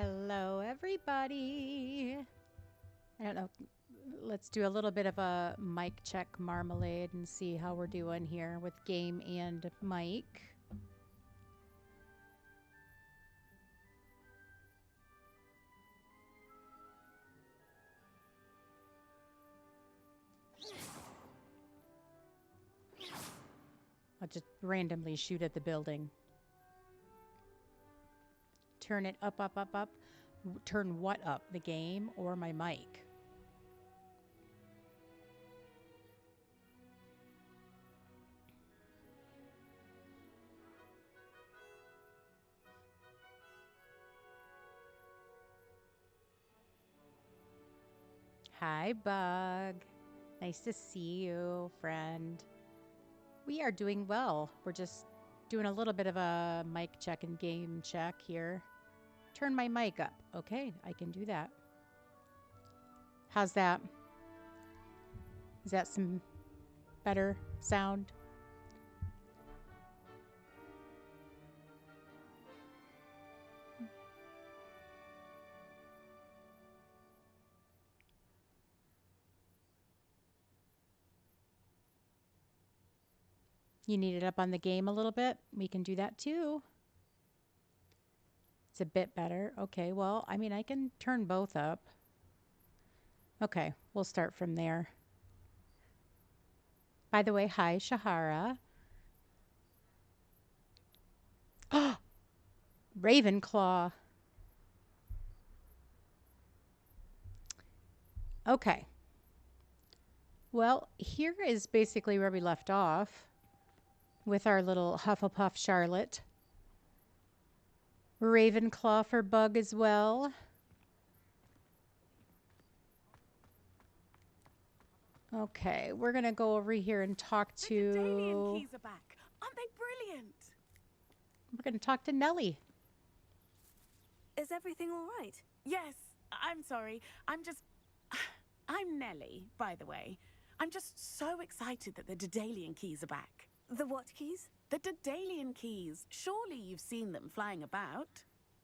Hello, everybody. I don't know. Let's do a little bit of a mic check marmalade and see how we're doing here with game and mic. I'll just randomly shoot at the building. Turn it up, up, up, up. Turn what up? The game or my mic? Hi, Bug. Nice to see you, friend. We are doing well. We're just doing a little bit of a mic check and game check here. Turn my mic up. Okay, I can do that. How's that? Is that some better sound? You need it up on the game a little bit? We can do that too. It's a bit better. Okay, well, I mean, I can turn both up. Okay, we'll start from there. By the way, hi, Shahara. Oh, Ravenclaw. Okay. Well, here is basically where we left off with our little Hufflepuff Charlotte. Ravenclaw for Bug as well. Okay, we're gonna go over here and talk to. The Daedalian keys are back. Aren't they brilliant? We're gonna talk to Nellie. Is everything all right? Yes, I'm sorry. I'm Nellie, by the way. I'm just so excited that the Daedalian keys are back. The what keys? The Daedalian keys. Surely you've seen them flying about.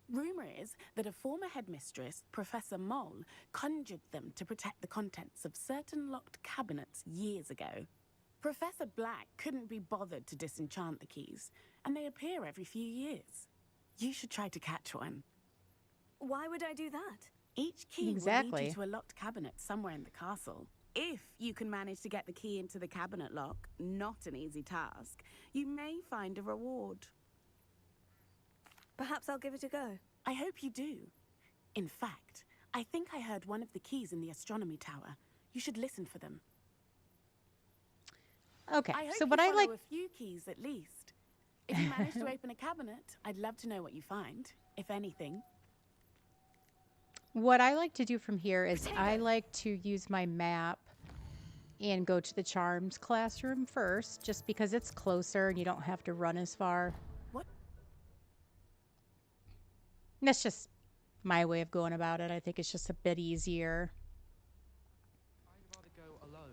Rumour is that a former headmistress, Professor Moll, conjured them to protect the contents of certain locked cabinets years ago. Professor Black couldn't be bothered to disenchant the keys, and they appear every few years. You should try to catch one. Why would I do that? Each key will Exactly. lead you to a locked cabinet somewhere in the castle. If you can manage to get the key into the cabinet lock, not an easy task, you may find a reward. Perhaps I'll give it a go. I hope you do. In fact, I think I heard one of the keys in the astronomy tower. You should listen for them. Okay, I hope so you what I follow like. a few keys at least. If you manage to open a cabinet, I'd love to know what you find, if anything. What I like to do from here is I like to use my map and go to the charms classroom first, just because it's closer and you don't have to run as far. What? And that's just my way of going about it. I think it's just a bit easier. I'd rather go alone.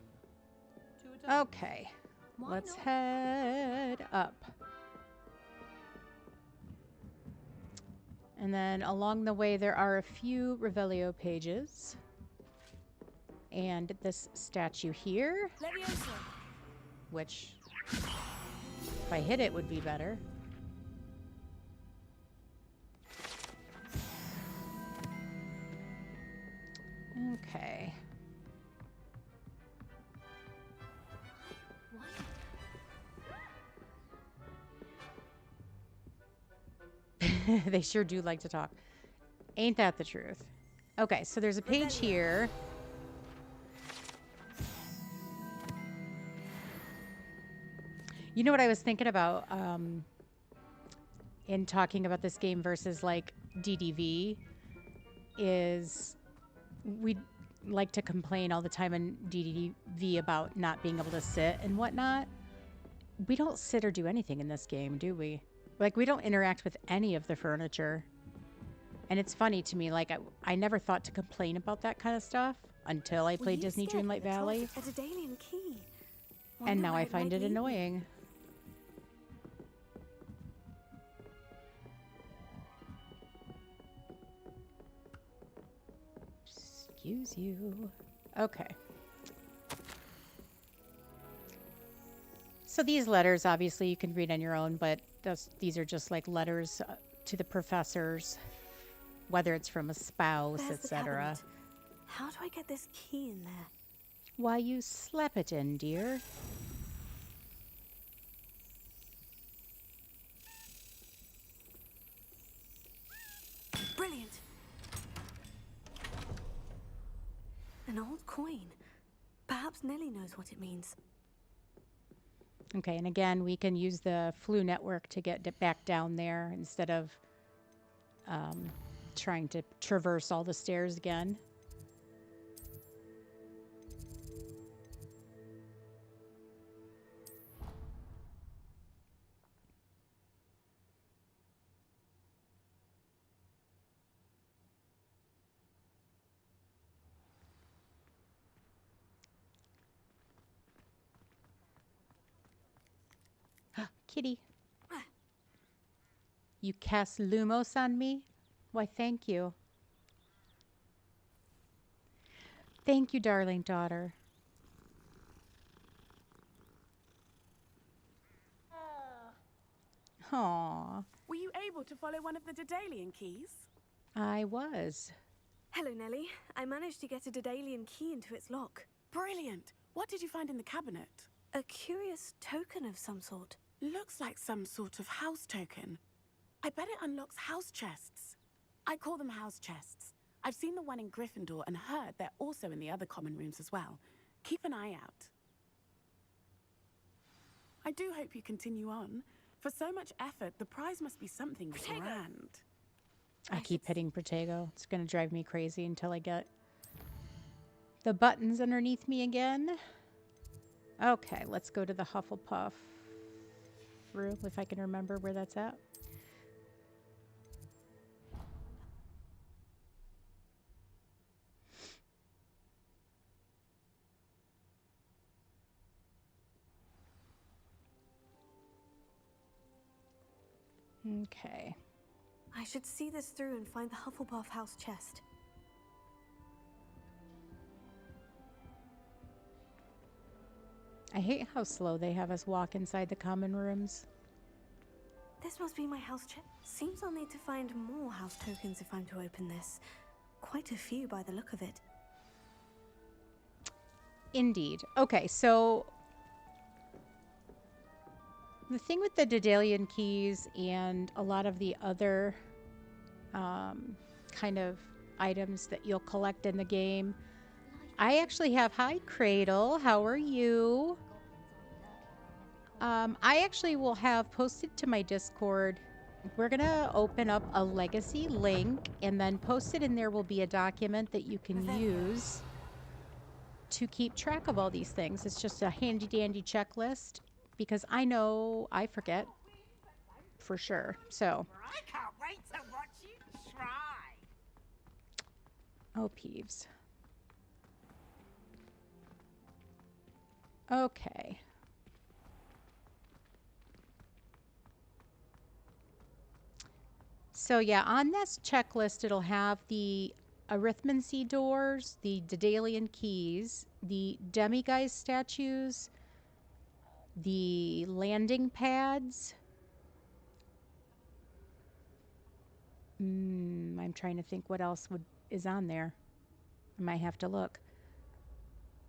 To a dance. Okay, Why let's not? head up. And then along the way, there are a few Revelio pages. And this statue here, Leviosa. which, if I hit it, would be better. Okay. They sure do like to talk. Ain't that the truth? Okay, so there's a page here. You know what I was thinking about in talking about this game versus like DDV is we like to complain all the time in DDV about not being able to sit and whatnot. We don't sit or do anything in this game, do we? Like, we don't interact with any of the furniture. And it's funny to me, like, I never thought to complain about that kind of stuff until I played Disney Dreamlight Valley. A Daedalian key. And Wonder now where I it find might it lead me. annoying. Excuse you. Okay. So these letters, obviously, you can read on your own, but these are just like letters to the professors, whether it's from a spouse, There's the etc. cabinet. How do I get this key in there? Why, you slap it in, dear. Brilliant! An old coin. Perhaps Nellie knows what it means. Okay, and again, we can use the flu network to get back down there instead of trying to traverse all the stairs again. Kitty. You cast Lumos on me? Why, thank you. Thank you, darling daughter. Aw, Were you able to follow one of the Daedalian keys? I was. Hello, Nellie. I managed to get a Daedalian key into its lock. Brilliant. What did you find in the cabinet? A curious token of some sort. Looks like some sort of house token. I bet it unlocks house chests. I call them house chests. I've seen the one in Gryffindor and heard they're also in the other common rooms as well. Keep an eye out. I do hope you continue on. For so much effort, the prize must be something Protego. grand. I keep hitting Protego. It's going to drive me crazy until I get the buttons underneath me again. Okay, let's go to the Hufflepuff room, if I can remember where that's at. Okay. I should see this through and find the Hufflepuff house chest. I hate how slow they have us walk inside the common rooms. This must be my house chest. Seems I'll need to find more house tokens if I'm to open this. Quite a few by the look of it. Indeed. Okay, so the thing with the Daedalian keys and a lot of the other kind of items that you'll collect in the game, I actually have... Hi, Cradle. How are you? I actually will have posted to my Discord. We're going to open up a legacy link, and then posted in there will be a document that you can use to keep track of all these things. It's just a handy dandy checklist, because I know I forget for sure. So, I can't wait to watch you try. oh, Peeves. Okay. So yeah, on this checklist, it'll have the arithmancy doors, the Daedalian keys, the demiguise statues, the landing pads. I'm trying to think what else is on there. I might have to look,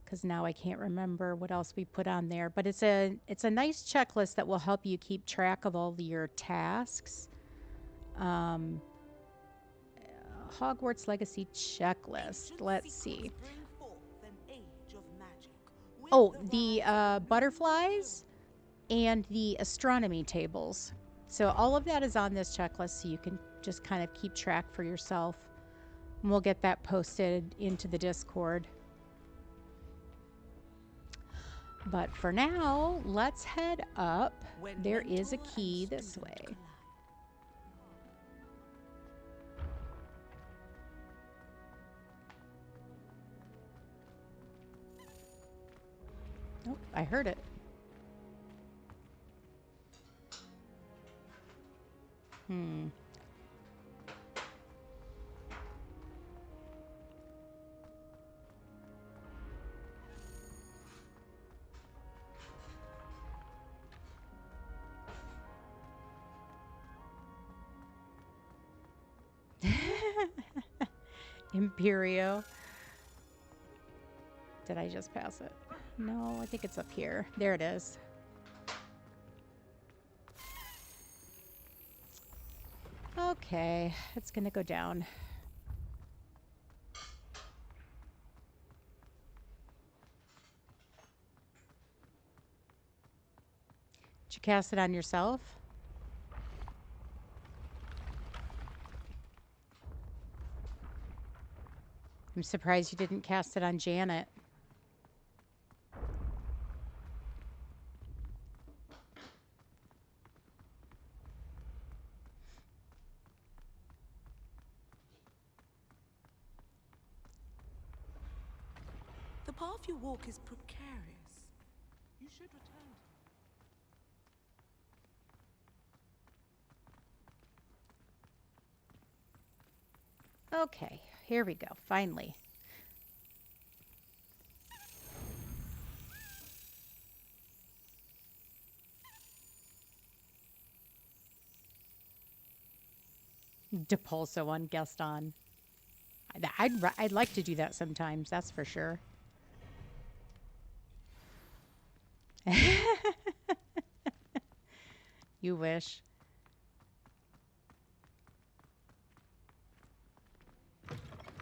because now I can't remember what else we put on there. But it's a nice checklist that will help you keep track of all your tasks. Hogwarts Legacy checklist. Let's see. Oh, the butterflies and the astronomy tables. So all of that is on this checklist, so you can just kind of keep track for yourself. And we'll get that posted into the Discord. But for now, let's head up. There is a key this way. Oh, I heard it. Imperio. Did I just pass it? No, I think it's up here. There it is. Okay, it's gonna go down. Did you cast it on yourself? I'm surprised you didn't cast it on Janet. The path you walk is precarious. You should return to Okay, here we go, finally. Depulso on Gaston. I'd like to do that sometimes, that's for sure. You wish.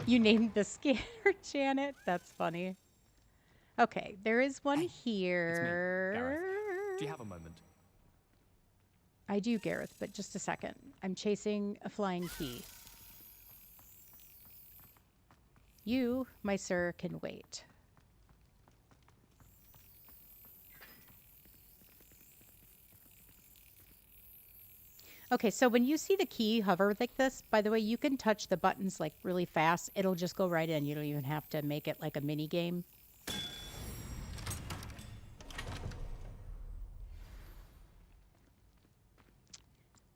You named the scanner Janet? That's funny. Okay, there is one here. Gareth. Do you have a moment? I do, Gareth, but just a second. I'm chasing a flying key. You, my sir, can wait. Okay, so when you see the key hover like this, by the way, you can touch the buttons like really fast. It'll just go right in. You don't even have to make it like a mini game.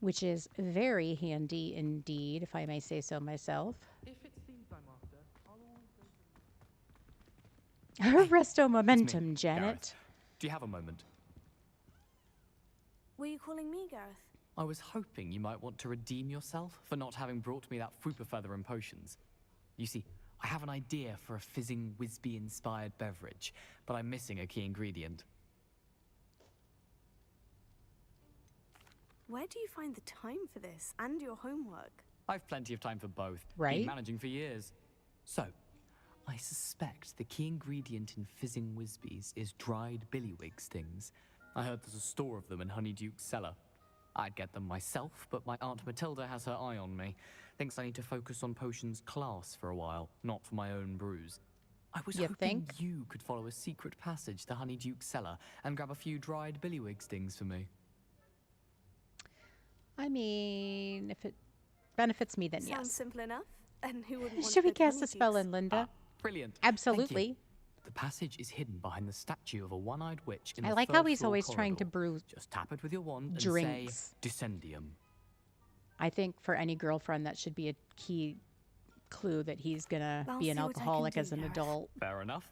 Which is very handy indeed, if I may say so myself. If it's theme time after, I'll always go to Resto It's me, momentum, Janet. Gareth. Do you have a moment? Were you calling me, Gareth? I was hoping you might want to redeem yourself for not having brought me that Fupa feather and potions. You see, I have an idea for a fizzing Wisby-inspired beverage, but I'm missing a key ingredient. Where do you find the time for this and your homework? I've plenty of time for both. Right. Been managing for years. So, I suspect the key ingredient in fizzing Wisbies is dried billywig stings. I heard there's a store of them in Honeyduke's cellar. I'd get them myself, but my Aunt Matilda has her eye on me. Thinks I need to focus on potions class for a while, not for my own brews. I was You hoping think? you could follow a secret passage to Honeyduke's cellar and grab a few dried billywig stings for me. I mean, if it benefits me, then Sounds yes. simple enough. And who wouldn't want Should we good cast a spell honeydukes? in, Linda? Brilliant. Thank you. Absolutely. The passage is hidden behind the statue of a one-eyed witch in I the like how third he's floor always trying to corridor. brew Just tap it with your wand and drinks. say, Descendium. I think for any girlfriend, that should be a key clue that he's gonna I'll be an see what I can alcoholic do, as an Gareth. adult. Fair enough.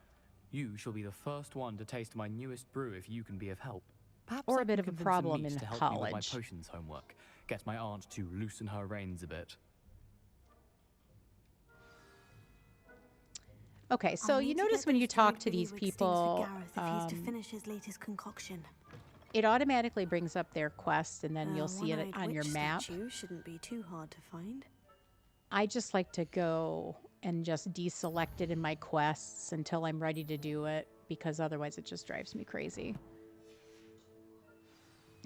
You shall be the first one to taste my newest brew if you can be of help. Perhaps Or I a bit can of a convince problem niece in to help me with my college. potions homework. Get my aunt to loosen her reins a bit. Okay, so I'll you need to notice get when those you talk dried to these billywig stings for people, Gareth if he's to finish his latest concoction. it automatically brings up their quest, and then you'll see it One-eyed on your witch map. statue shouldn't be too hard to find. I just like to go and just deselect it in my quests until I'm ready to do it, because otherwise it just drives me crazy.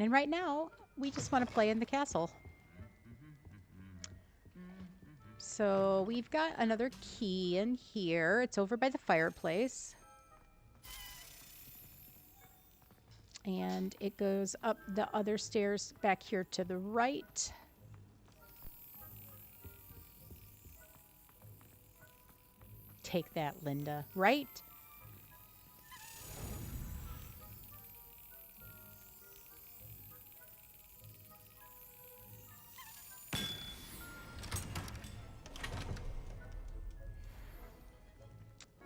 And right now, we just want to play in the castle. So we've got another key in here. It's over by the fireplace. And it goes up the other stairs back here to the right. Take that, Linda. Right?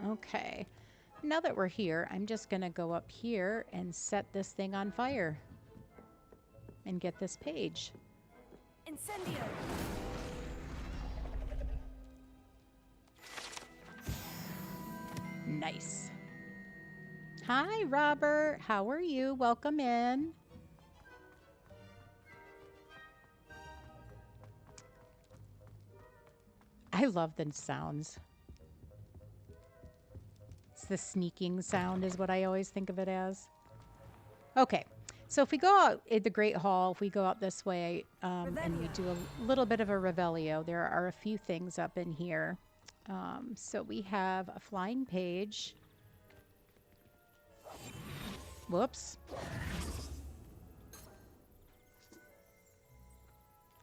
Okay. Now that we're here, I'm just going to go up here and set this thing on fire. And get this page. Incendio! Nice. Hi, Robert. How are you? Welcome in. I love the sounds. It's the sneaking sound is what I always think of it as. Okay, so if we go out at the Great Hall, if we go out this way and we do a little bit of a Revelio, there are a few things up in here. So we have a flying page. Whoops.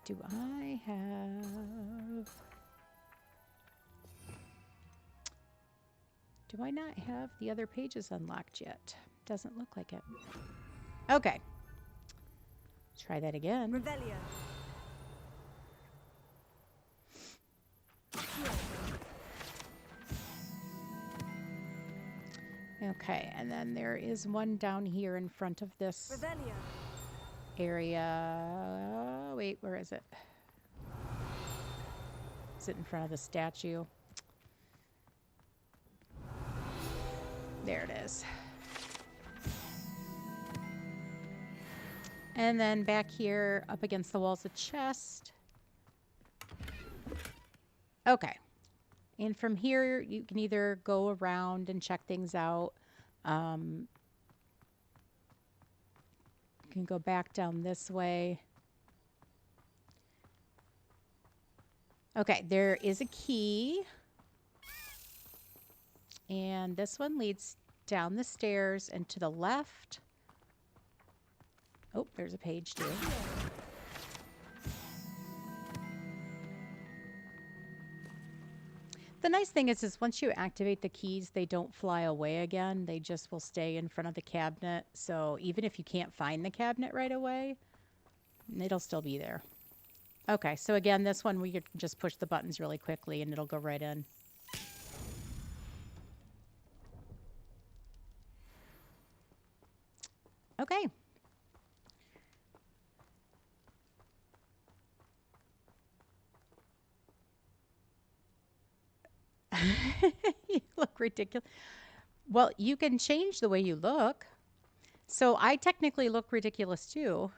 Do I have... Do I not have the other pages unlocked yet? Doesn't look like it. Okay. Try that again. Revelio. Okay, and then there is one down here in front of this Revelio. area. Wait, where is it? Is it in front of the statue? There it is. And then back here, up against the wall's a chest. Okay. And from here, you can either go around and check things out. You can go back down this way. Okay, there is a key. And this one leads down the stairs and to the left. Oh, there's a page too. The nice thing is once you activate the keys, they don't fly away again. They just will stay in front of the cabinet. So even if you can't find the cabinet right away, it'll still be there. Okay, so again, this one we could just push the buttons really quickly and it'll go right in. Okay. You look ridiculous. Well, you can change the way you look. So I technically look ridiculous too.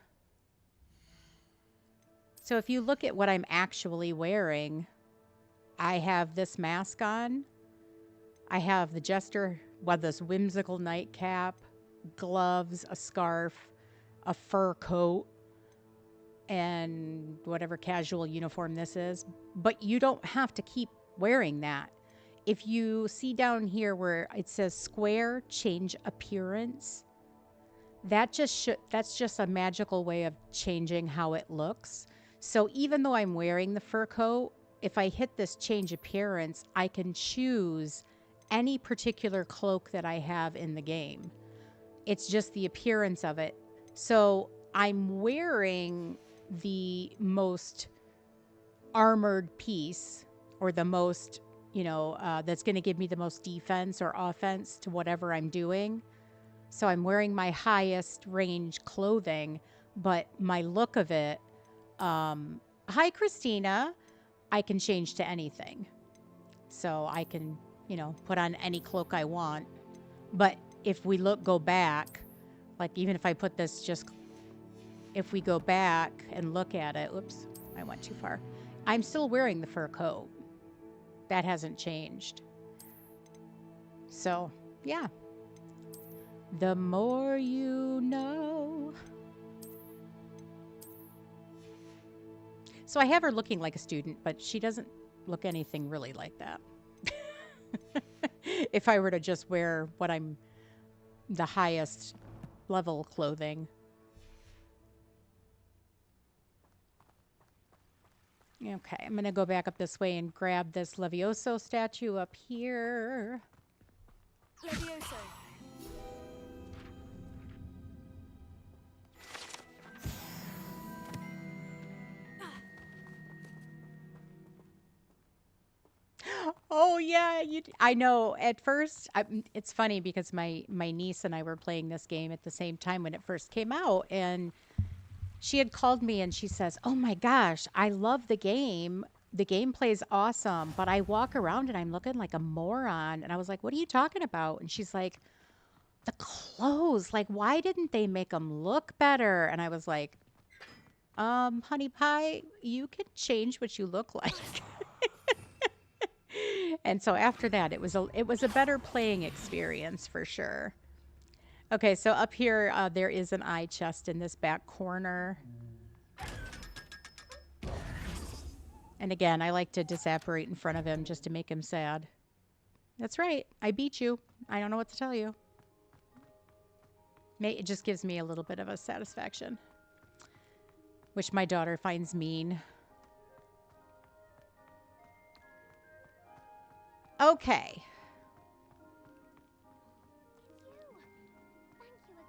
So if you look at what I'm actually wearing, I have this mask on. I have the jester, well, this whimsical nightcap, gloves, a scarf, a fur coat, and whatever casual uniform this is. But you don't have to keep wearing that. If you see down here where it says square, change appearance, that's just a magical way of changing how it looks. So even though I'm wearing the fur coat, if I hit this change appearance, I can choose any particular cloak that I have in the game. It's just the appearance of it. So I'm wearing the most armored piece, or the most, that's going to give me the most defense or offense to whatever I'm doing. So I'm wearing my highest range clothing, but my look of it, hi, Christina, I can change to anything. So I can, put on any cloak I want. But if we go back, like even if I put this if we go back and look at it, oops, I went too far. I'm still wearing the fur coat. That hasn't changed. So, yeah. The more you know. So I have her looking like a student, but she doesn't look anything really like that. If I were to just wear what I'm the highest level clothing. Okay, I'm going to go back up this way and grab this Levioso statue up here. Levioso. Oh yeah, I know. At first, it's funny because my niece and I were playing this game at the same time when it first came out, and she had called me and she says, "Oh my gosh, I love the game, the gameplay is awesome, but I walk around and I'm looking like a moron. And I was like, what are you talking about? And she's like, the clothes, like, why didn't they make them look better? And I was like, honey pie, you can change what you look like. And so after that, it was a better playing experience for sure. Okay, so up here, there is an eye chest in this back corner. And again, I like to disapparate in front of him just to make him sad. That's right, I beat you. I don't know what to tell you. It just gives me a little bit of a satisfaction, which my daughter finds mean. Okay.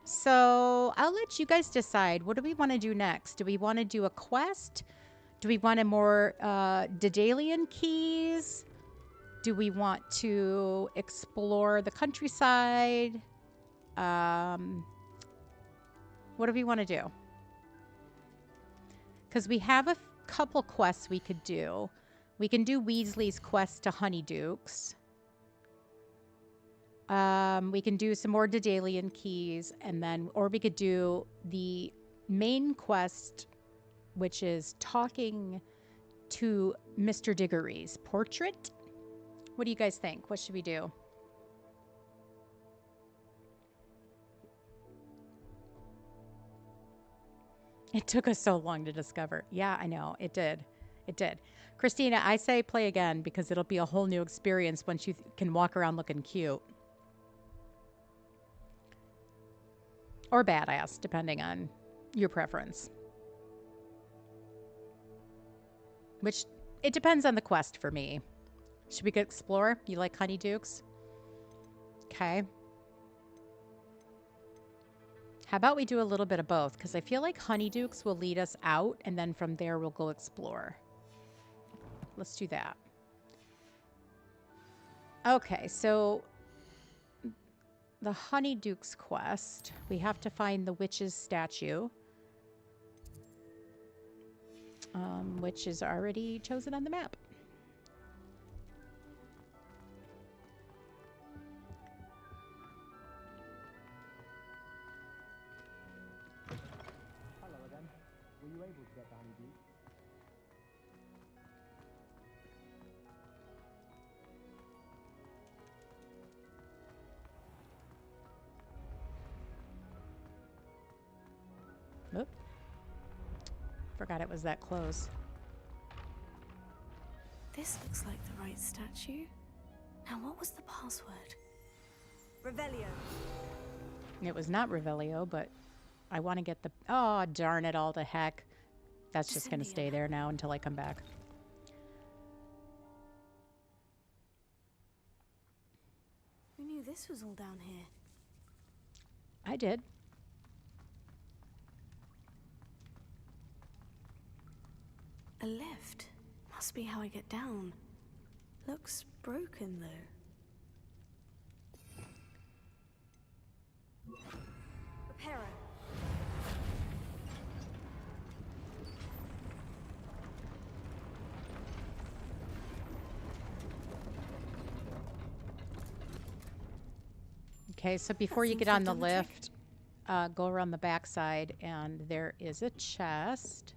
So I'll let you guys decide. What do we want to do next? Do we want to do a quest? Do we want a more Daedalian keys? Do we want to explore the countryside? What do we want to do? Because we have a couple quests we could do. We can do Weasley's quest to Honeydukes. We can do some more Daedalian keys, and then, or we could do the main quest, which is talking to Mr. Diggory's portrait. What do you guys think? What should we do? It took us so long to discover. Yeah, I know. It did. It did. Christina, I say play again because it'll be a whole new experience once you can walk around looking cute. Or badass, depending on your preference. Which, it depends on the quest for me. Should we go explore? You like Honeydukes? Okay. How about we do a little bit of both? Because I feel like Honeydukes will lead us out, and then from there we'll go explore. Let's do that. Okay, so the Honeydukes quest, we have to find the witch's statue, which is already chosen on the map. Hello again. Were you able to get the honeydew? Oop. Forgot it was that close. This looks like the right statue. Now, what was the password? Revelio. It was not Revelio, but I want to get the... Oh, darn it all to heck. That's just going to stay there now until I come back. Who knew this was all down here? I did. A lift. Must be how I get down. Looks broken, though. Reparo. Okay, so before you seems get to on have the done the trick. lift, go around the backside, and there is a chest.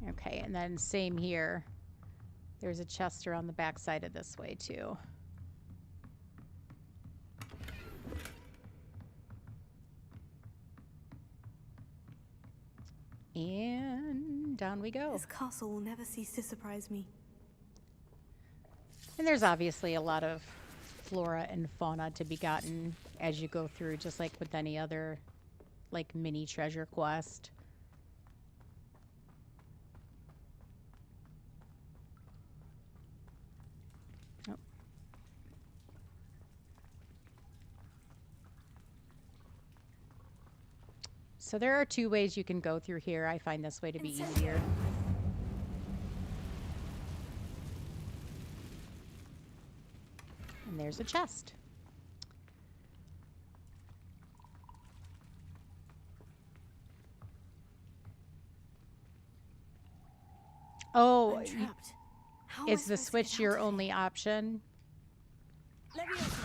Okay, and then same here. There's a chest around the backside of this way too. And down we go. This castle will never cease to surprise me. And there's obviously a lot of flora and fauna to be gotten as you go through, just like with any other like mini treasure quest. Oh. so there are 2 ways you can go through here. I find this way to be easier. And there's a chest. Oh, I'm trapped. How am I is the supposed to get switch out your of only option? Leviosa.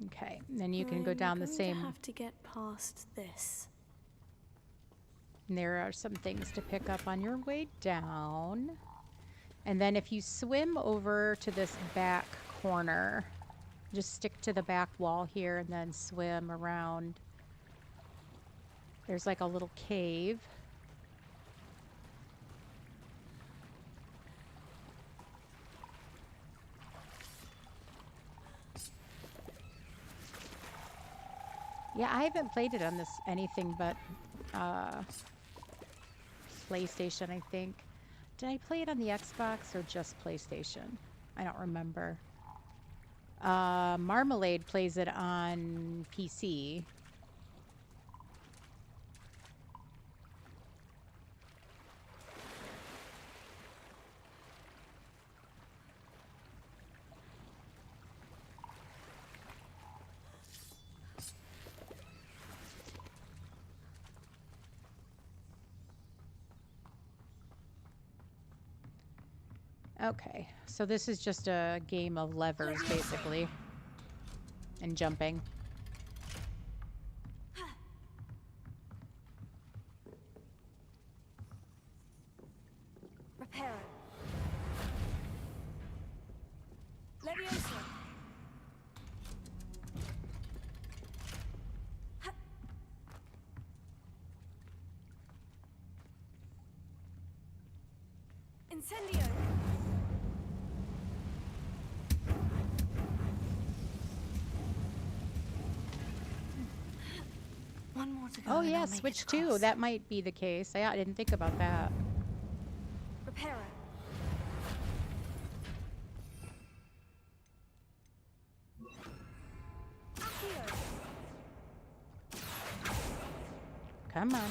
Okay, and then you can go down the I'm same. going to have to get past this. And there are some things to pick up on your way down. And then if you swim over to this back corner, just stick to the back wall here and then swim around. There's like a little cave. Yeah, I haven't played it on this anything but PlayStation, I think. Did I play it on the Xbox or just PlayStation? I don't remember. Marmalade plays it on PC. Okay, so this is just a game of levers, basically, and jumping. Reparo. Leviosa. Incendio. One more to go. Oh and yeah, I'll make Switch it 2. across. That might be the case. I didn't think about that. Reparo. Accio. Come on.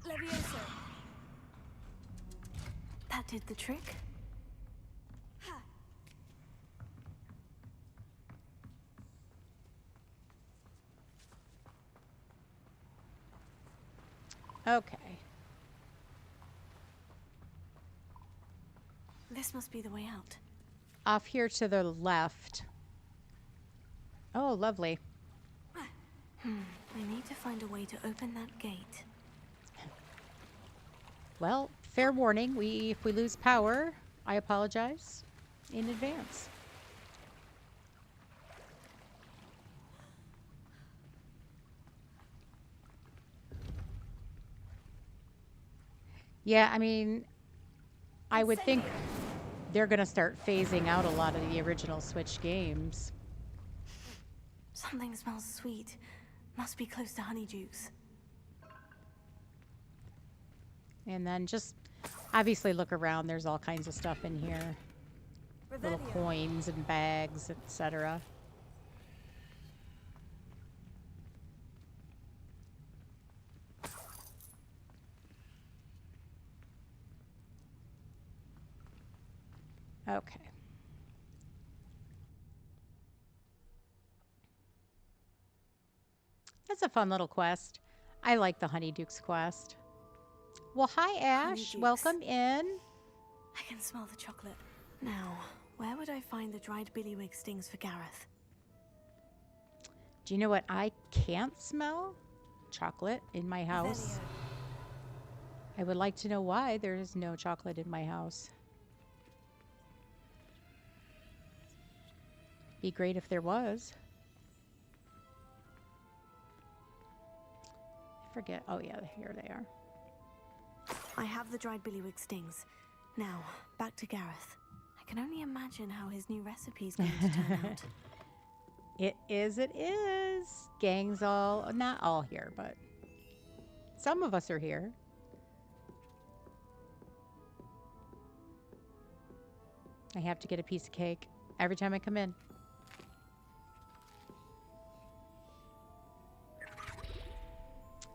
Leviosa. That did the trick. Ha. Okay. This must be the way out. Off here to the left. Oh, lovely. I need to find a way to open that gate. Well, fair warning. If we lose power, I apologize in advance. Yeah, I mean, I would think they're going to start phasing out a lot of the original Switch games. Something smells sweet. Must be close to Honeydukes. And then just obviously look around. There's all kinds of stuff in here. Little coins and bags, etc. Okay. That's a fun little quest. I like the Honeydukes quest. Well, hi, Ash. Honeydukes. Welcome in. I can smell the chocolate. Now, where would I find the dried billywig stings for Gareth? Do you know what I can't smell? Chocolate in my house. I would like to know why there is no chocolate in my house. Be great if there was. I forget. Oh yeah, here they are. I have the dried billywig stings. Now, back to Gareth. I can only imagine how his new recipe's going to turn out. It is. Gang's all, not all here, but some of us are here. I have to get a piece of cake every time I come in.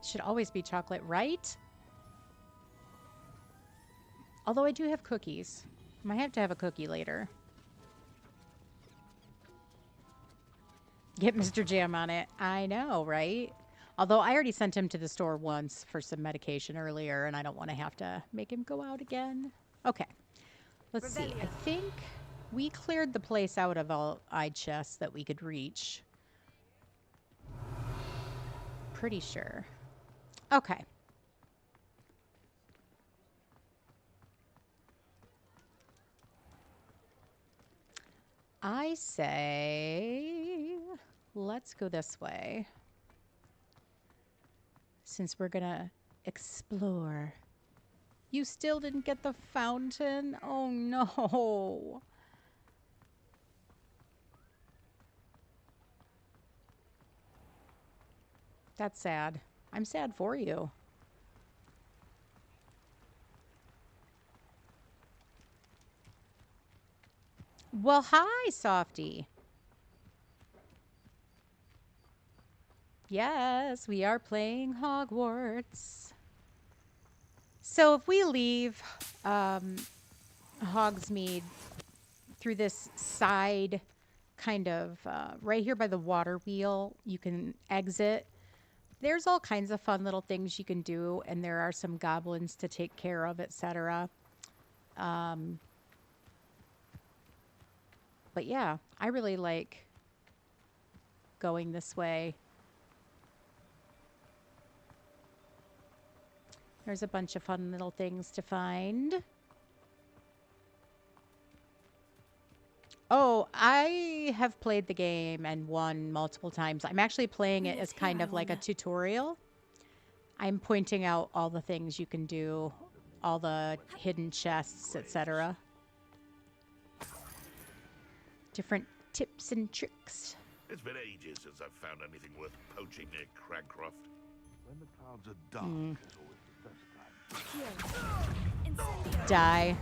Should always be chocolate, right? Although I do have cookies. I might have to have a cookie later. Get Mr. Jam on it. I know, right? Although I already sent him to the store once for some medication earlier, and I don't want to have to make him go out again. Okay. Let's see. I think we cleared the place out of all eye chests that we could reach. Pretty sure. Okay. I say, let's go this way. Since we're gonna explore. You still didn't get the fountain? Oh no. That's sad. I'm sad for you. Well, hi, Softy. Yes, we are playing Hogwarts. So if we leave Hogsmeade through this side kind of right here by the water wheel, you can exit. There's all kinds of fun little things you can do, and there are some goblins to take care of, etc. But yeah, I really like going this way. There's a bunch of fun little things to find. Oh, I have played the game and won multiple times. I'm actually playing it as kind of like a tutorial. I'm pointing out all the things you can do, all the hidden chests, etc. Different tips and tricks. It's been ages since I've found anything worth poaching near Cragcroft. When the clouds are dark, it's always the best time. Die.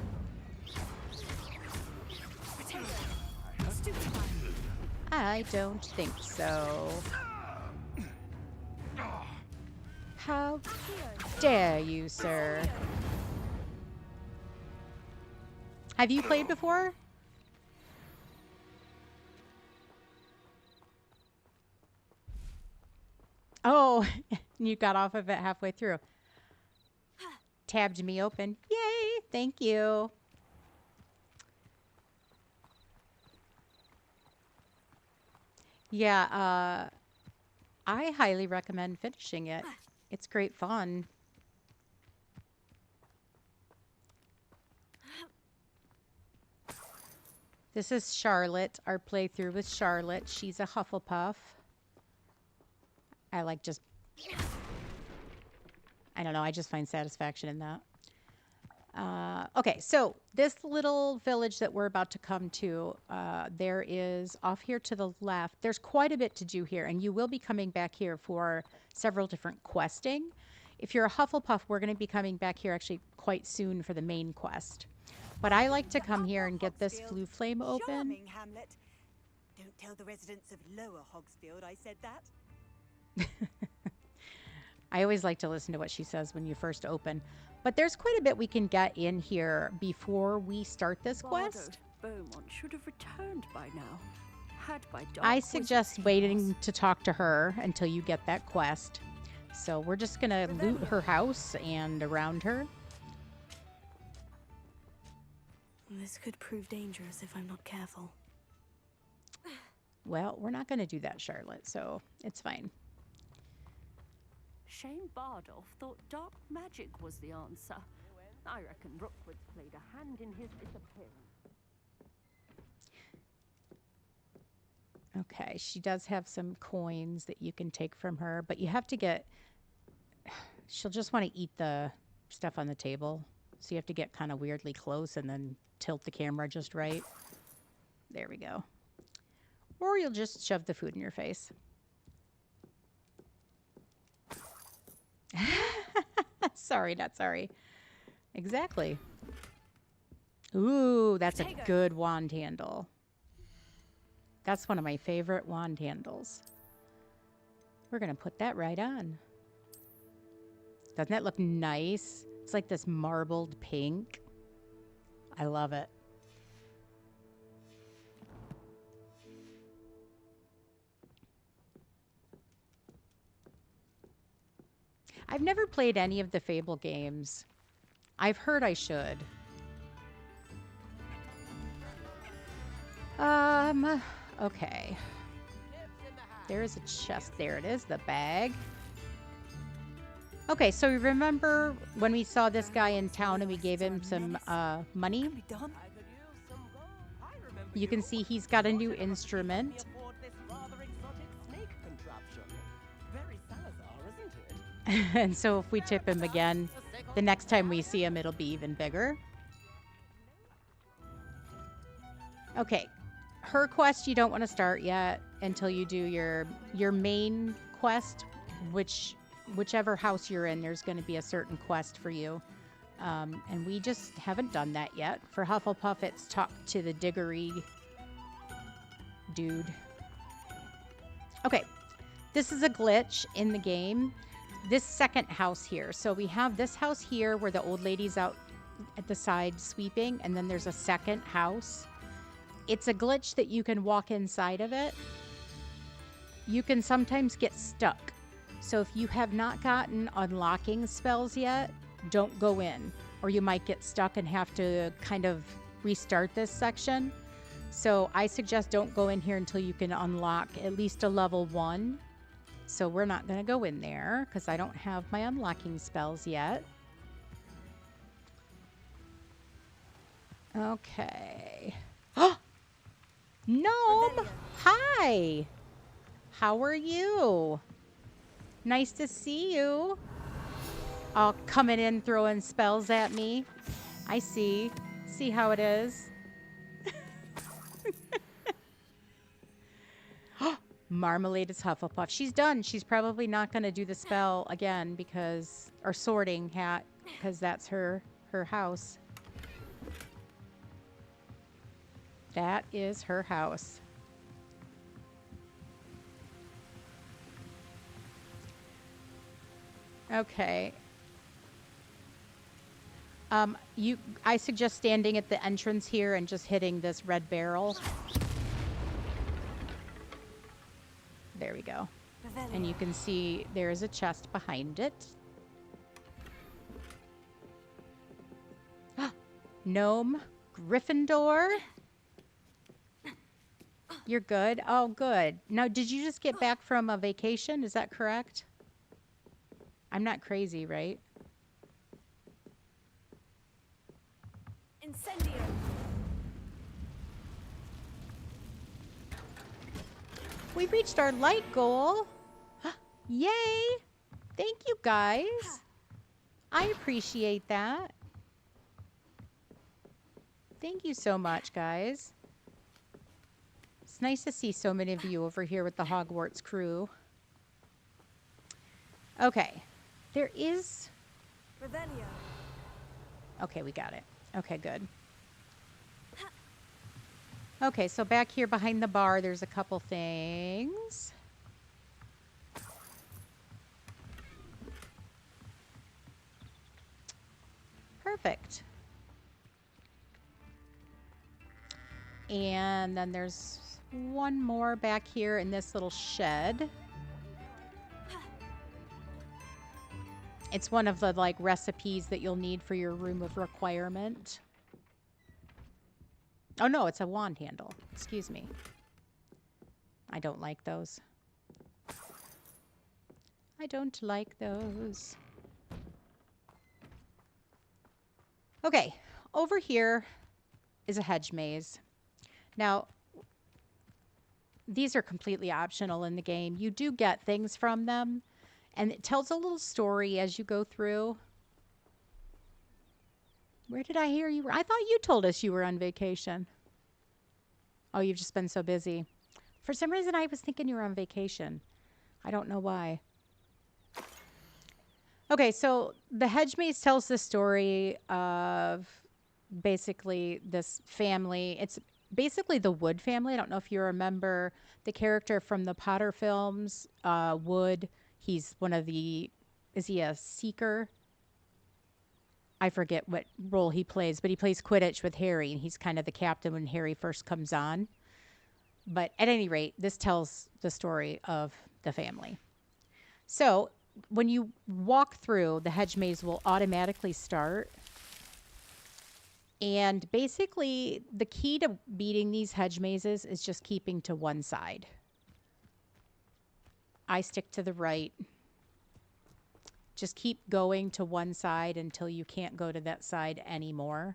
I don't think so. How dare you, sir? Have you played before? Oh, you got off of it halfway through. Tabbed me open. Yay, thank you. Yeah, I highly recommend finishing it. It's great fun. This is Charlotte, our playthrough with Charlotte. She's a Hufflepuff. I like just... I don't know, I just find satisfaction in that. Okay, so this little village that we're about to come to, there is off here to the left. There's quite a bit to do here, and you will be coming back here for several different questing. If you're a Hufflepuff, we're going to be coming back here actually quite soon for the main quest. But I like to come here and get this flue flame open. Charming, Hamlet. Don't tell the residents of Lower Hogsfield I said that. I always like to listen to what she says when you first open. But there's quite a bit we can get in here before we start this quest. Beaumont should have returned by now. Had by I suggest waiting to talk to her until you get that quest. So we're just going to loot her house and around her. This could prove dangerous if I'm not careful. Well, we're not going to do that, Charlotte, so it's fine. Shane Bardolph thought dark magic was the answer. I reckon Rookwood's played a hand in his disappearance. Okay, she does have some coins that you can take from her, but you have to get... She'll just want to eat the stuff on the table. So you have to get kind of weirdly close and then tilt the camera just right. There we go. Or you'll just shove the food in your face. Sorry, not sorry. Exactly. Ooh, that's a good wand handle. That's one of my favorite wand handles. We're going to put that right on. Doesn't that look nice? It's like this marbled pink. I love it. I've never played any of the Fable games. I've heard I should. Okay. There's a chest. There it is, the bag. Okay, so remember when we saw this guy in town and we gave him some money? You can see he's got a new instrument. And so if we tip him again, the next time we see him, it'll be even bigger. Okay, her quest you don't want to start yet until you do your main quest, whichever house you're in, there's going to be a certain quest for you. And we just haven't done that yet. For Hufflepuff, it's talk to the Diggory dude. Okay, this is a glitch in the game. This second house here. So we have this house here where the old lady's out at the side sweeping, and then there's a second house. It's a glitch that you can walk inside of it. You can sometimes get stuck. So if you have not gotten unlocking spells yet, don't go in, or you might get stuck and have to kind of restart this section. So I suggest don't go in here until you can unlock at least a level 1. So we're not going to go in there because I don't have my unlocking spells yet. Okay. Oh! Gnome! Hi! How are you? Nice to see you. All coming in throwing spells at me. I see. See how it is. Marmalade is Hufflepuff. She's done. She's probably not going to do the spell again because, or sorting hat, because that's her house. That is her house. Okay. I suggest standing at the entrance here and just hitting this red barrel. There we go. And you can see there is a chest behind it. Gnome, Gryffindor. You're good? Oh, good. Now, did you just get back from a vacation? Is that correct? I'm not crazy, right? Incendio. We reached our light goal. Yay! Thank you, guys. I appreciate that. Thank you so much, guys. It's nice to see so many of you over here with the Hogwarts crew. Okay. There is... Revelio. Okay, we got it. Okay, good. Okay, so back here behind the bar, there's a couple things. Perfect. And then there's one more back here in this little shed. It's one of the like recipes that you'll need for your room of requirement. Oh no, it's a wand handle. Excuse me. I don't like those. I don't like those. Okay, over here is a hedge maze. Now, these are completely optional in the game. You do get things from them, and it tells a little story as you go through. Where did I hear you were? I thought you told us you were on vacation. Oh, you've just been so busy. For some reason, I was thinking you were on vacation. I don't know why. Okay, so the hedge maze tells the story of basically this family. It's basically the Wood family. I don't know if you remember the character from the Potter films, Wood. He's one of the, is he a seeker? I forget what role he plays, but he plays Quidditch with Harry, and he's kind of the captain when Harry first comes on. But at any rate, this tells the story of the family. So when you walk through, the hedge maze will automatically start. And basically, the key to beating these hedge mazes is just keeping to one side. I stick to the right. Just keep going to one side until you can't go to that side anymore.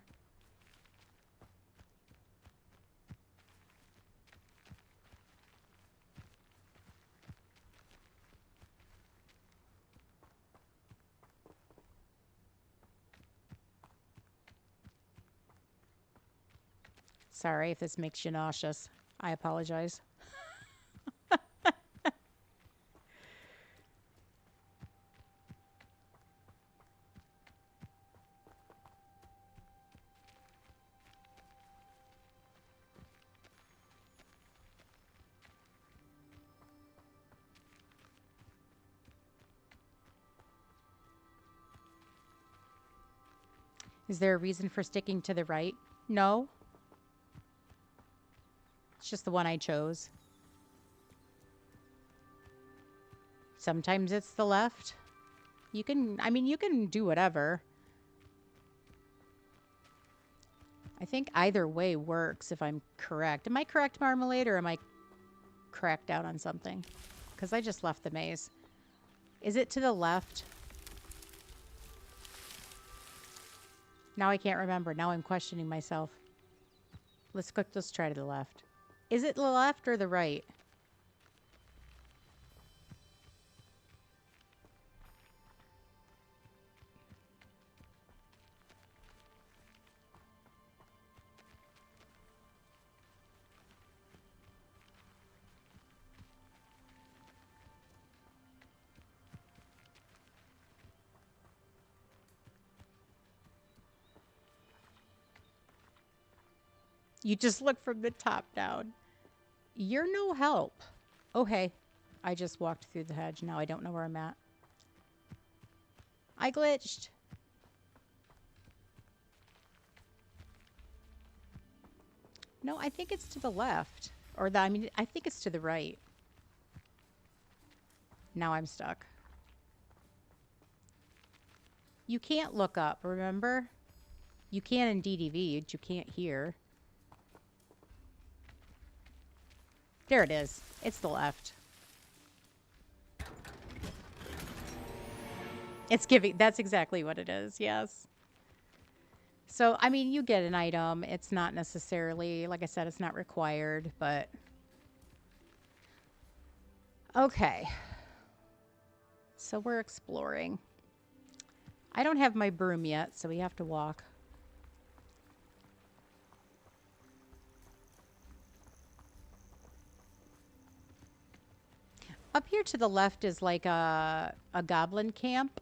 Sorry if this makes you nauseous. I apologize. Is there a reason for sticking to the right? No. It's just the one I chose. Sometimes it's the left. You can, I mean, you can do whatever. I think either way works if I'm correct. Am I correct, Marmalade, or am I cracked out on something? Because I just left the maze. Is it to the left? Now I can't remember. Now I'm questioning myself. Let's try to the left. Is it the left or the right? You just look from the top down. You're no help. Oh, hey. I just walked through the hedge. Now I don't know where I'm at. I glitched. No, I think it's to the left. Or I mean, I think it's to the right. Now I'm stuck. You can't look up, remember? You can in DDV, but you can't here. There it is. It's the left. It's giving, that's exactly what it is, yes. So, I mean, you get an item. It's not necessarily, like I said, it's not required, but... Okay. So we're exploring. I don't have my broom yet, so we have to walk. Up here to the left is like a goblin camp.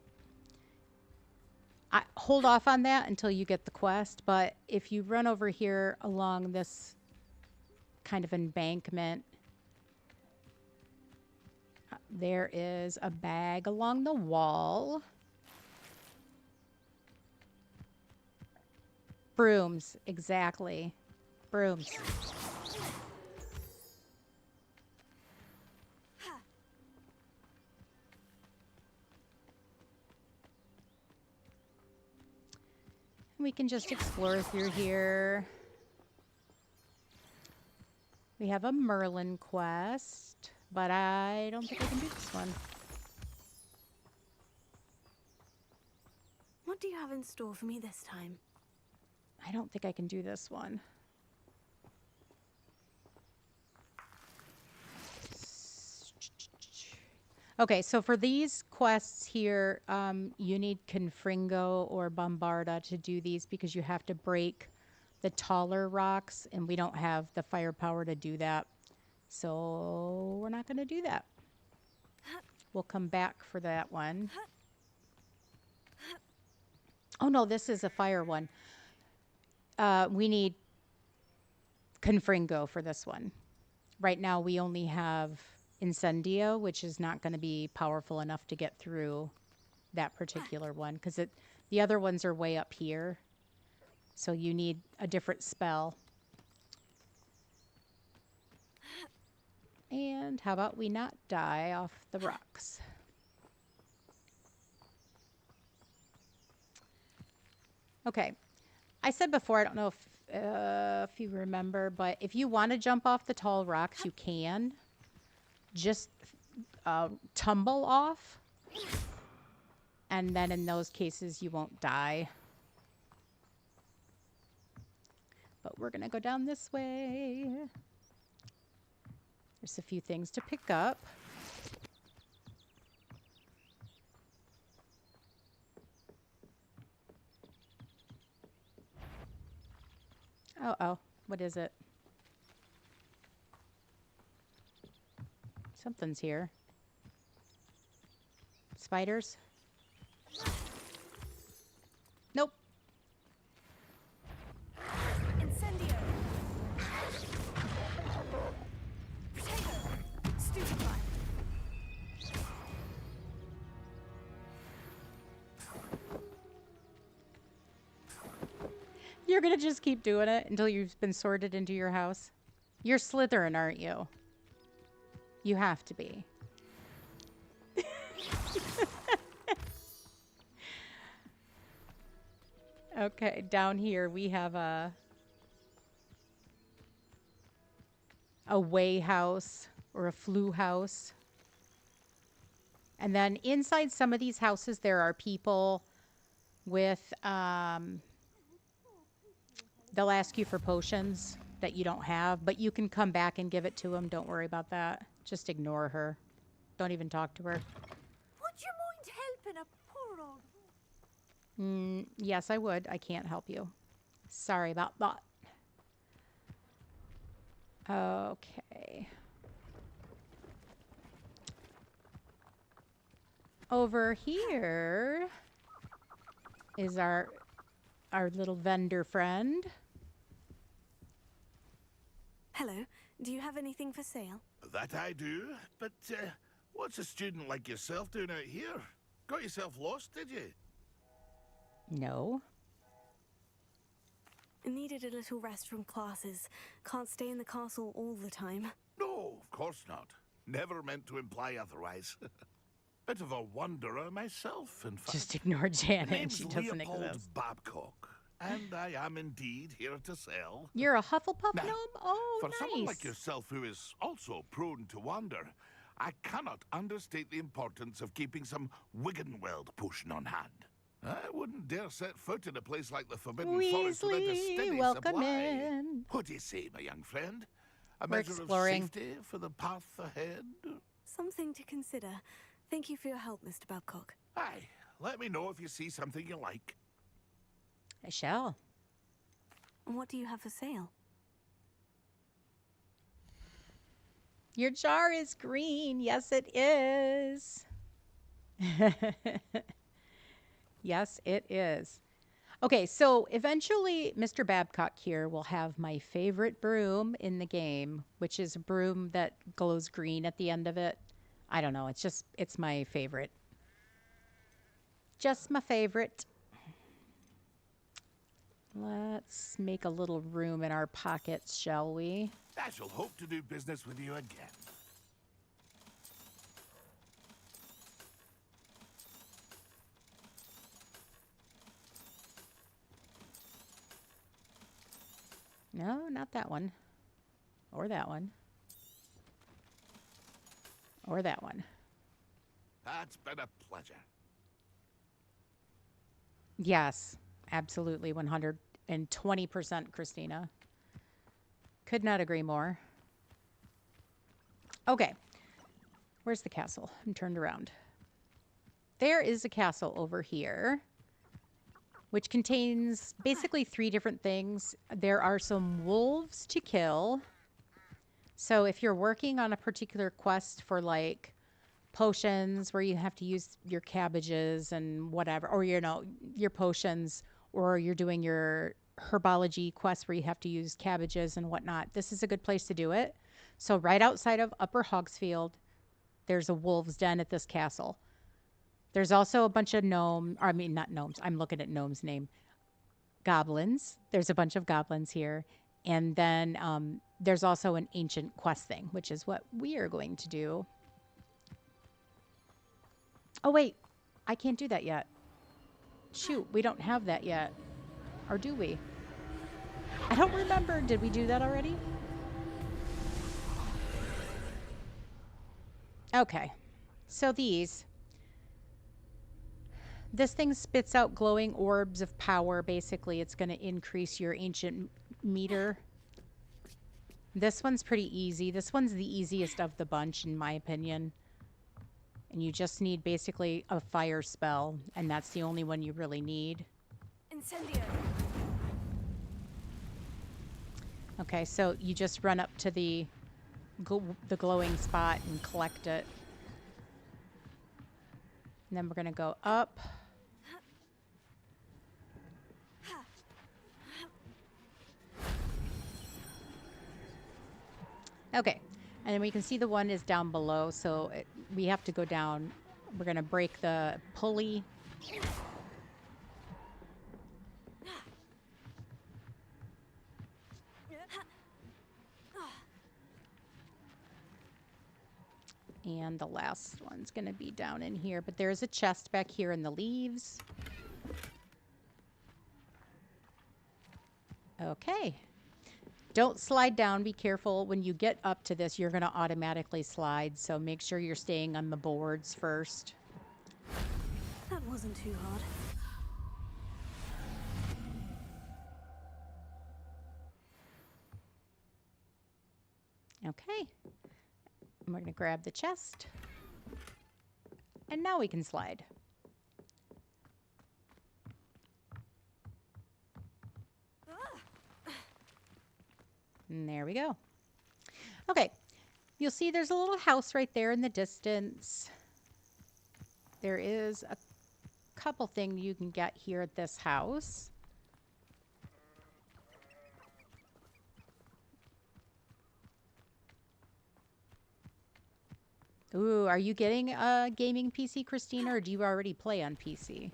Hold off on that until you get the quest, but if you run over here along this kind of embankment, there is a bag along the wall. Brooms, exactly. Brooms. We can just explore through here. We have a Merlin quest, but I don't think I can do this one. What do you have in store for me this time? I don't think I can do this one. Okay, so for these quests here, you need Confringo or Bombarda to do these because you have to break the taller rocks, and we don't have the firepower to do that. So we're not going to do that. We'll come back for that one. Oh no, this is a fire one. we need Confringo for this one. Right now we only have Incendio, which is not going to be powerful enough to get through that particular one because the other ones are way up here. So you need a different spell. And how about we not die off the rocks? Okay. I said before, I don't know if you remember, but if you want to jump off the tall rocks, you can. Just tumble off. And then in those cases, you won't die. But we're going to go down this way. There's a few things to pick up. Oh, what is it? Something's here. Spiders? Nope. Incendio. Potato. Stupefy. You're gonna just keep doing it until you've been sorted into your house? You're Slytherin, aren't you? You have to be. Okay, down here we have a way house or a flu house. And then inside some of these houses there are people with they'll ask you for potions that you don't have, but you can come back and give it to them. Don't worry about that. Just ignore her. Don't even talk to her. Would you mind helping a poor old... Yes, I would. I can't help you. Sorry about that. Okay. Over here is our little vendor friend. Hello. Do you have anything for sale? That I do, but what's a student like yourself doing out here? Got yourself lost, did you? No. Needed a little rest from classes. Can't stay in the castle all the time. No, of course not. Never meant to imply otherwise. Bit of a wanderer myself, in fact. Just ignore Janet. Name's She doesn't Leopold exist. Babcock, and I am indeed here to sell. You're a Hufflepuff Now, gnome? Oh, For nice. someone like yourself who is also prone to wander, I cannot understate the importance of keeping some Wiggenweld potion on hand. I wouldn't dare set foot in a place like the Forbidden Forest without a Weasley, steady welcome supply. in. What do you say, my young friend? A We're measure exploring. of safety for the path ahead? Something to consider. Thank you for your help, Mr. Babcock. Aye, let me know if you see something you like. I shall. And what do you have for sale? Your jar is green. Yes, it is. Yes, it is. Okay, so eventually Mr. Babcock here will have my favorite broom in the game, which is a broom that glows green at the end of it. I don't know. It's my favorite. Just my favorite. Let's make a little room in our pockets, shall we? I shall hope to do business with you again. No, not that one. Or that one. Or that one. That's been a pleasure. Yes, absolutely. 120%, Christina. Could not agree more. Okay. Where's the castle? I'm turned around. There is a castle over here, which contains basically 3 different things. There are some wolves to kill. So if you're working on a particular quest for like potions where you have to use your cabbages and whatever, or your potions, or you're doing your herbology quests where you have to use cabbages and whatnot, this is a good place to do it. So right outside of Upper Hogsfield, there's a wolf's den at this castle. There's also a bunch of not gnomes. I'm looking at gnome's name. Goblins. There's a bunch of goblins here. And then there's also an ancient quest thing, which is what we are going to do. Oh, wait. I can't do that yet. Shoot, we don't have that yet. Or do we? I don't remember. Did we do that already? Okay. So this thing spits out glowing orbs of power. Basically, it's going to increase your ancient meter. This one's pretty easy. This one's the easiest of the bunch, in my opinion. And you just need basically a fire spell, and that's the only one you really need. Incendio. Okay, so you just run up to the glowing spot and collect it. And then we're going to go up. Okay, and then we can see the one is down below, so we have to go down. We're going to break the pulley. And the last one's going to be down in here, but there's a chest back here in the leaves. Okay. Don't slide down. Be careful. When you get up to this, you're going to automatically slide, so make sure you're staying on the boards first. That wasn't too hard. Okay. And we're going to grab the chest. And now we can slide. And there we go. Okay. You'll see there's a little house right there in the distance. There is a couple things you can get here at this house. Ooh, are you getting a gaming PC, Christina, or do you already play on PC?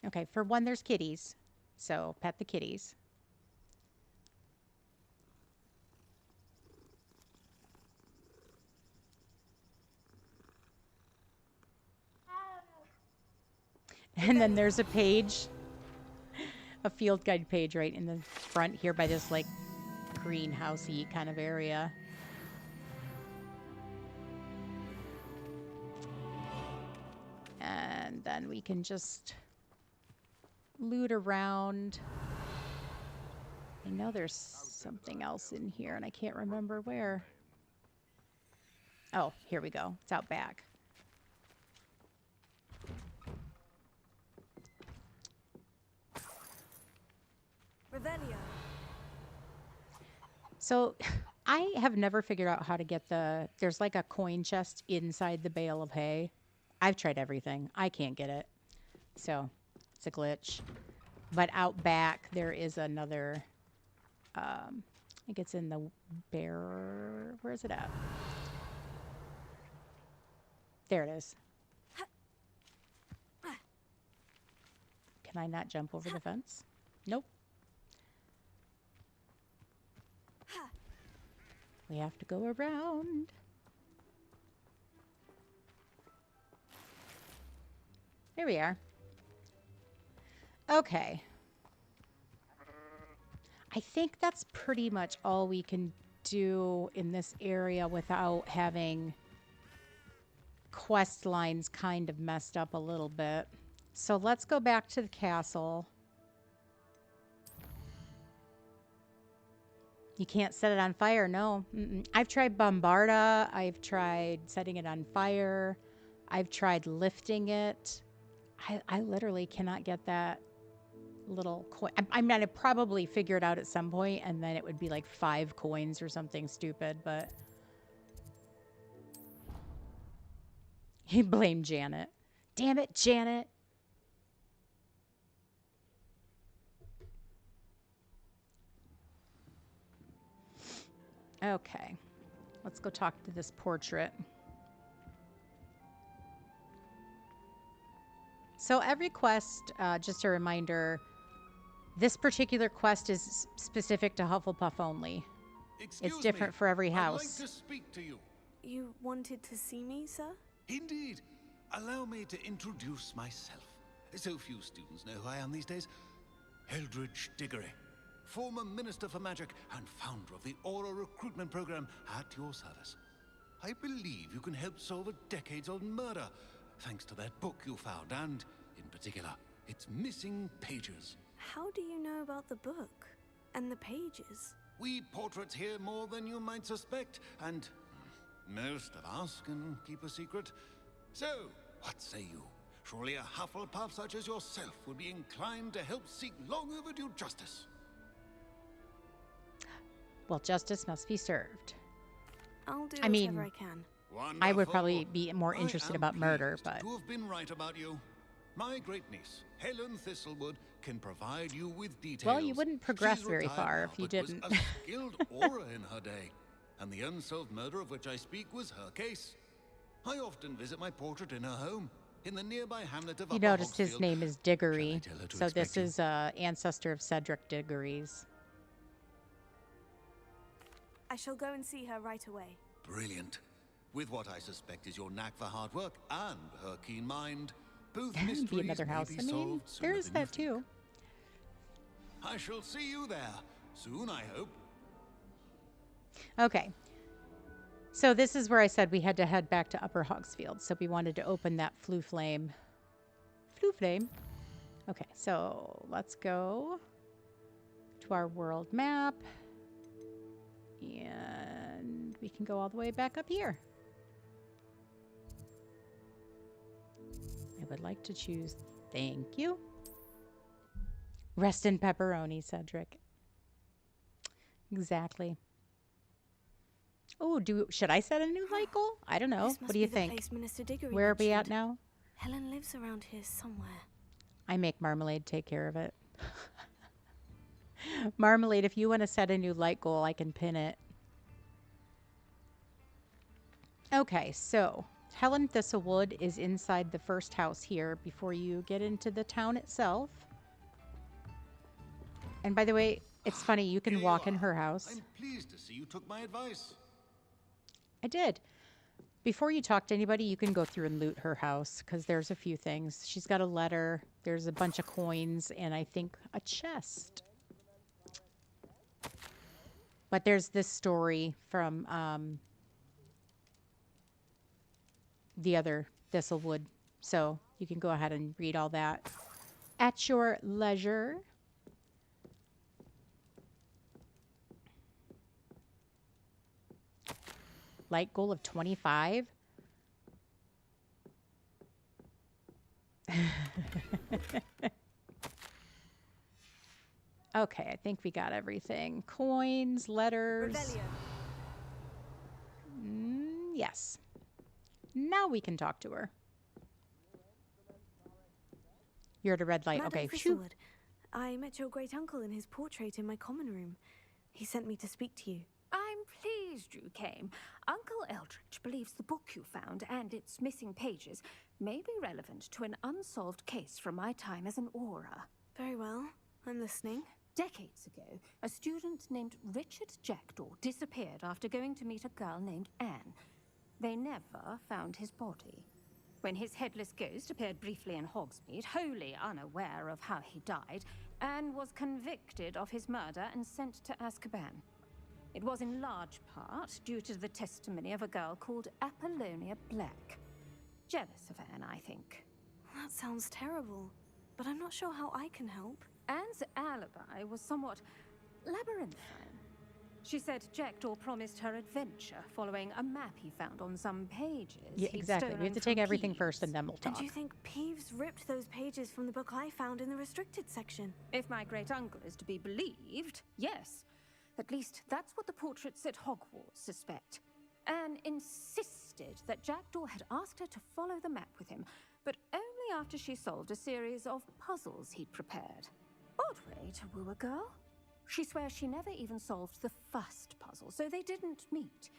Okay, for one, there's kitties. So, pet the kitties. And then there's a page, a field guide page right in the front here by this, like, greenhousey kind of area. And then we can just loot around. I know there's something else in here and I can't remember where. Oh, here we go. It's out back. Revelio. So I have never figured out how to get there's like a coin chest inside the bale of hay. I've tried everything. I can't get it. So it's a glitch. But out back there is another, I think it's in the bear, where is it at? There it is. Can I not jump over the fence? Nope. We have to go around. Here we are. Okay. I think that's pretty much all we can do in this area without having quest lines kind of messed up a little bit. So let's go back to the castle. You can't set it on fire, no. I've tried Bombarda. I've tried setting it on fire. I've tried lifting it. I literally cannot get that little coin. I mean, I'd probably figure it out at some point, and then it would be like 5 coins or something stupid, but... He blamed Janet. Damn it, Janet. Okay. Let's go talk to this portrait. So every quest, just a reminder, this particular quest is specific to Hufflepuff only. Excuse It's different me. for every I'd house. like to speak to you. You wanted to see me, sir? Indeed. Allow me to introduce myself. So few students know who I am these days. Eldridge Diggory, former Minister for Magic and founder of the Aura Recruitment Program at your service. I believe you can help solve a decades-old murder, thanks to that book you found, and, in particular, its missing pages. How do you know about the book? And the pages? We portraits hear more than you might suspect, and most of us can keep a secret. So, what say you? Surely a Hufflepuff such as yourself would be inclined to help seek long overdue justice. Well, justice must be served. I'll do I mean, whatever I can. Wonderful. I would probably be more I interested am about murder, pleased but to have been right about you. My great niece, Helen Thistlewood, can provide you with details. well, you wouldn't progress She's very retired far now, if you but was didn't. a skilled aura in her day, and the unsolved murder of which I speak was her case. I often visit my portrait in her home, in the nearby hamlet of You Upper noticed his Hogsfield. name is Shall I Diggory, tell her to so this expect you? is ancestor of Cedric Diggory's. I shall go and see her right away. Brilliant. With what I suspect is your knack for hard work and her keen mind, both That would be mysteries another may house. be I mean, solved sooner there's than you that think. too. I shall see you there soon, I hope. Okay. So this is where I said we had to head back to Upper Hogsfield. So we wanted to open that flue flame. Flue flame. Okay, so let's go to our world map. And we can go all the way back up here. I would like to choose, thank you. Rest in pepperoni, Cedric. Exactly. Oh, should I set a new light goal? I don't know. This What must do you be the think? place Minister Diggory Where are we at mentioned. now? Helen lives around here somewhere. I make Marmalade take care of it. Marmalade, if you want to set a new light goal, I can pin it. Okay, so Helen Thistlewood is inside the first house here before you get into the town itself. And by the way, it's funny, you can Here walk in are. her house. I'm pleased to see you took my advice. I did. Before you talk to anybody, you can go through and loot her house because there's a few things. She's got a letter, there's a bunch of coins, and I think a chest. But there's this story from the other Thistlewood, so you can go ahead and read all that at your leisure. Light goal of 25. Okay, I think we got everything. Coins, letters. Rebellion. Yes. Now we can talk to her. You're at a red light. Madam Okay. Phew. Thistlewood, I met your great uncle in his portrait in my common room. He sent me to speak to you. I'm pleased you came. Uncle Eldridge believes the book you found and its missing pages may be relevant to an unsolved case from my time as an aura. Very well. I'm listening. Decades ago, a student named Richard Jackdaw disappeared after going to meet a girl named Anne. They never found his body. When his headless ghost appeared briefly in Hogsmeade, wholly unaware of how he died, Anne was convicted of his murder and sent to Azkaban. It was in large part due to the testimony of a girl called Apollonia Black. Jealous of Anne, I think. That sounds terrible, but I'm not sure how I can help. Anne's alibi was somewhat labyrinthine. She said Jackdaw promised her adventure following a map he found on some pages. Yeah, he'd exactly. We have stolen to take from everything Peeves. first and then we'll And talk. do you think Peeves ripped those pages from the book I found in the restricted section? If my great uncle is to be believed, yes. At least that's what the portraits at Hogwarts suspect. Anne insisted that Jackdaw had asked her to follow the map with him, but only after she solved a series of puzzles he'd prepared. Odd way to woo a girl. She swears she never even solved the first puzzle, so they didn't meet.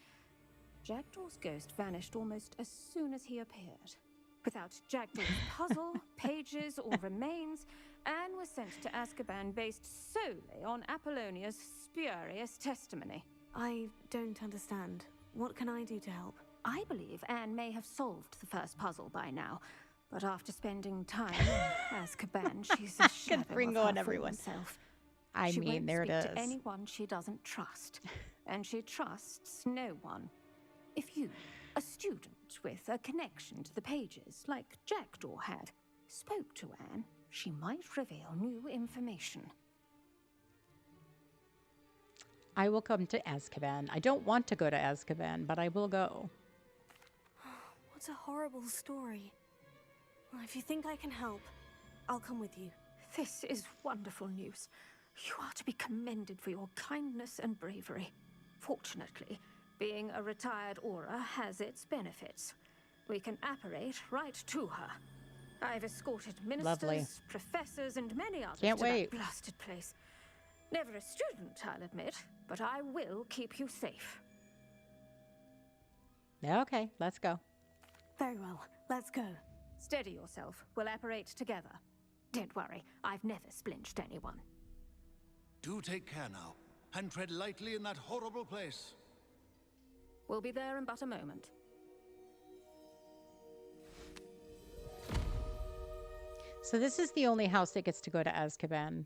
Jackdaw's ghost vanished almost as soon as he appeared. Without Jackdaw's puzzle, pages, or remains, Anne was sent to Azkaban based solely on Apollonia's spurious testimony. I don't understand. What can I do to help? I believe Anne may have solved the first puzzle by now, but after spending time in Azkaban, she's a shadow Good Ringo of her and everyone. former self. I She mean, won't there it speak is. to anyone she doesn't trust, and she trusts no one. If you, a student with a connection to the pages, like Jackdaw had, spoke to Anne, she might reveal new information. I will come to Azkaban. I don't want to go to Azkaban, but I will go. What a horrible story. Well, if you think I can help, I'll come with you. This is wonderful news. You are to be commended for your kindness and bravery. Fortunately, being a retired Auror has its benefits. We can apparate right to her. I've escorted ministers, Lovely. professors, and many others Can't to wait. that blasted place. Never a student, I'll admit, but I will keep you safe. Okay, let's go. Very well, let's go. Steady yourself. We'll apparate together. Don't worry, I've never splinched anyone. Do take care now, and tread lightly in that horrible place. We'll be there in but a moment. So this is the only house that gets to go to Azkaban.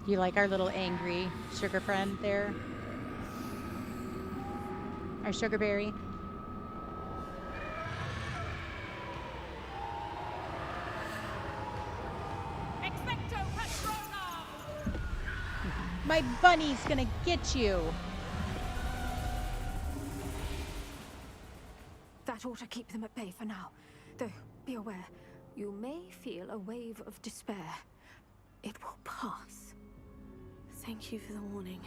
Do you like our little angry sugar friend there? Our sugar berry? Expecto Patronum! My bunny's gonna get you. That ought to keep them at bay for now. Though, be aware, you may feel a wave of despair. It will pass. Thank you for the warning.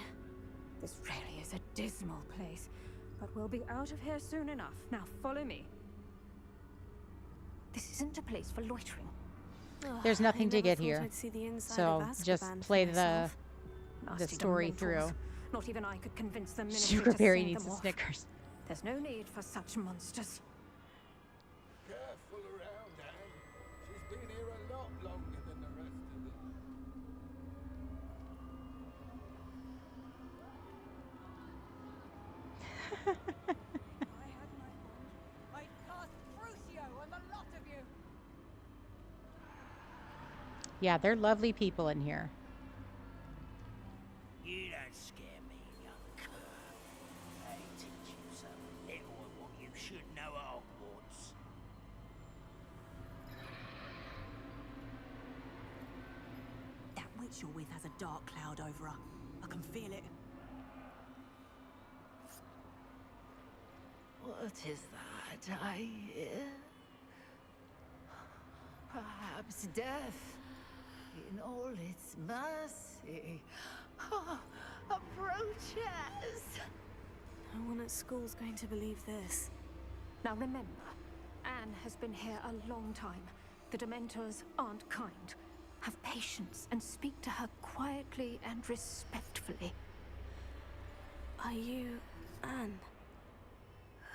This really is a dismal place, but we'll be out of here soon enough. Now follow me. This isn't a place for loitering. There's Ugh, nothing I to never get thought here. I'd see the inside So of just Azkaban for play the myself. Nasty story dementors. through. Not even I could convince the ministry Sugar to berry send needs them a off. Snickers. There's no need for such monsters. Careful around, Anne. She's been here a lot longer than the rest of them. I had my fun. I'd cast Crucio on the lot of you. Yeah, they're lovely people in here. You don't scare me, young cur. I teach you so little of what you should know at Hogwarts. That witch you're with has a dark cloud over her. I can feel it. What is that I hear? Perhaps death, in all its mercy, approaches. No one at school's going to believe this. Now remember, Anne has been here a long time. The Dementors aren't kind. Have patience and speak to her quietly and respectfully. Are you Anne?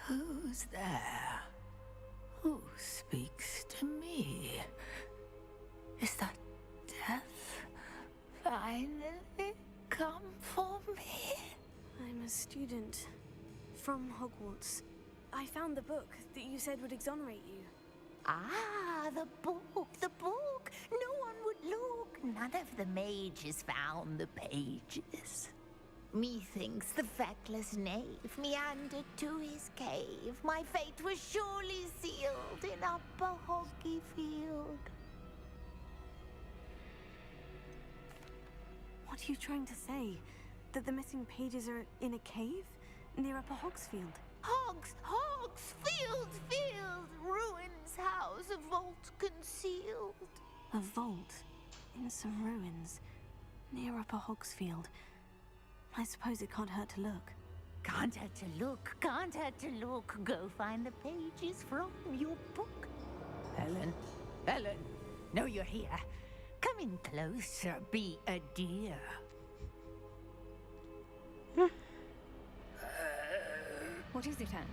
Who's there? Who speaks to me? Is that death finally come for me? I'm a student from Hogwarts. I found the book that you said would exonerate you. Ah, the book, the book. No one would look. None of the mages found the pages. Methinks the feckless knave meandered to his cave. My fate was surely sealed in Upper Hoggy Field. What are you trying to say? That the missing pages are in a cave near Upper Hogsfield? Hogsfield, ruins house, a vault concealed. A vault in some ruins. Near Upper Hogsfield. I suppose it can't hurt to look. Can't hurt to look, can't hurt to look. Go find the pages from your book. Helen, Helen, no, you're here. Come in closer, be a dear. What is it, Anne?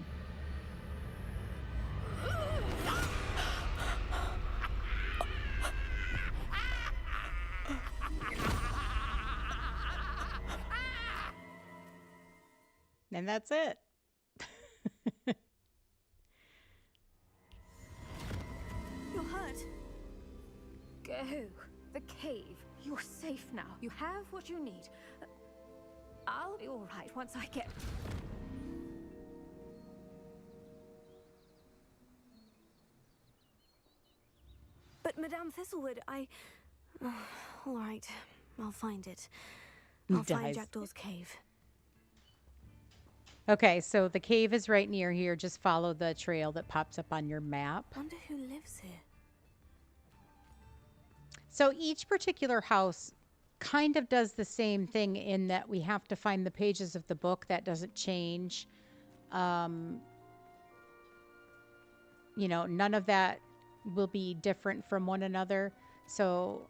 And that's it. You're hurt. Go. The cave. You're safe now. You have what you need. I'll be all right once I get... But Madame Thistlewood, all right, I'll find it. I'll find Jackdaw's cave. Okay, so the cave is right near here. Just follow the trail that pops up on your map. Wonder who lives here. So each particular house kind of does the same thing in that we have to find the pages of the book. That doesn't change. You know, none of that will be different from one another. So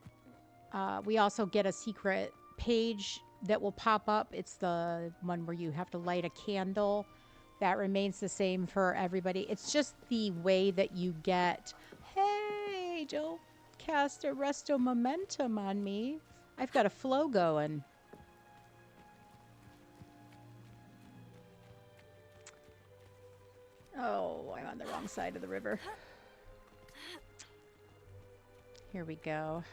we also get a secret page that will pop up. It's the one where you have to light a candle. That remains the same for everybody. It's just the way that you get, hey, don't cast Arresto Momentum on me. I've got a flow going. Oh, I'm on the wrong side of the river. Here we go.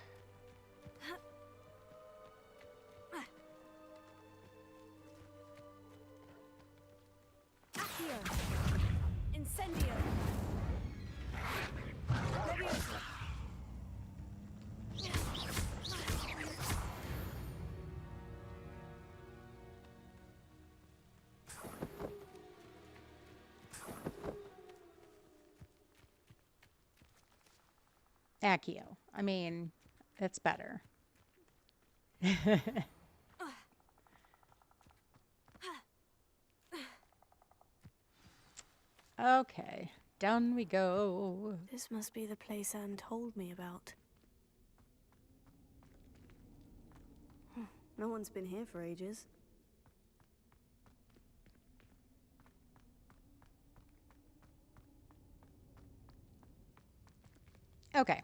Incendio. Leviosa. Accio. I mean, it's better. Okay, down we go. This must be the place Anne told me about. No one's been here for ages. Okay,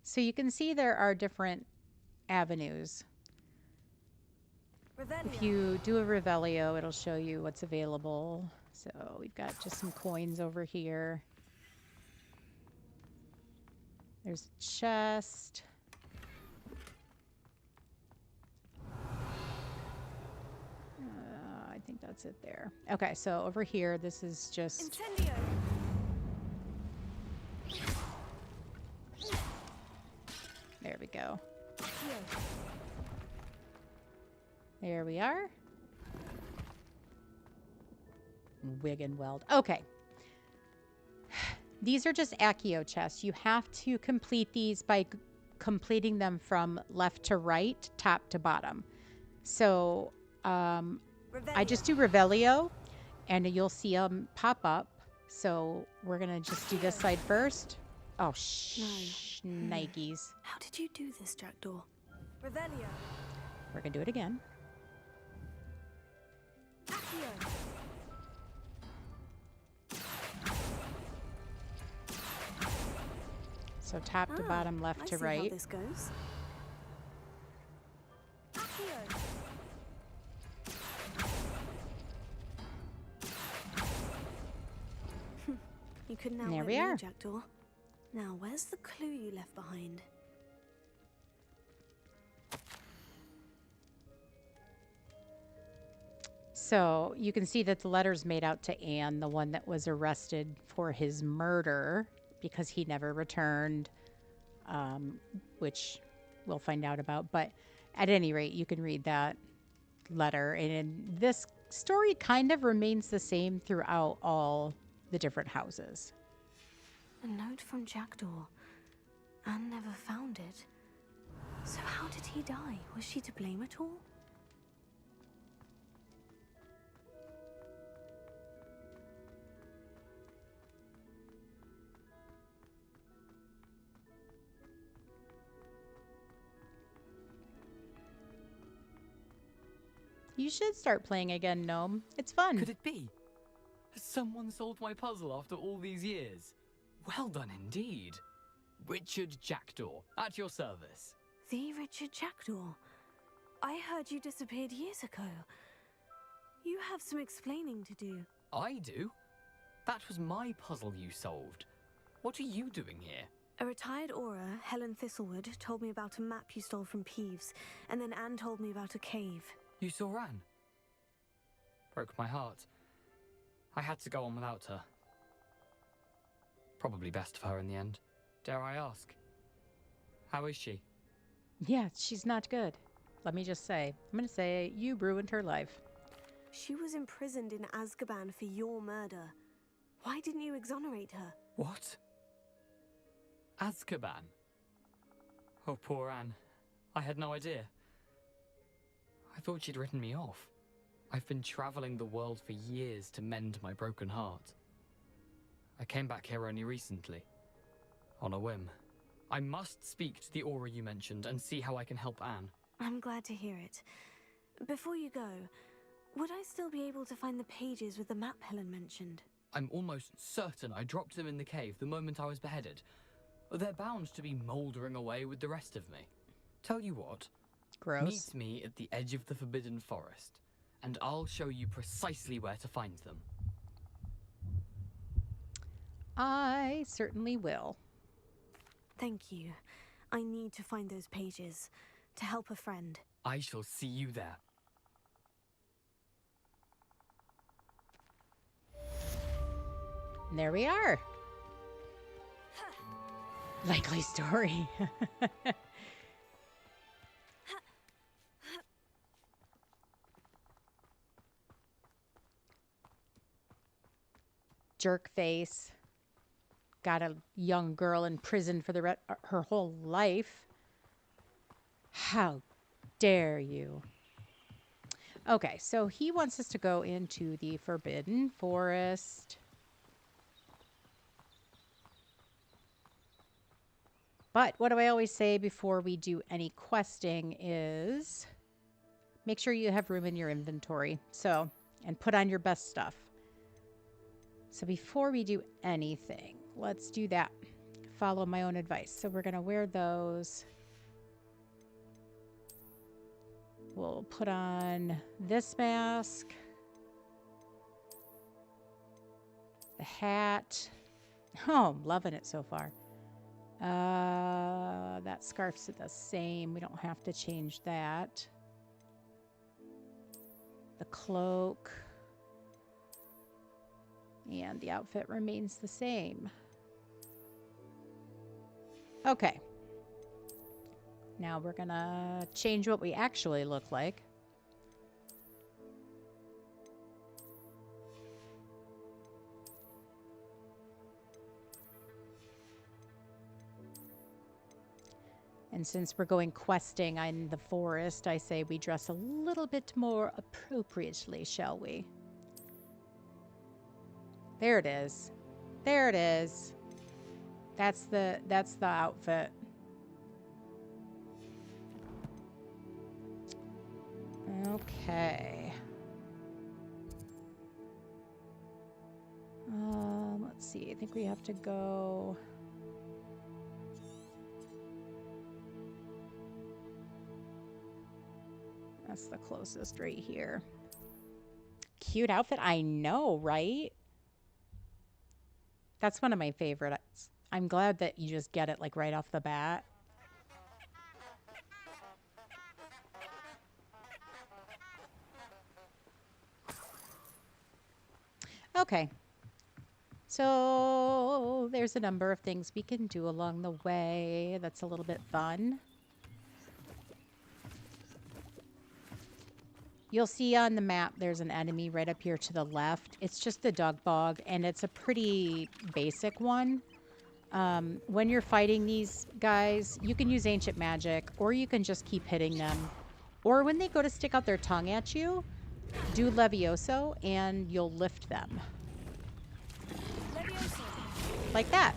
so you can see there are different avenues. If you do a Revelio, it'll show you what's available. So we've got just some coins over here. There's a chest. I think that's it there. Okay, so over here, this is just... Incendio. There we go. There we are. Wig and weld. Okay. These are just Accio chests. You have to complete these by completing them from left to right, top to bottom. So I just do Revelio, and you'll see them pop up. So we're going to just do this side first. Oh, Nikes. How did you do this, Jackdaw? Revelio. We're going to do it again. Accio. So top to bottom, left to right. I see how this goes. Accio. You could now there whip we me, are. Jackdaw. Now, where's the clue you left behind? So you can see that the letter's made out to Anne, the one that was arrested for his murder because he never returned, which we'll find out about. But at any rate, you can read that letter. And this story kind of remains the same throughout all the different houses. A note from Jackdaw. Anne never found it. So how did he die? Was she to blame at all? You should start playing again, Gnome. It's fun. Could it be? Has someone solved my puzzle after all these years? Well done indeed. Richard Jackdaw, at your service. The Richard Jackdaw. I heard you disappeared years ago. You have some explaining to do. I do? That was my puzzle you solved. What are you doing here? A retired aura, Helen Thistlewood, told me about a map you stole from Peeves, and then Anne told me about a cave. You saw Anne? Broke my heart. I had to go on without her. Probably best for her in the end. Dare I ask? How is she? Yeah, she's not good. Let me just say. I'm going to say you ruined her life. She was imprisoned in Azkaban for your murder. Why didn't you exonerate her? What? Azkaban? Oh, poor Anne. I had no idea. I thought she'd written me off. I've been traveling the world for years to mend my broken heart. I came back here only recently, on a whim. I must speak to the aura you mentioned and see how I can help Anne. I'm glad to hear it. Before you go, would I still be able to find the pages with the map Helen mentioned? I'm almost certain I dropped them in the cave the moment I was beheaded. They're bound to be mouldering away with the rest of me. Tell you what. Gross. Meet me at the edge of the Forbidden Forest, and I'll show you precisely where to find them. I certainly will. Thank you. I need to find those pages to help a friend. I shall see you there. And there we are. Likely story. Jerk face. Got a young girl in prison for her whole life. How dare you? Okay, so he wants us to go into the Forbidden Forest. But what do I always say before we do any questing is make sure you have room in your inventory. So, and put on your best stuff. So before we do anything, let's do that. Follow my own advice. So we're going to wear those. We'll put on this mask. The hat. Oh, I'm loving it so far. That scarf's the same. We don't have to change that. The cloak. And the outfit remains the same. Okay. Now we're gonna change what we actually look like. And since we're going questing in the forest, I say we dress a little bit more appropriately, shall we? There it is. There it is. That's the outfit. Okay. Let's see. I think we have to go. That's the closest right here. Cute outfit. I know, right? That's one of my favorites. I'm glad that you just get it like right off the bat. Okay. So there's a number of things we can do along the way. That's a little bit fun. You'll see on the map there's an enemy right up here to the left. It's just the dog bog, and it's a pretty basic one. when you're fighting these guys, you can use ancient magic, or you can just keep hitting them. Or when they go to stick out their tongue at you, do Levioso, and you'll lift them. Levioso. Like that.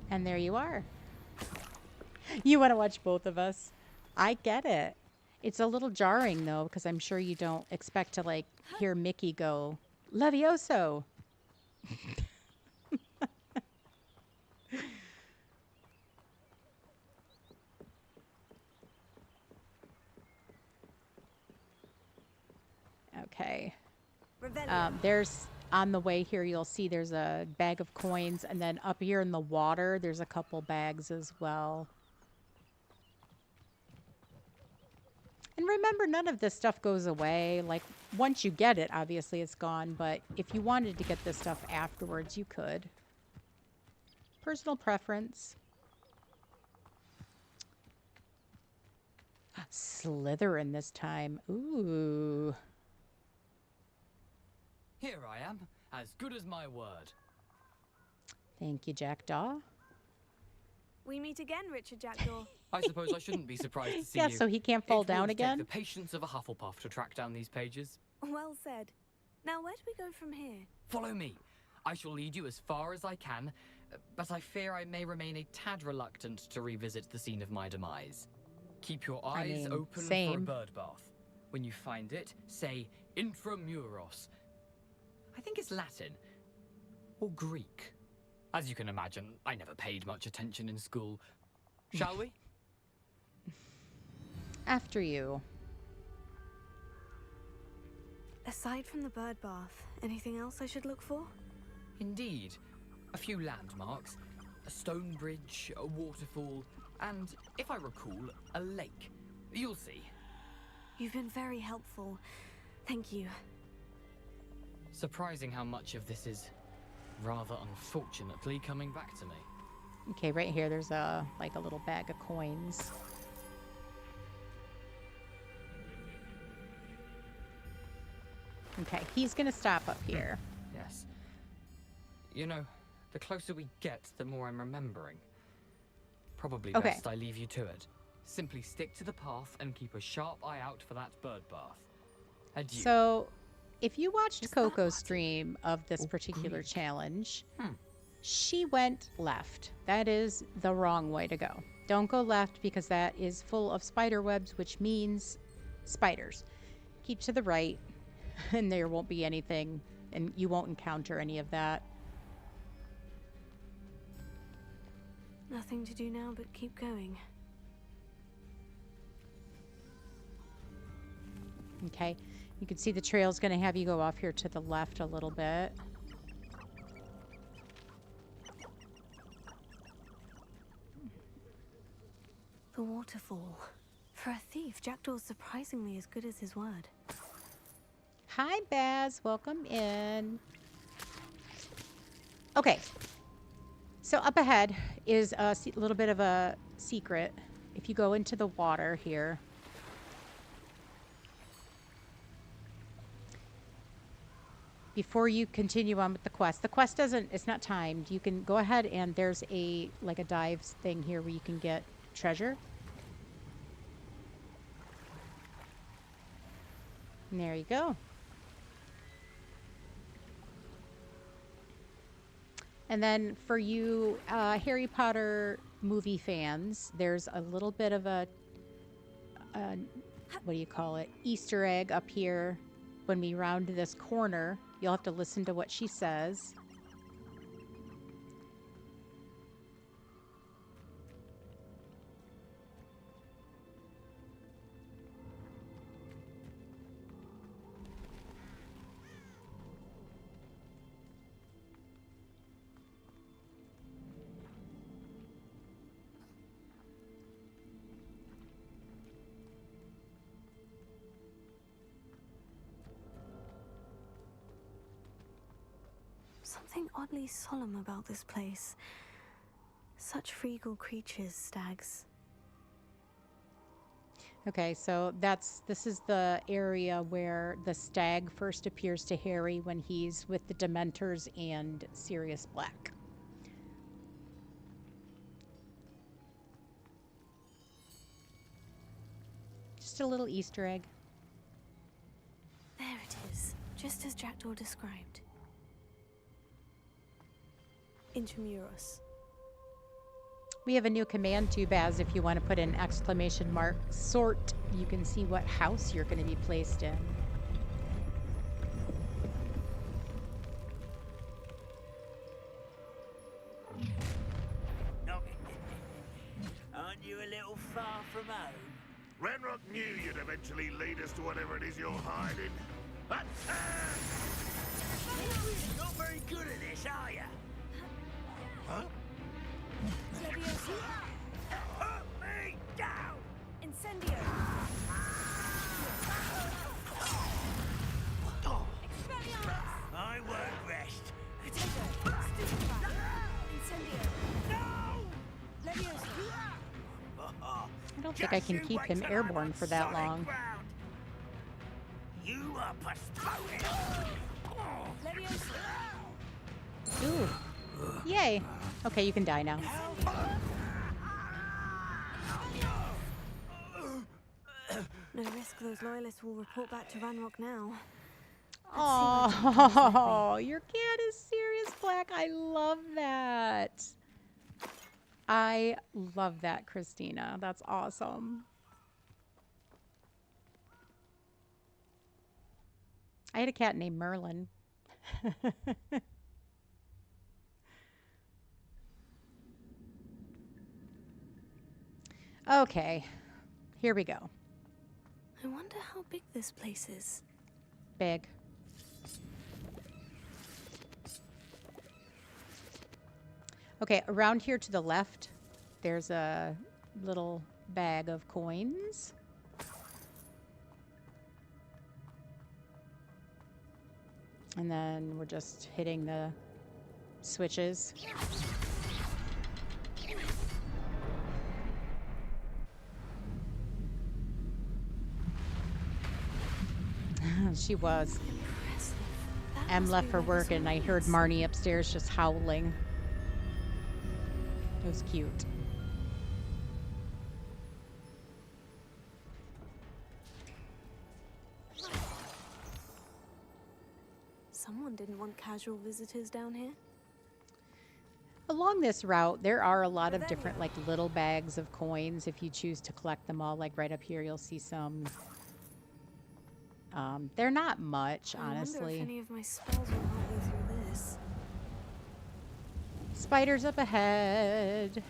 And there you are. You want to watch both of us? I get it. It's a little jarring, though, because I'm sure you don't expect to, like, hear Mickey go, Levioso! Okay. There's, on the way here, you'll see there's a bag of coins, and then up here in the water, there's a couple bags as well. And remember, none of this stuff goes away. Like, once you get it, obviously it's gone, but if you wanted to get this stuff afterwards, you could. Personal preference. Slytherin this time. Ooh. Here I am, as good as my word. Thank you, Jackdaw. We meet again, Richard Jackdaw. I suppose I shouldn't be surprised to see Yeah, you. so he can't fall down It would again? take the patience of a Hufflepuff to track down these pages. Well said. Now, where do we go from here? Follow me. I shall lead you as far as I can, but I fear I may remain a tad reluctant to revisit the scene of my demise. Keep your eyes open for a bird bath. When you find it, say intramuros. I think it's Latin. Or Greek. As you can imagine, I never paid much attention in school. Shall we? After you. Aside from the bird bath, anything else I should look for? Indeed. A few landmarks. A stone bridge, a waterfall, and, if I recall, a lake. You'll see. You've been very helpful. Thank you. Surprising how much of this is, rather unfortunately, coming back to me. Okay, right here there's a like a little bag of coins. Okay, he's gonna stop up here. Yes. You know, the closer we get, the more I'm remembering. Probably best I leave you to it. Simply stick to the path and keep a sharp eye out for that bird bath. Adieu. So, if you watched Coco's stream of this particular challenge, she went left. That is the wrong way to go. Don't go left because that is full of spider webs, which means spiders. Keep to the right, and there won't be anything, and you won't encounter any of that. Nothing to do now but keep going. Okay, you can see the trail's going to have you go off here to the left a little bit. The waterfall. For a thief, Jackdaw's surprisingly as good as his word. Hi, Baz. Welcome in. Okay. So up ahead is a little bit of a secret. If you go into the water here, before you continue on with the quest doesn't, it's not timed. You can go ahead and there's a, like a dive thing here where you can get treasure. And there you go. And then for you Harry Potter movie fans, there's a little bit of a what do you call it? Easter egg up here. When we round this corner, you'll have to listen to what she says. Something oddly solemn about this place. Such regal creatures, stags. Okay, so this is the area where the stag first appears to Harry when he's with the Dementors and Sirius Black. Just a little Easter egg. There it is, just as Jackdaw described. Intramuros. We have a new command tube, as if you want to put an exclamation mark sort, you can see what house you're going to be placed in. Aren't you a little far from home? Renrock knew you'd eventually lead us to whatever it is you're hiding. Attack! Not very good at this, are you? Huh? Put me down! Incendio! I won't rest. Incendio! Leviosa! I don't think I can keep him airborne for that long. You are postponing. Leviosa! Ooh. Yay. Okay, you can die now. No risk those loyalists will report back to Ranrock now. Oh, your cat is Sirius Black. I love that. I love that, Christina. That's awesome. I had a cat named Merlin. Okay, here we go. I wonder how big this place is. Big. Okay, around here to the left, there's a little bag of coins. And then we're just hitting the switches. She was. Em left for work and I heard Marnie upstairs just howling. It was cute. Someone didn't want casual visitors down here. Along this route, there are a lot of different, like, little bags of coins if you choose to collect them all. Like, right up here, you'll see some. They're not much, honestly. I wonder if any of my spells will help me through this. Spiders up ahead.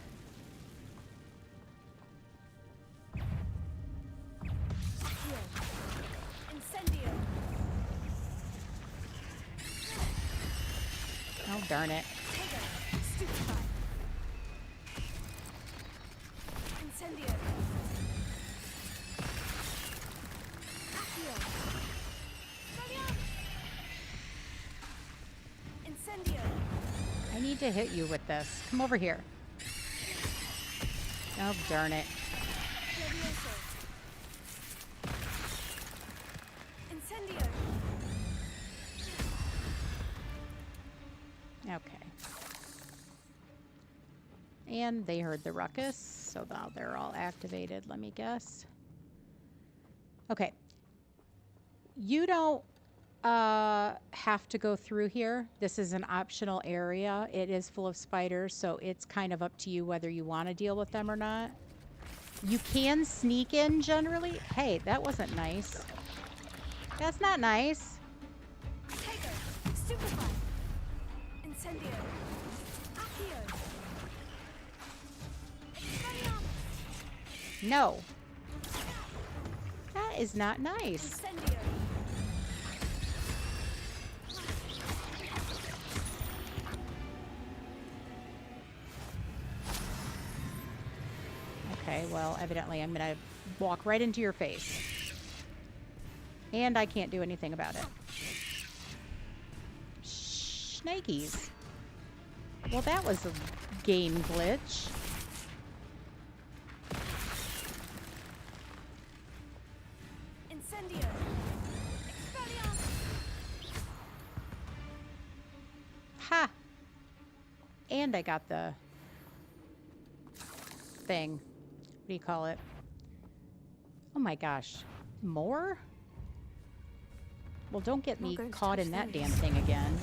Incendio. Oh, darn it. Stupefy. Incendio. Accio. Incendio. I need to hit you with this. Come over here. Oh, darn it. Levioso. Incendio. Okay. And they heard the ruckus, so now they're all activated, let me guess. Okay. You don't have to go through here. This is an optional area. It is full of spiders, so it's kind of up to you whether you want to deal with them or not. You can sneak in generally. Hey, that wasn't nice. That's not nice. Tiger. Stupefy. Incendio. Accio. No. That is not nice. Incendio. Okay, well, evidently I'm going to walk right into your face. And I can't do anything about it. Snakies. Well, that was a game glitch. And I got the thing. What do you call it? Oh my gosh. More? Well, don't get me caught in that damn thing again.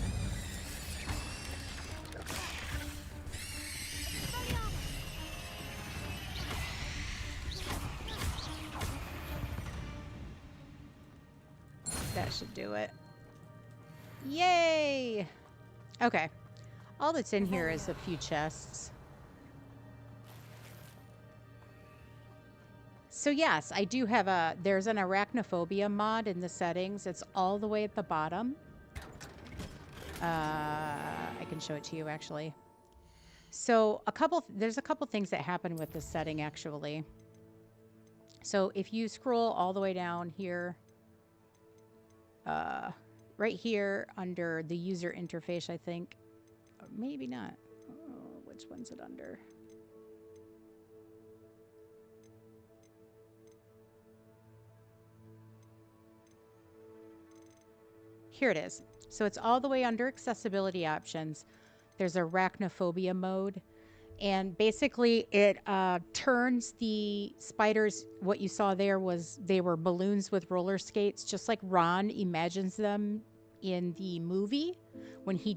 That should do it. Yay! Okay. All that's in here is a few chests. So yes, I do have there's an arachnophobia mod in the settings. It's all the way at the bottom. I can show it to you actually. So there's a couple things that happen with this setting actually. So if you scroll all the way down here, right here under the user interface, I think, or maybe not. Oh, which one's it under? Here it is. So it's all the way under accessibility options. There's arachnophobia mode. And basically it turns the spiders, what you saw there was they were balloons with roller skates, just like Ron imagines them in the movie. When he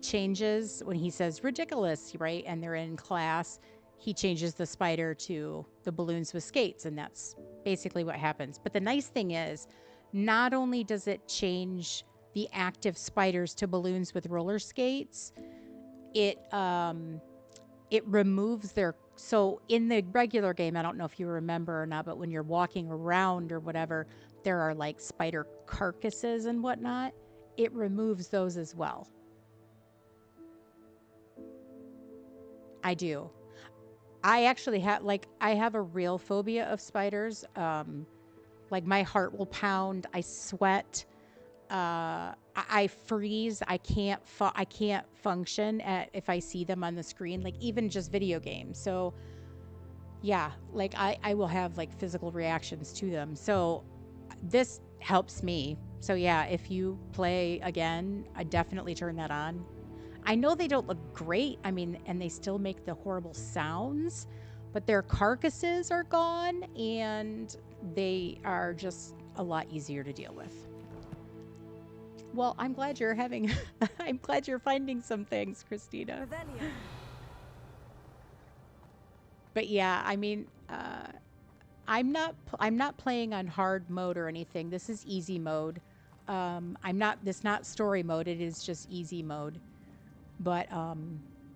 says ridiculous, right? And they're in class, he changes the spider to the balloons with skates. And that's basically what happens. But the nice thing is, not only does it change the active spiders to balloons with roller skates, it removes their, so in the regular game, I don't know if you remember or not, but when you're walking around or whatever, there are like spider carcasses and whatnot. It removes those as well. I do. I actually have, I have a real phobia of spiders. Like my heart will pound. I sweat. I freeze. I can't function if I see them on the screen, like even just video games. So yeah, like I will have like physical reactions to them. So this helps me. So yeah, if you play again, I definitely turn that on. I know they don't look great. I mean, and they still make the horrible sounds, but their carcasses are gone and they are just a lot easier to deal with. Well, I'm glad you're having, I'm glad you're finding some things, Christina. But yeah, I mean, I'm not playing on hard mode or anything. This is easy mode. This not story mode. It is just easy mode. But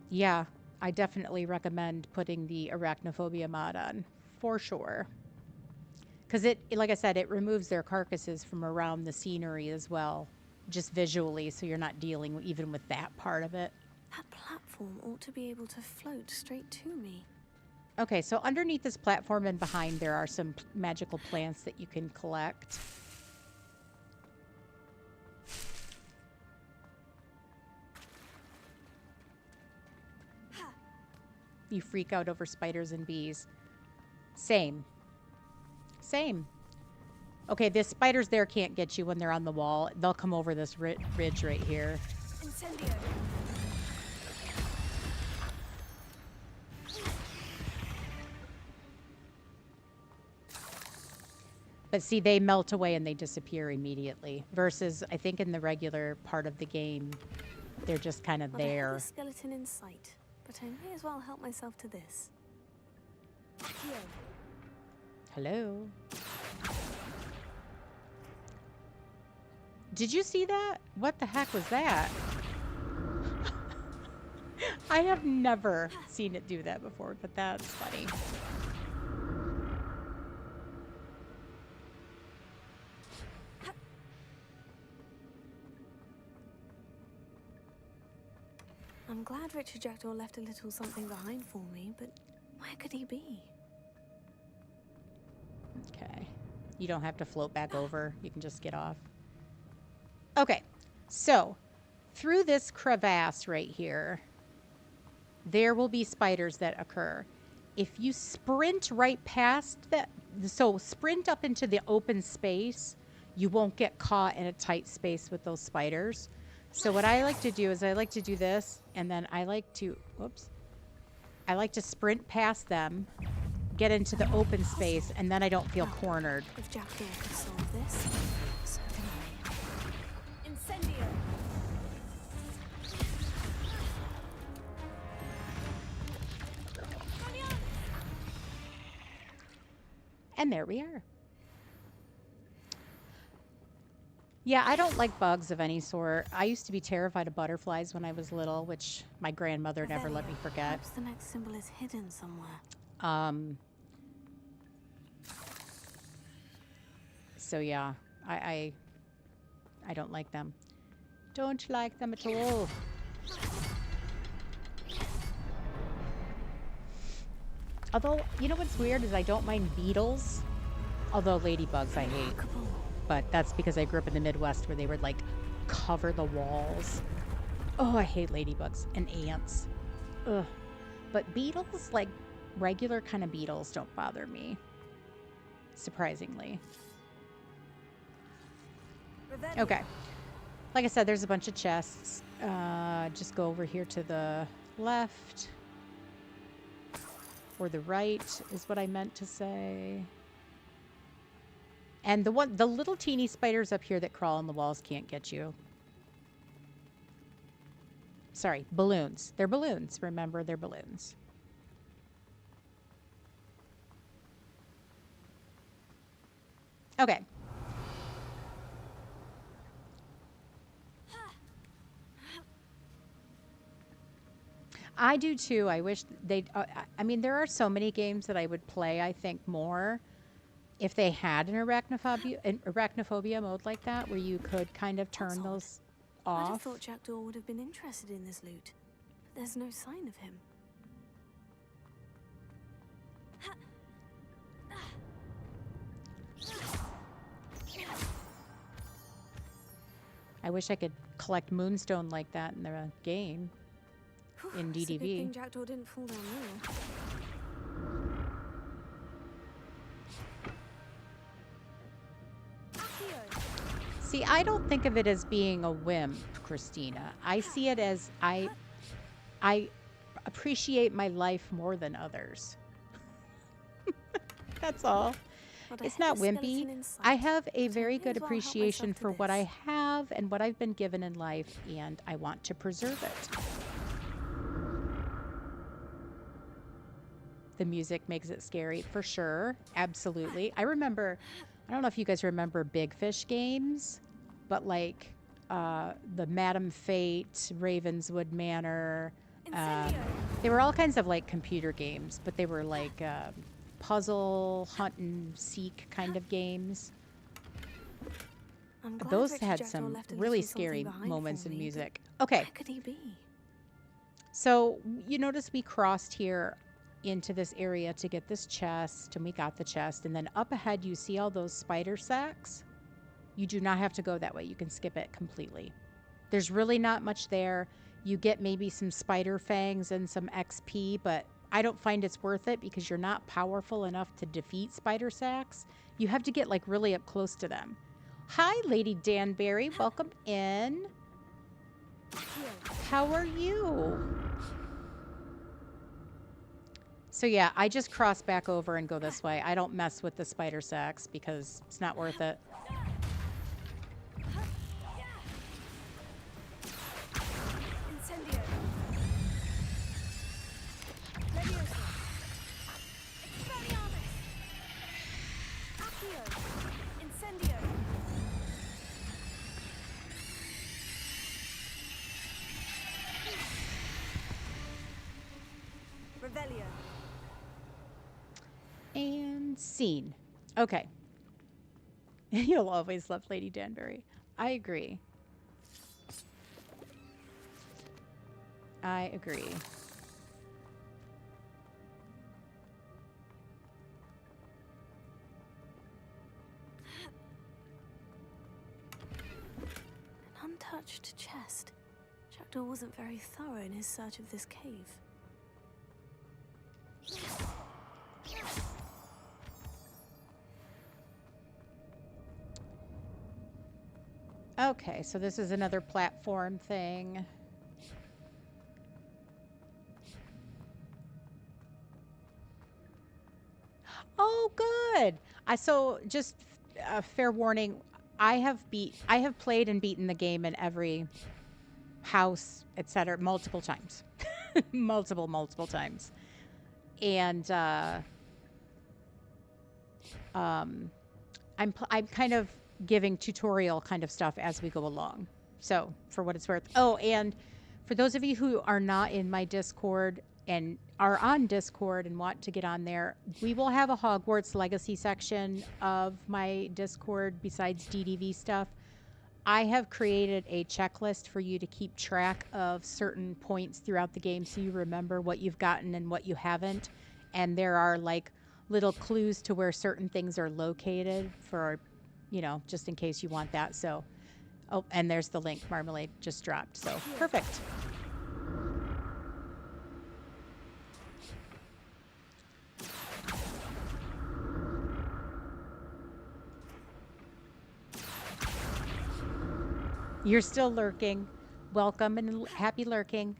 yeah, I definitely recommend putting the arachnophobia mod on for sure. Because like I said, it removes their carcasses from around the scenery as well. Just visually, so you're not dealing even with that part of it. That platform ought to be able to float straight to me. Okay, so underneath this platform and behind there are some magical plants that you can collect. You freak out over spiders and bees. Same. Okay, the spiders there can't get you when they're on the wall. They'll come over this ridge right here. Incendio. But see, they melt away and they disappear immediately. Versus, I think in the regular part of the game, they're just kind of there. I have a skeleton in sight, but I may as well help myself to this. Here. Hello. Did you see that? What the heck was that? I have never seen it do that before, but that's funny. I'm glad Richard Jackdaw left a little something behind for me, but where could he be? Okay. You don't have to float back over. You can just get off. Okay. So, through this crevasse right here, there will be spiders that occur. If you sprint right past that, so sprint up into the open space, you won't get caught in a tight space with those spiders. So what I like to do is I like to do this, and then I like to, whoops, I like to sprint past them, get into the open space, and then I don't feel cornered. If Jackdaw could solve this, so can I. Incendio. And there we are. Yeah, I don't like bugs of any sort. I used to be terrified of butterflies when I was little, which my grandmother never let me forget. Perhaps the next symbol is hidden somewhere. So yeah, I don't like them. Don't like them at all. Although, you know what's weird is I don't mind beetles. Although ladybugs I hate. But that's because I grew up in the Midwest where they would like cover the walls. Oh, I hate ladybugs and ants. Ugh. But beetles, like regular kind of beetles, don't bother me. Surprisingly. Okay. Like I said, there's a bunch of chests. Just go over here to the left. Or the right is what I meant to say. And the little teeny spiders up here that crawl on the walls can't get you. Sorry, balloons. They're balloons. Remember, they're balloons. Okay. I do too. I wish they'd... I mean, there are so many games that I would play, I think, more if they had an arachnophobia mode like that, where you could kind of turn those I'd have off. thought Jackdaw would have been interested in this loot, but there's no sign of him. I wish I could collect moonstone like that in the game. In It's a good thing DDV. Jackdaw didn't fall down there. See, I don't think of it as being a whim, Christina. I see it as I appreciate my life more than others. That's all. It's not wimpy. I have a very good appreciation for what I have and what I've been given in life, and I want to preserve it. The music makes it scary, for sure. Absolutely. I remember, I don't know if you guys remember Big Fish games, but like the Madam Fate, Ravenswood Manor. They were all kinds of like computer games, but they were like puzzle, hunt and seek kind of games. Those had some really scary moments in music. Okay. Where could he be? So you notice we crossed here into this area to get this chest, and we got the chest, and then up ahead you see all those spider sacks. You do not have to go that way. You can skip it completely. There's really not much there. You get maybe some spider fangs and some XP, but I don't find it's worth it because you're not powerful enough to defeat spider sacks. You have to get like really up close to them. Hi, Lady Danbury. Welcome in. How are you? So yeah, I just cross back over and go this way. I don't mess with the spider sacks because it's not worth it. And scene. Okay. You'll always love Lady Danbury. I agree. I agree. An untouched chest. Jackdaw wasn't very thorough in his search of this cave. Okay, so this is another platform thing. Oh, good. So just a fair warning, I have played and beaten the game in every house, etc., multiple times. multiple times. And I'm kind of giving tutorial kind of stuff as we go along. So, for what it's worth. Oh, and for those of you who are not in my Discord and are on Discord and want to get on there, we will have a Hogwarts Legacy section of my Discord besides DDV stuff. I have created a checklist for you to keep track of certain points throughout the game so you remember what you've gotten and what you haven't. And there are like little clues to where certain things are located for, you know, just in case you want that. So, oh, and there's the link. Marmalade just dropped. So, perfect. You're still lurking. Welcome and happy lurking.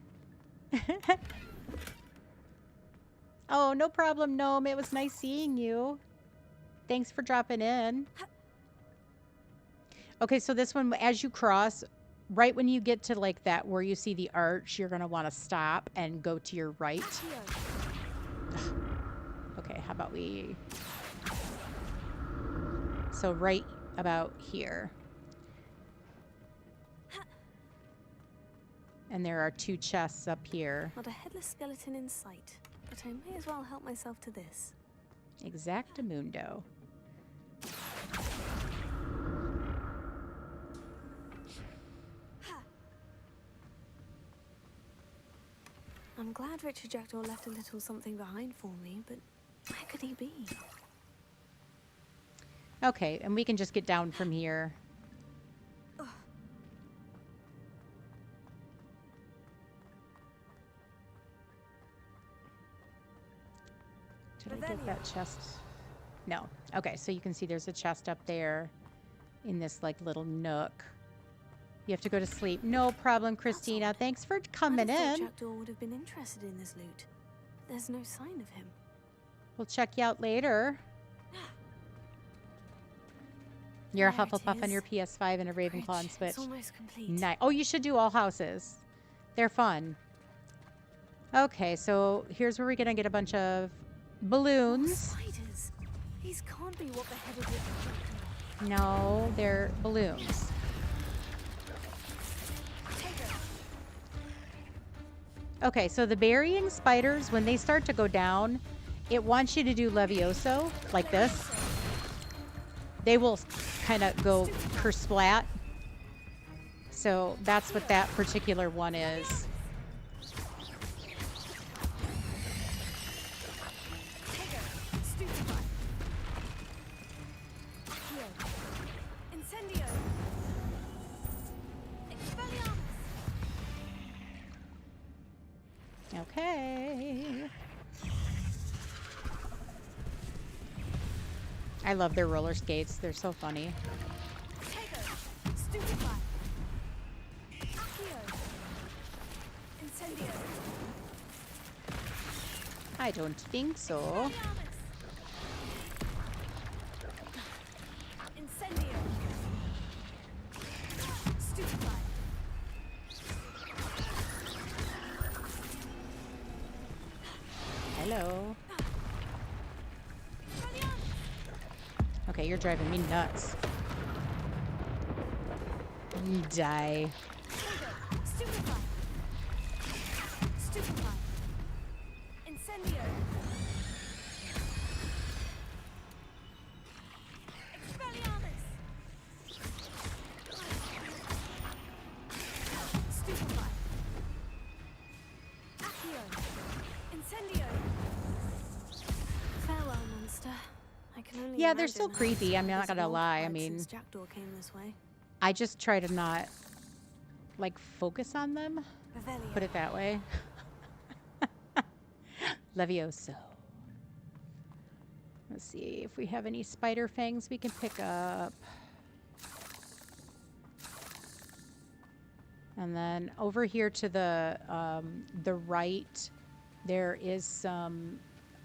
Oh, no problem, Gnome. It was nice seeing you. Thanks for dropping in. Okay, so this one, as you cross, right when you get to like that where you see the arch, you're going to want to stop and go to your right. Okay, how about we... So right about here. And there are 2 chests up here. Not a headless skeleton in sight, but I may as well help myself to this. Exactamundo. I'm glad Richard Jackdaw left a little something behind for me, but where could he be? Okay, and we can just get down from here. Did I get that chest? No. Okay, so you can see there's a chest up there in this like little nook. You have to go to sleep. No problem, Christina. Thanks for coming I thought in. Jackdaw would have been interested in this loot. There's no sign of him. We'll check you out later. You're a There it Hufflepuff on is. your PS5 and a Ravenclaw on Switch. It's almost complete. Nice. Oh, you should do all houses. They're fun. Okay, so here's where we're gonna get a bunch of balloons. Spiders. These can't be what the head of the No, they're balloons. Okay, so the burying spiders, when they start to go down, it wants you to do Levioso, like this. They will kind of go kersplat. So that's what that particular one is. Okay. I love their roller skates. They're so funny. I don't think so. Hello. Okay, you're driving me nuts. You die. Yeah, they're still creepy. I'm not gonna lie. I mean, Jackdaw came this way. I just try to not, like, focus on them. Put it that way. Levioso. Let's see if we have any spider fangs we can pick up. And then over here to the right, there is some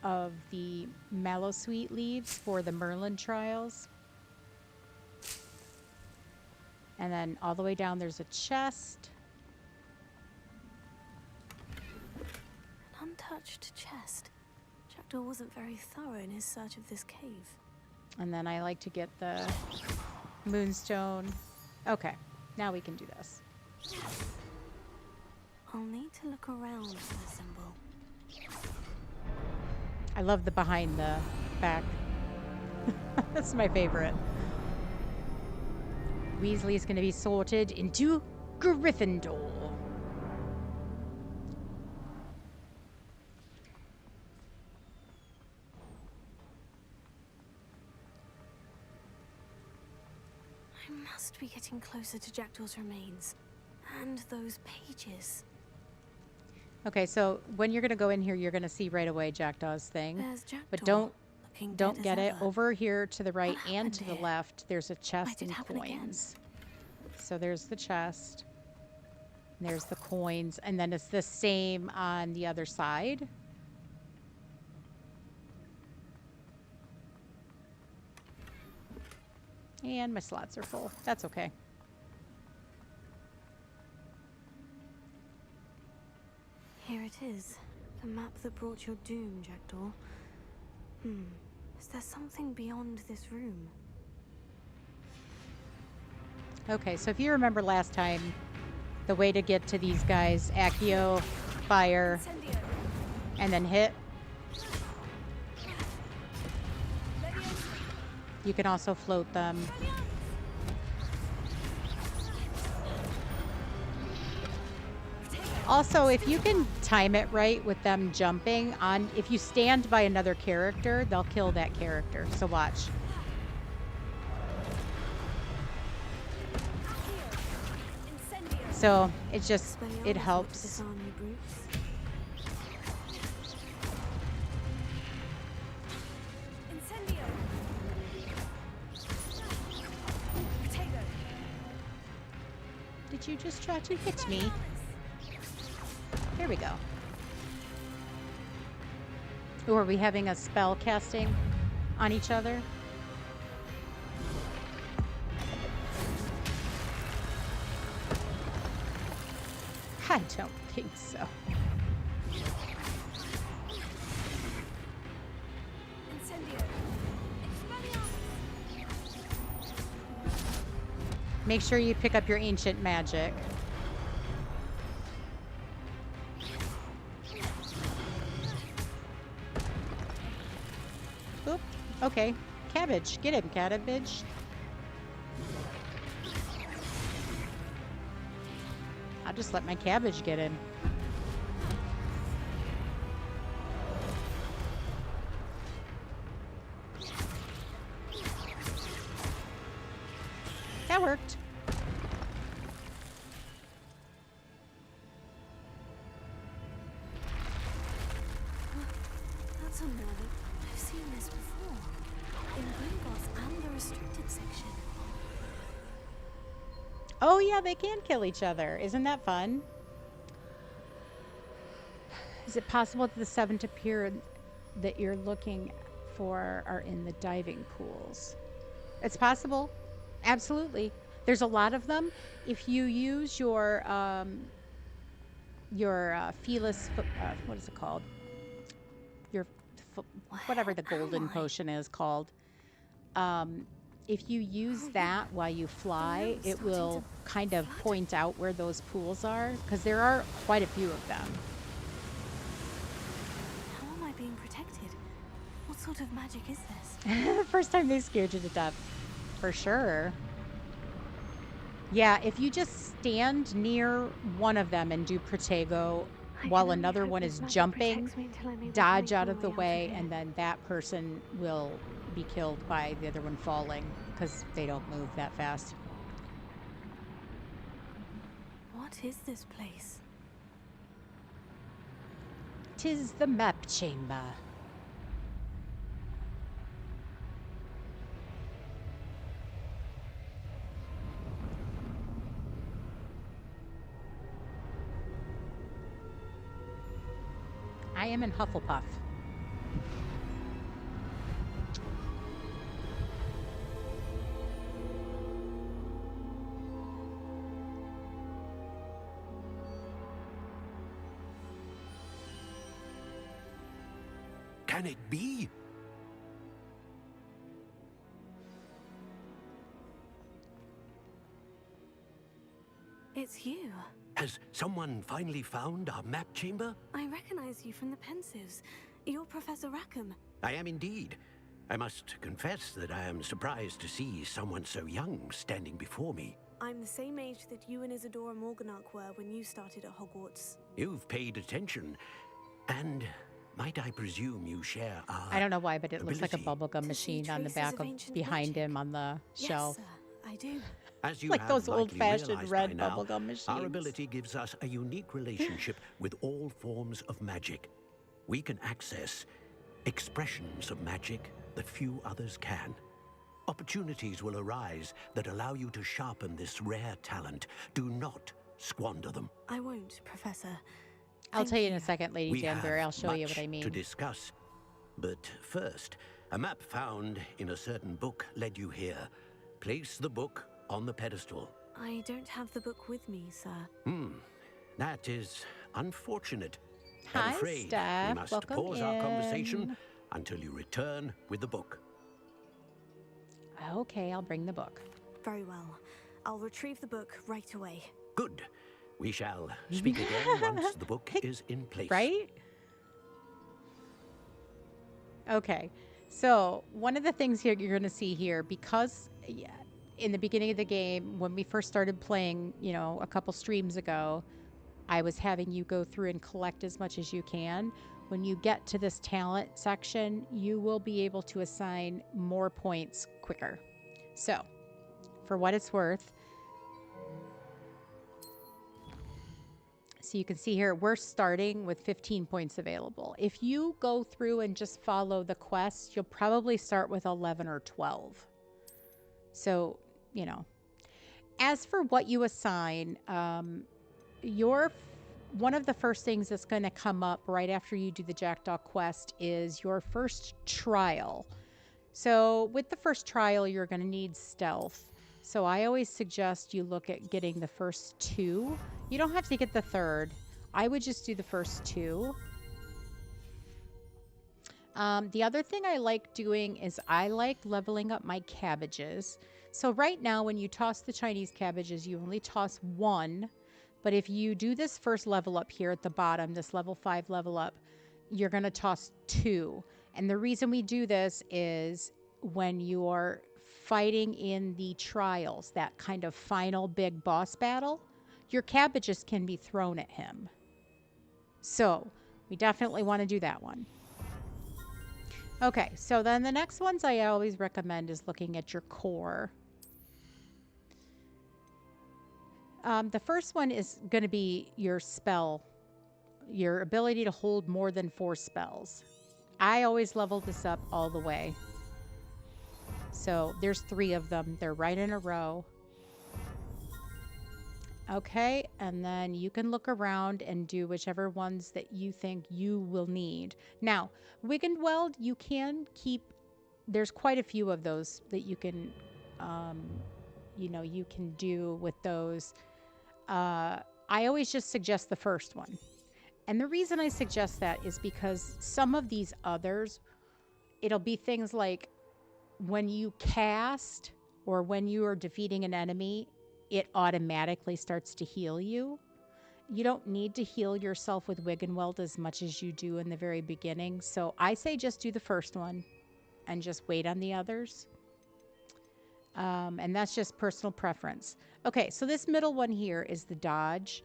of the Mallowsweet leaves for the Merlin trials. And then all the way down there's a chest. An untouched chest. Jackdaw wasn't very thorough in his search of this cave. And then I like to get the moonstone. Okay, now we can do this. I'll need to look around for the symbol. I love the behind the back. That's my favorite. Weasley's going to be sorted into Gryffindor. I must be getting closer to Jackdaw's remains. And those pages. Okay, so when you're going to go in here, you're going to see right away Jackdaw's thing. There's Jackdaw, but don't dead get as it. ever. Over here to the right What and to happened the here? left, there's a chest Might it and happen again? coins. So there's the chest. And there's the coins. And then it's the same on the other side. And my slots are full. That's okay. Here it is. The map that brought your doom, Jackdaw. Is there something beyond this room? Okay, so if you remember last time, the way to get to these guys, Accio, fire, and then hit. You can also float them. Also, if you can time it right with them jumping on, if you stand by another character, they'll kill that character. So watch. So it just, it helps. Did you just try to hit me? Here we go. Ooh, are we having a spell casting on each other? I don't think so. Make sure you pick up your ancient magic. Oop, okay. Cabbage, get him, cabbage. I'll just let my cabbage get in. That worked. That's a relic. I've seen this before. In Gringotts and the restricted section. Oh yeah, they can kill each other. Isn't that fun? Is it possible that the seven to appear that you're looking for are in the diving pools? It's possible. Absolutely. There's a lot of them. If you use your Felis, what is it called? Your, whatever the golden potion is called. If you use that while you fly, it will kind of point out where those pools are, because there are quite a few of them. How am I being protected? What sort of magic is this? The first time they scared you to death. For sure. Yeah, if you just stand near one of them and do Protego while another one is jumping, dodge out of the way, and then that person will be killed by the other one falling, because they don't move that fast. What is this place? 'Tis the map chamber. I am in Hufflepuff. can it be? It's you. Has someone finally found our map chamber? I recognize you from the Pensives. You're Professor Rackham. I am indeed. I must confess that I am surprised to see someone so young standing before me. I'm the same age that you and Isadora Morganach were when you started at Hogwarts. You've paid attention. And might I presume you share our I don't know why, but it looks like a ability? bubblegum machine on the back of behind him on the shelf. Yes, sir, I do. As you Like have those likely old-fashioned realized red by now, bubblegum machines. Our ability gives us a unique relationship with all forms of magic. We can access expressions of magic that few others can. Opportunities will arise that allow you to sharpen this rare talent. Do not squander them. I won't, Professor. I'll tell you in a second, Lady We Danbury. have I'll show you much what I mean. to discuss. But first, a map found in a certain book led you here. Place the book on the pedestal. I don't have the book with me, sir. That is unfortunate. Hi, I'm afraid Steph. we must Welcome pause our in. conversation until you return with the book. Okay, I'll bring the book. Very well. I'll retrieve the book right away. Good. We shall speak again once the book is in place. Right? Okay. So, one of the things here you're going to see here, because in the beginning of the game, when we first started playing, a couple streams ago, I was having you go through and collect as much as you can. When you get to this talent section, you will be able to assign more points quicker. So, for what it's worth, so you can see here, we're starting with 15 points available. If you go through and just follow the quest, you'll probably start with 11 or 12. So, as for what you assign, one of the first things that's going to come up right after you do the Jackdaw quest is your first trial. So with the first trial, you're going to need stealth. So I always suggest you look at getting the first 2. You don't have to get the third. I would just do the first 2. The other thing I like doing is I like leveling up my cabbages. So right now, when you toss the Chinese cabbages, you only toss 1. But if you do this first level up here at the bottom, this level 5 level up, you're going to toss 2. And the reason we do this is when you are fighting in the trials, that kind of final big boss battle, your cabbages can be thrown at him. So we definitely want to do that one. Okay, so then the next ones I always recommend is looking at your core. The first one is going to be your spell, your ability to hold more than 4 spells. I always level this up all the way. So there's 3 of them. They're right in a row. Okay, and then you can look around and do whichever ones that you think you will need. Now, Wiggenweld, you can keep, there's quite a few of those that you can, you can do with those. I always just suggest the first one. And the reason I suggest that is because some of these others, it'll be things like when you cast or when you are defeating an enemy, it automatically starts to heal you. You don't need to heal yourself with Wiggenweld as much as you do in the very beginning. So I say just do the first one and just wait on the others. And that's just personal preference. Okay, so this middle one here is the dodge.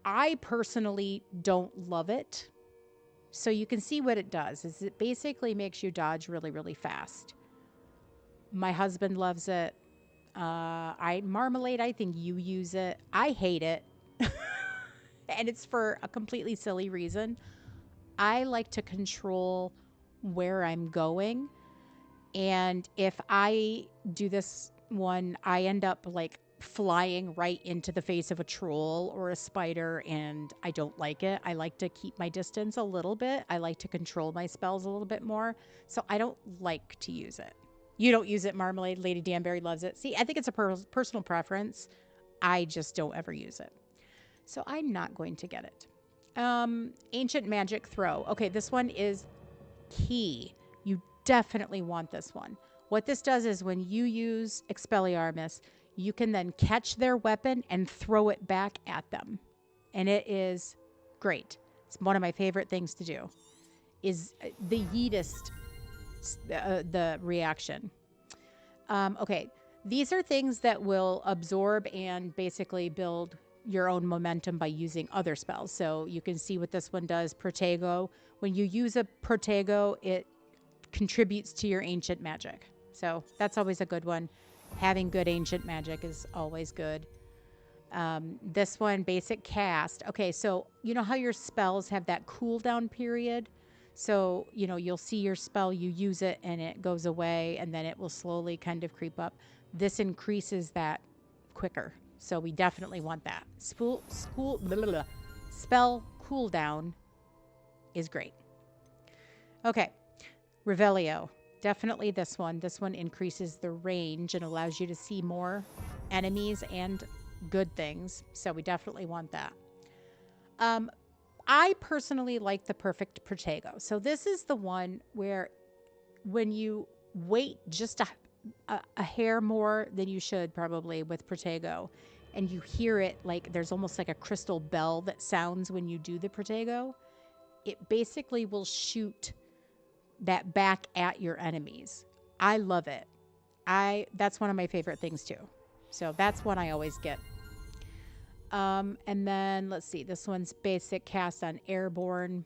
I personally don't love it. So you can see what it does is it basically makes you dodge really, really fast. My husband loves it. Marmalade, I think you use it. I hate it. And it's for a completely silly reason. I like to control where I'm going. And if I do this one, I end up like flying right into the face of a troll or a spider, and I don't like it. I like to keep my distance a little bit. I like to control my spells a little bit more. So I don't like to use it. You don't use it, Marmalade. Lady Danbury loves it. See, I think it's a personal preference. I just don't ever use it. So I'm not going to get it. Ancient Magic Throw. Okay, this one is key. You definitely want this one. What this does is when you use Expelliarmus, you can then catch their weapon and throw it back at them. And it is great. It's one of my favorite things to do, is the yeetest, the reaction. Okay, these are things that will absorb and basically build your own momentum by using other spells. So you can see what this one does, Protego. When you use a Protego, it contributes to your ancient magic. So that's always a good one. Having good ancient magic is always good. This one, basic cast. Okay, so you know how your spells have that cooldown period? So, you know, you'll see your spell, you use it, and it goes away, and then it will slowly kind of creep up. This increases that quicker. So we definitely want that. Spell cooldown is great. Okay, Revelio. Definitely this one. This one increases the range and allows you to see more enemies and good things. So we definitely want that. I personally like the Perfect Protego. So this is the one where when you wait just a hair more than you should probably with Protego, and you hear it like there's almost like a crystal bell that sounds when you do the Protego, it basically will shoot that back at your enemies. I love it. That's one of my favorite things too. So that's one I always get. And then let's see, this one's basic cast on airborne.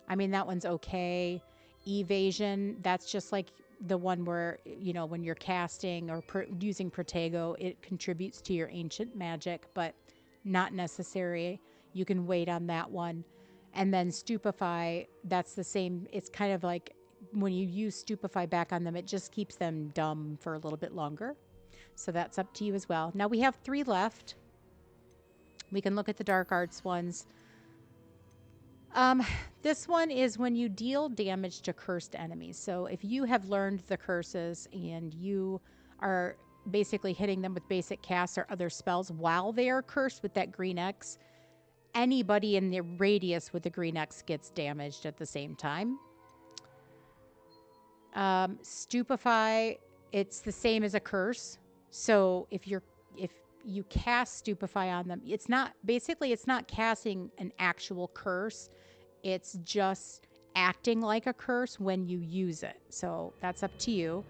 I mean, that one's okay. Evasion, that's just like the one where, you know, when you're casting or using Protego, it contributes to your ancient magic, but not necessary. You can wait on that one. And then Stupefy, that's the same. It's kind of like when you use Stupefy back on them, it just keeps them dumb for a little bit longer. So that's up to you as well. Now we have 3 left. We can look at the dark arts ones. This one is when you deal damage to cursed enemies. So if you have learned the curses and you are basically hitting them with basic casts or other spells while they are cursed with that green X, anybody in the radius with the green X gets damaged at the same time. Stupefy, it's the same as a curse. So if you cast Stupefy on them, it's not casting an actual curse. It's just acting like a curse when you use it. So that's up to you.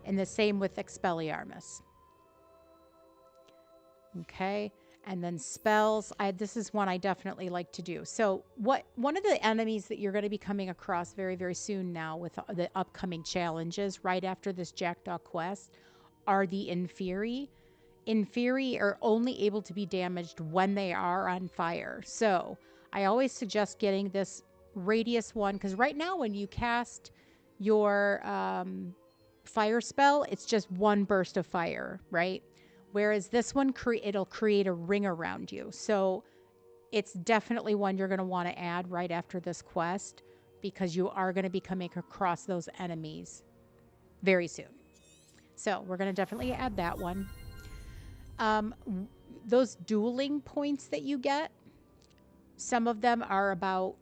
And the same with Expelliarmus. Okay. And then spells. This is one I definitely like to do. So one of the enemies that you're going to be coming across very, very soon now with the upcoming challenges right after this Jackdaw quest are the Inferi. Inferi are only able to be damaged when they are on fire. So I always suggest getting this radius one, because right now when you cast your fire spell, it's just one burst of fire, right? Whereas this one, it'll create a ring around you. So it's definitely one you're going to want to add right after this quest, because you are going to be coming across those enemies very soon. So we're going to definitely add that one. Those dueling points that you get, some of them are about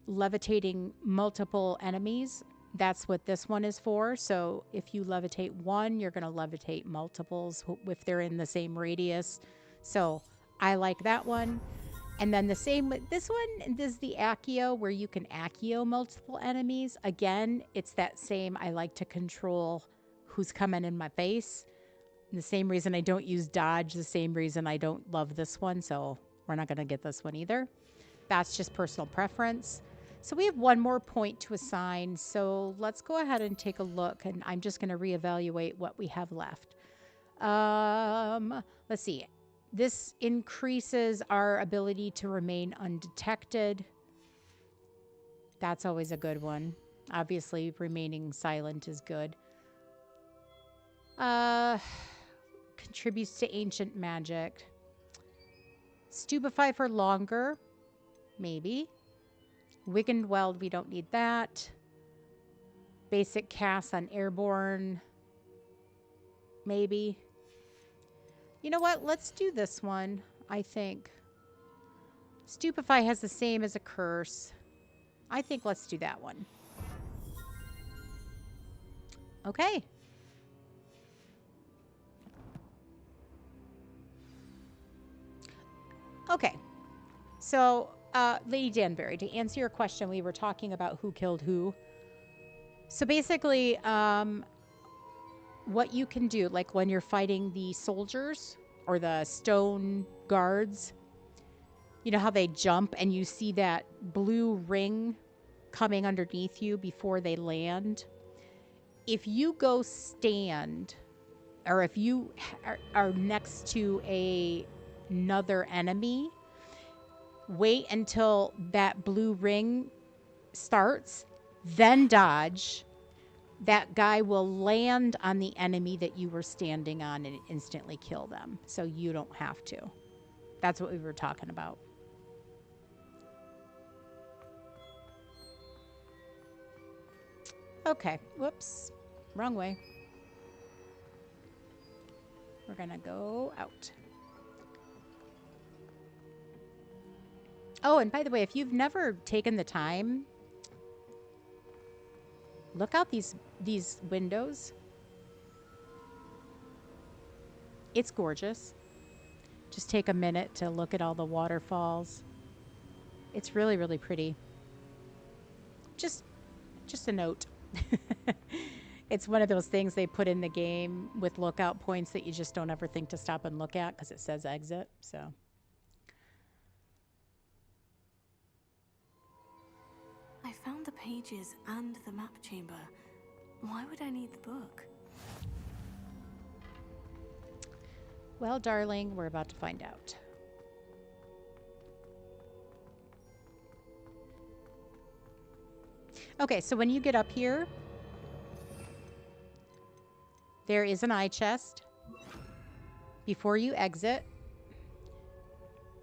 levitating multiple enemies. That's what this one is for. So if you levitate one, you're going to levitate multiples if they're in the same radius. So I like that one. And then the same with this one, this is the Accio, where you can Accio multiple enemies. Again, it's that same, I like to control who's coming in my face. The same reason I don't use dodge, the same reason I don't love this one. So we're not going to get this one either. That's just personal preference. So we have one more point to assign. So let's go ahead and take a look, and I'm just going to reevaluate what we have left. Let's see. This increases our ability to remain undetected. That's always a good one. Obviously, remaining silent is good. Contributes to ancient magic. Stupefy for longer. Maybe. Wicked Weld, we don't need that. Basic cast on airborne. Maybe. You know what? Let's do this one, I think. Stupefy has the same as a curse. I think let's do that one. Okay. Okay. So, Lady Danbury, to answer your question, we were talking about who killed who. So basically, what you can do, like when you're fighting the soldiers or the stone guards, you know how they jump and you see that blue ring coming underneath you before they land? If you go stand, or if you are next to another enemy, wait until that blue ring starts, then dodge. That guy will land on the enemy that you were standing on and instantly kill them. So you don't have to. That's what we were talking about. Okay. Whoops. Wrong way. We're going to go out. Oh, and by the way, if you've never taken the time, look out these windows. It's gorgeous. Just take a minute to look at all the waterfalls. It's really, really pretty. Just a note. It's one of those things they put in the game with lookout points that you just don't ever think to stop and look at because it says exit. So. I found the pages and the map chamber. Why would I need the book? Well, darling, we're about to find out. Okay, so when you get up here, there is an eye chest. Before you exit,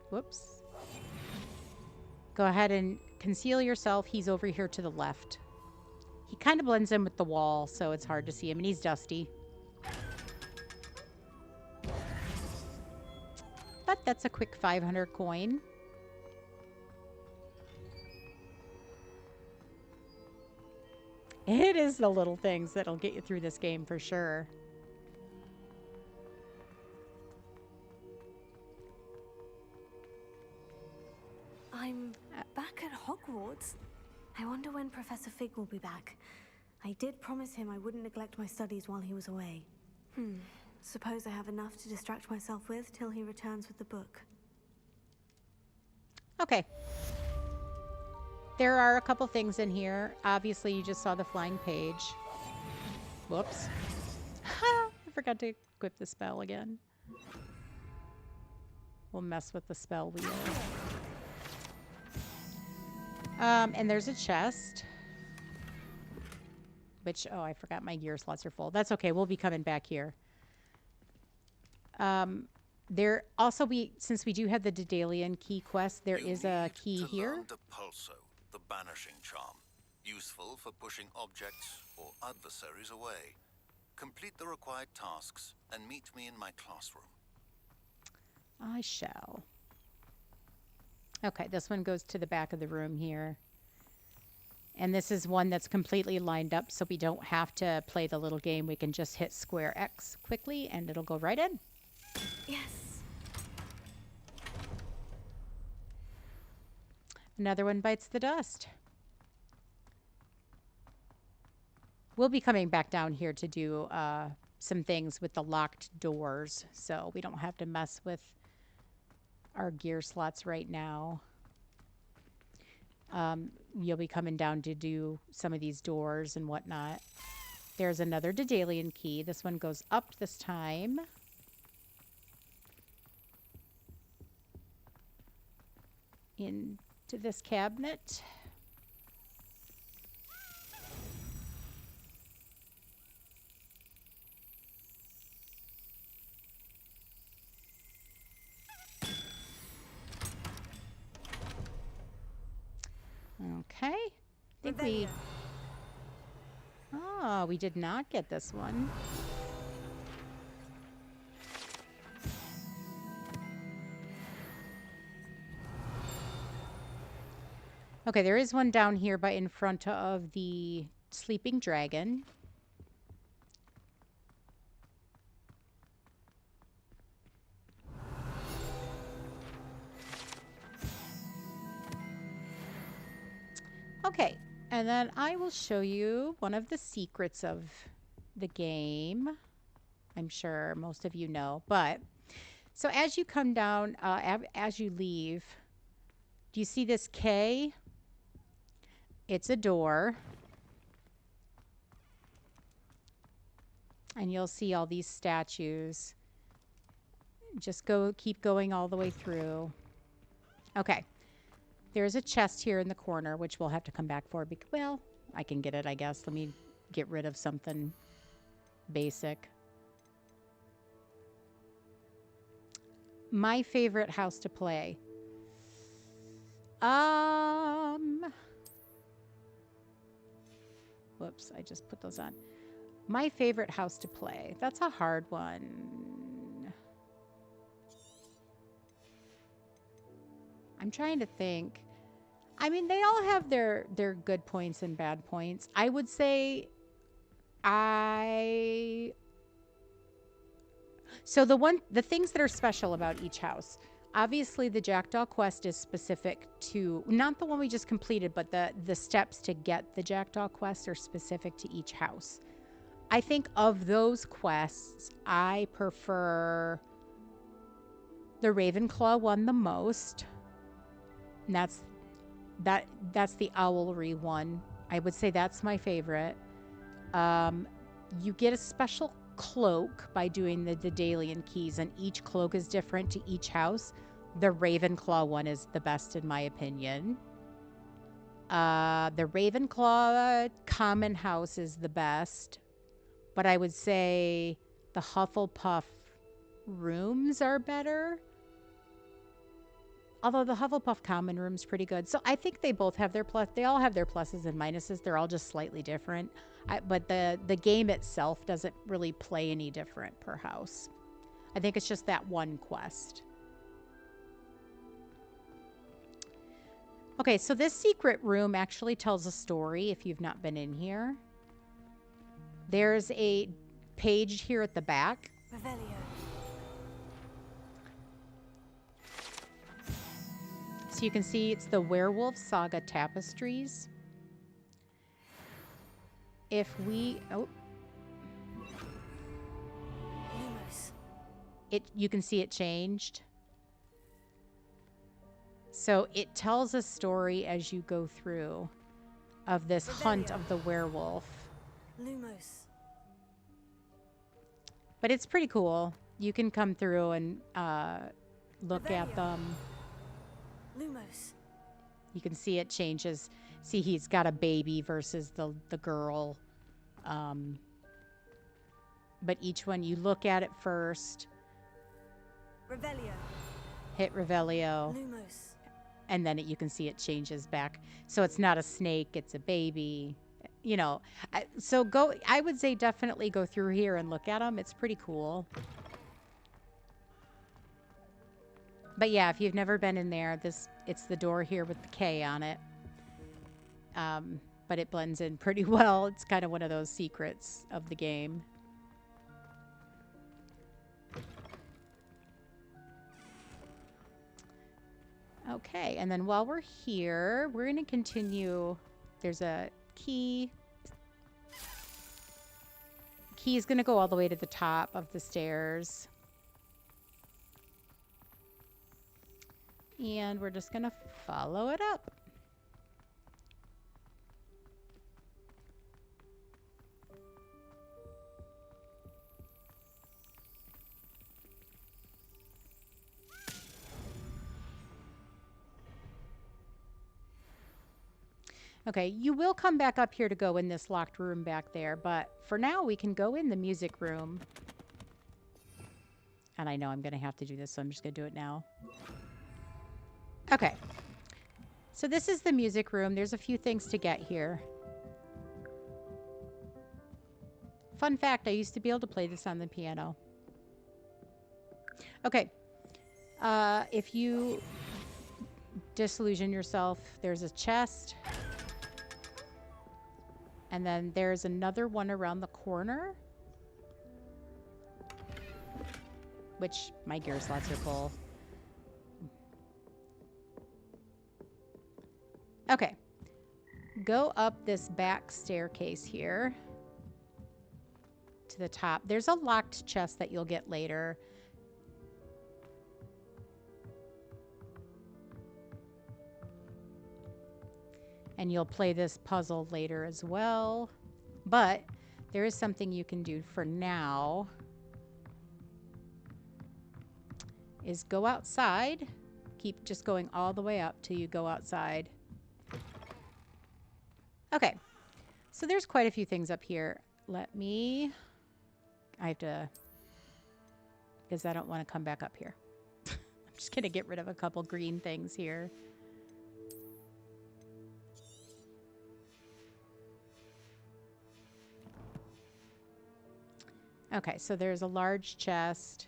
whoops, go ahead and conceal yourself. He's over here to the left. He kind of blends in with the wall, so it's hard to see him, and he's dusty. But that's a quick 500 coin. It is the little things that'll get you through this game for sure. I'm back at Hogwarts. I wonder when Professor Fig will be back. I did promise him I wouldn't neglect my studies while he was away. Suppose I have enough to distract myself with till he returns with the book. Okay. There are a couple things in here. Obviously, you just saw the flying page. Whoops. I forgot to equip the spell again. We'll mess with the spell wheel. And there's a chest. Which, oh, I forgot my gear slots are full. That's okay. We'll be coming back here. There also, since we do have the Daedalian key quest, there is a key here. The banishing charm, useful for pushing objects or adversaries away. Complete the required tasks and meet me in my classroom. I shall. Okay, this one goes to the back of the room here. And this is one that's completely lined up, so we don't have to play the little game. We can just hit square X quickly, and it'll go right in. Yes. Another one bites the dust. We'll be coming back down here to do some things with the locked doors, so we don't have to mess with our gear slots right now. You'll be coming down to do some of these doors and whatnot. There's another Daedalian key. This one goes up this time. Into this cabinet. Okay. I think we... Oh, we did not get this one. Okay, there is one down here in front of the sleeping dragon. Okay, and then I will show you one of the secrets of the game. I'm sure most of you know, but so as you come down, as you leave, do you see this K? It's a door. And you'll see all these statues. Just keep going all the way through. Okay. There's a chest here in the corner, which we'll have to come back for. Well, I can get it, I guess. Let me get rid of something basic. My favorite house to play. Whoops, I just put those on. My favorite house to play. That's a hard one. I'm trying to think. I mean, they all have their good points and bad points. I would say So the things that are special about each house. Obviously, the Jackdaw quest is specific to, not the one we just completed, but the steps to get the Jackdaw quest are specific to each house. I think of those quests, I prefer the Ravenclaw one the most. And that's the Owlry one. I would say that's my favorite. You get a special cloak by doing the Daedalian keys, and each cloak is different to each house. The Ravenclaw one is the best in my opinion. The Ravenclaw common house is the best, but I would say the Hufflepuff rooms are better. Although the Hufflepuff common room's pretty good. So I think they both have their they all have their pluses and minuses. They're all just slightly different. But the game itself doesn't really play any different per house. I think it's just that one quest. Okay, so this secret room actually tells a story if you've not been in here. There's a page here at the back. Revelio. So you can see it's the Werewolf Saga Tapestries. If we... Oh. You can see it changed. So it tells a story as you go through of this hunt of the werewolf. Lumos. But it's pretty cool. You can come through and look at them. Lumos. You can see it changes. See, he's got a baby versus the girl. But each one, you look at it first. Revelio. Hit Revelio. Lumos. And then you can see it changes back. So it's not a snake, it's a baby. You know, so I would say definitely go through here and look at them. It's pretty cool. But yeah, if you've never been in there, it's the door here with the K on it. But it blends in pretty well. It's kind of one of those secrets of the game. Okay, and then while we're here, we're going to continue. There's a key. Key is going to go all the way to the top of the stairs. And we're just going to follow it up. Okay, you will come back up here to go in this locked room back there, but for now we can go in the music room. And I know I'm going to have to do this, so I'm just going to do it now. Okay, so this is the music room. There's a few things to get here. Fun fact, I used to be able to play this on the piano. Okay, if you disillusion yourself, there's a chest. And then there's another one around the corner. Which my gear slots are full. Okay. go up this back staircase here to the top. There's a locked chest that you'll get later. And you'll play this puzzle later as well. But there is something you can do for now. Is go outside. Keep just going all the way up till you go outside. Okay. So there's quite a few things up here. I have to, because I don't want to come back up here. I'm just going to get rid of a couple green things here. Okay, so there's a large chest.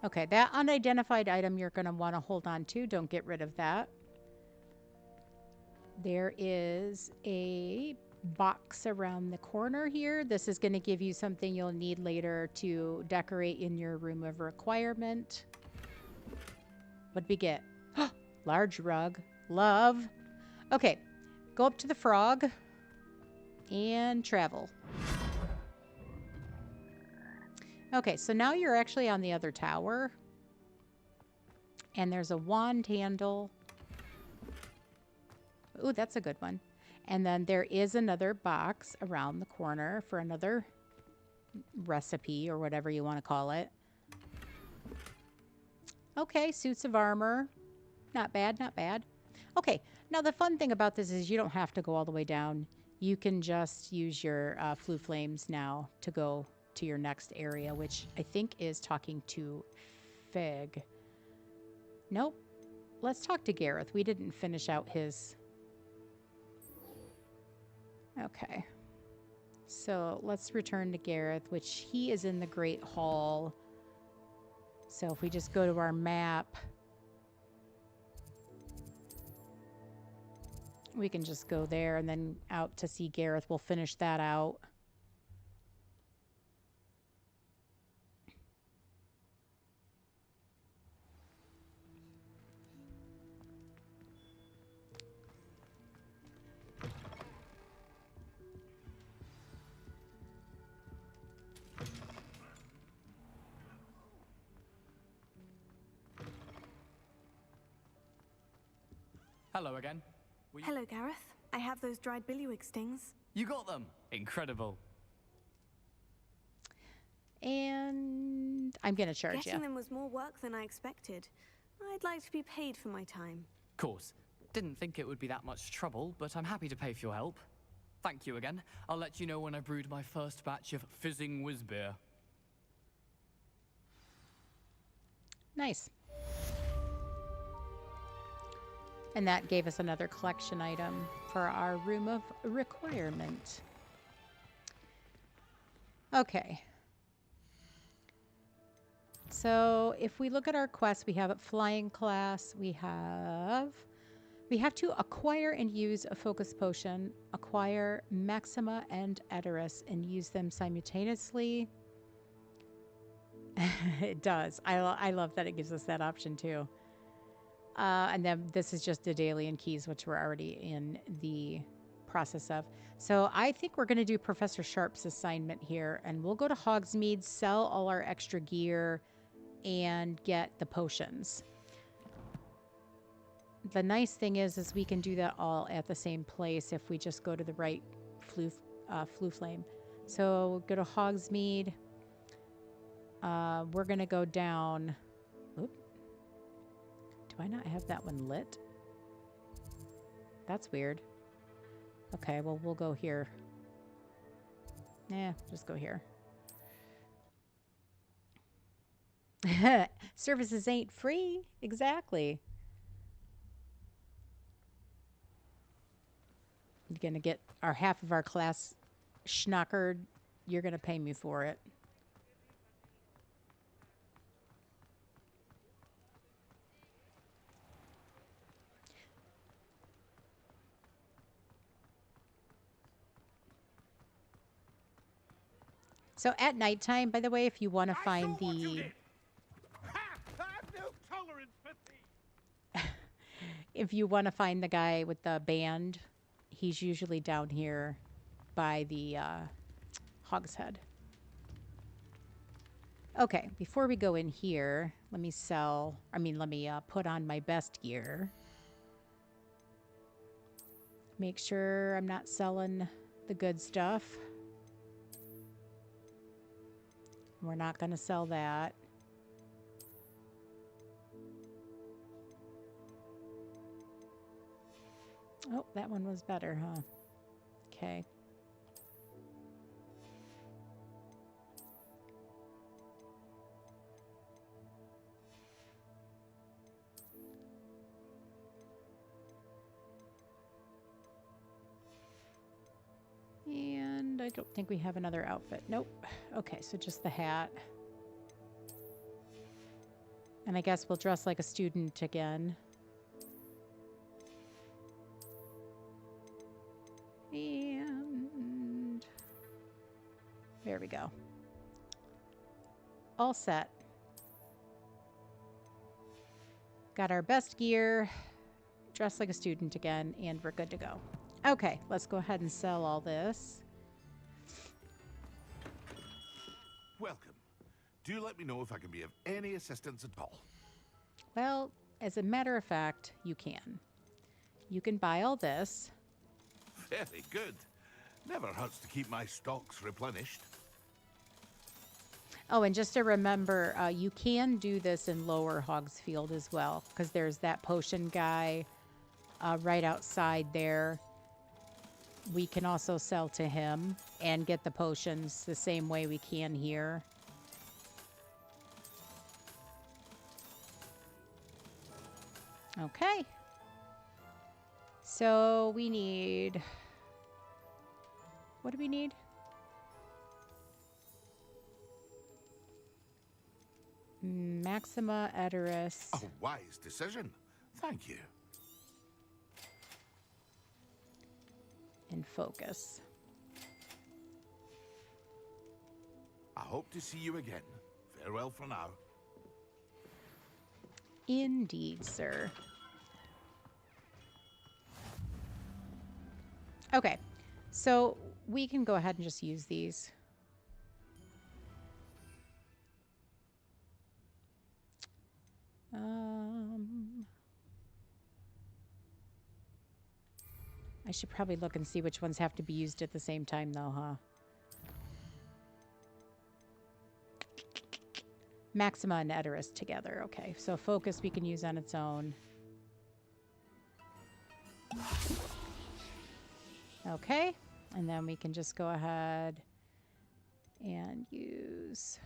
Okay, that unidentified item you're going to want to hold on to. Don't get rid of that. There is a box around the corner here. This is going to give you something you'll need later to decorate in your room of requirement. What'd we get? Large rug. Love. Okay, go up to the frog and travel. Okay, so now you're actually on the other tower. And there's a wand handle. Ooh, that's a good one. And then there is another box around the corner for another recipe or whatever you want to call it. Okay, suits of armor. Not bad, not bad. Okay, now the fun thing about this is you don't have to go all the way down. You can just use your flue flames now to go to your next area, which I think is talking to Fig. Nope. Let's talk to Gareth. We didn't finish out his... Okay. So let's return to Gareth, which he is in the Great Hall. So if we just go to our map, we can just go there and then out to see Gareth. We'll finish that out. Hello again. Hello, Gareth. I have those dried billywig stings. You got them. Incredible. And I'm going to charge you. Getting them was more work than I expected. I'd like to be paid for my time. Of course. Didn't think it would be that much trouble, but I'm happy to pay for your help. Thank you again. I'll let you know when I've brewed my first batch of fizzing whiz beer. Nice. And that gave us another collection item for our room of requirement. Okay. So if we look at our quest, we have a flying class. We have to acquire and use a focus potion, acquire Maxima and Edoras, and use them simultaneously. It does. I love that it gives us that option too. And then this is just the Daedalian keys, which we're already in the process of. So I think we're going to do Professor Sharp's assignment here, and we'll go to Hogsmeade, sell all our extra gear, and get the potions. The nice thing is we can do that all at the same place if we just go to the right flue flame. So go to Hogsmeade. We're going to go down... Oop. Do I not have that one lit? That's weird. Okay, well, we'll go here. Just go here. Services ain't free. Exactly. You're going to get our half of our class schnockered. You're going to pay me for it. So at nighttime, by the way, if you want to find the... I have no tolerance for thieves. if you want to find the guy with the band, he's usually down here by the Hog's Head. Okay, before we go in here, let me put on my best gear. Make sure I'm not selling the good stuff. We're not going to sell that. Oh, that one was better, huh? Okay. And I don't think we have another outfit. Nope. Okay, so just the hat. And I guess we'll dress like a student again. And there we go. All set. Got our best gear, dressed like a student again, and we're good to go. Okay, let's go ahead and sell all this. Welcome. Do let me know if I can be of any assistance at all. Well, as a matter of fact, you can. You can buy all this. Very good. Never hurts to keep my stocks replenished. Oh, and just to remember, you can do this in Lower Hogsfield as well, because there's that potion guy right outside there. We can also sell to him and get the potions the same way we can here. Okay. So we need... What do we need? Maxima Edoris. A wise decision. Thank you. And focus. I hope to see you again. Farewell for now. Indeed, sir. Okay, so we can go ahead and just use these. I should probably look and see which ones have to be used at the same time, though, huh? Maxima and Edoris together. Okay, so focus we can use on its own. Okay, and then we can just go ahead and use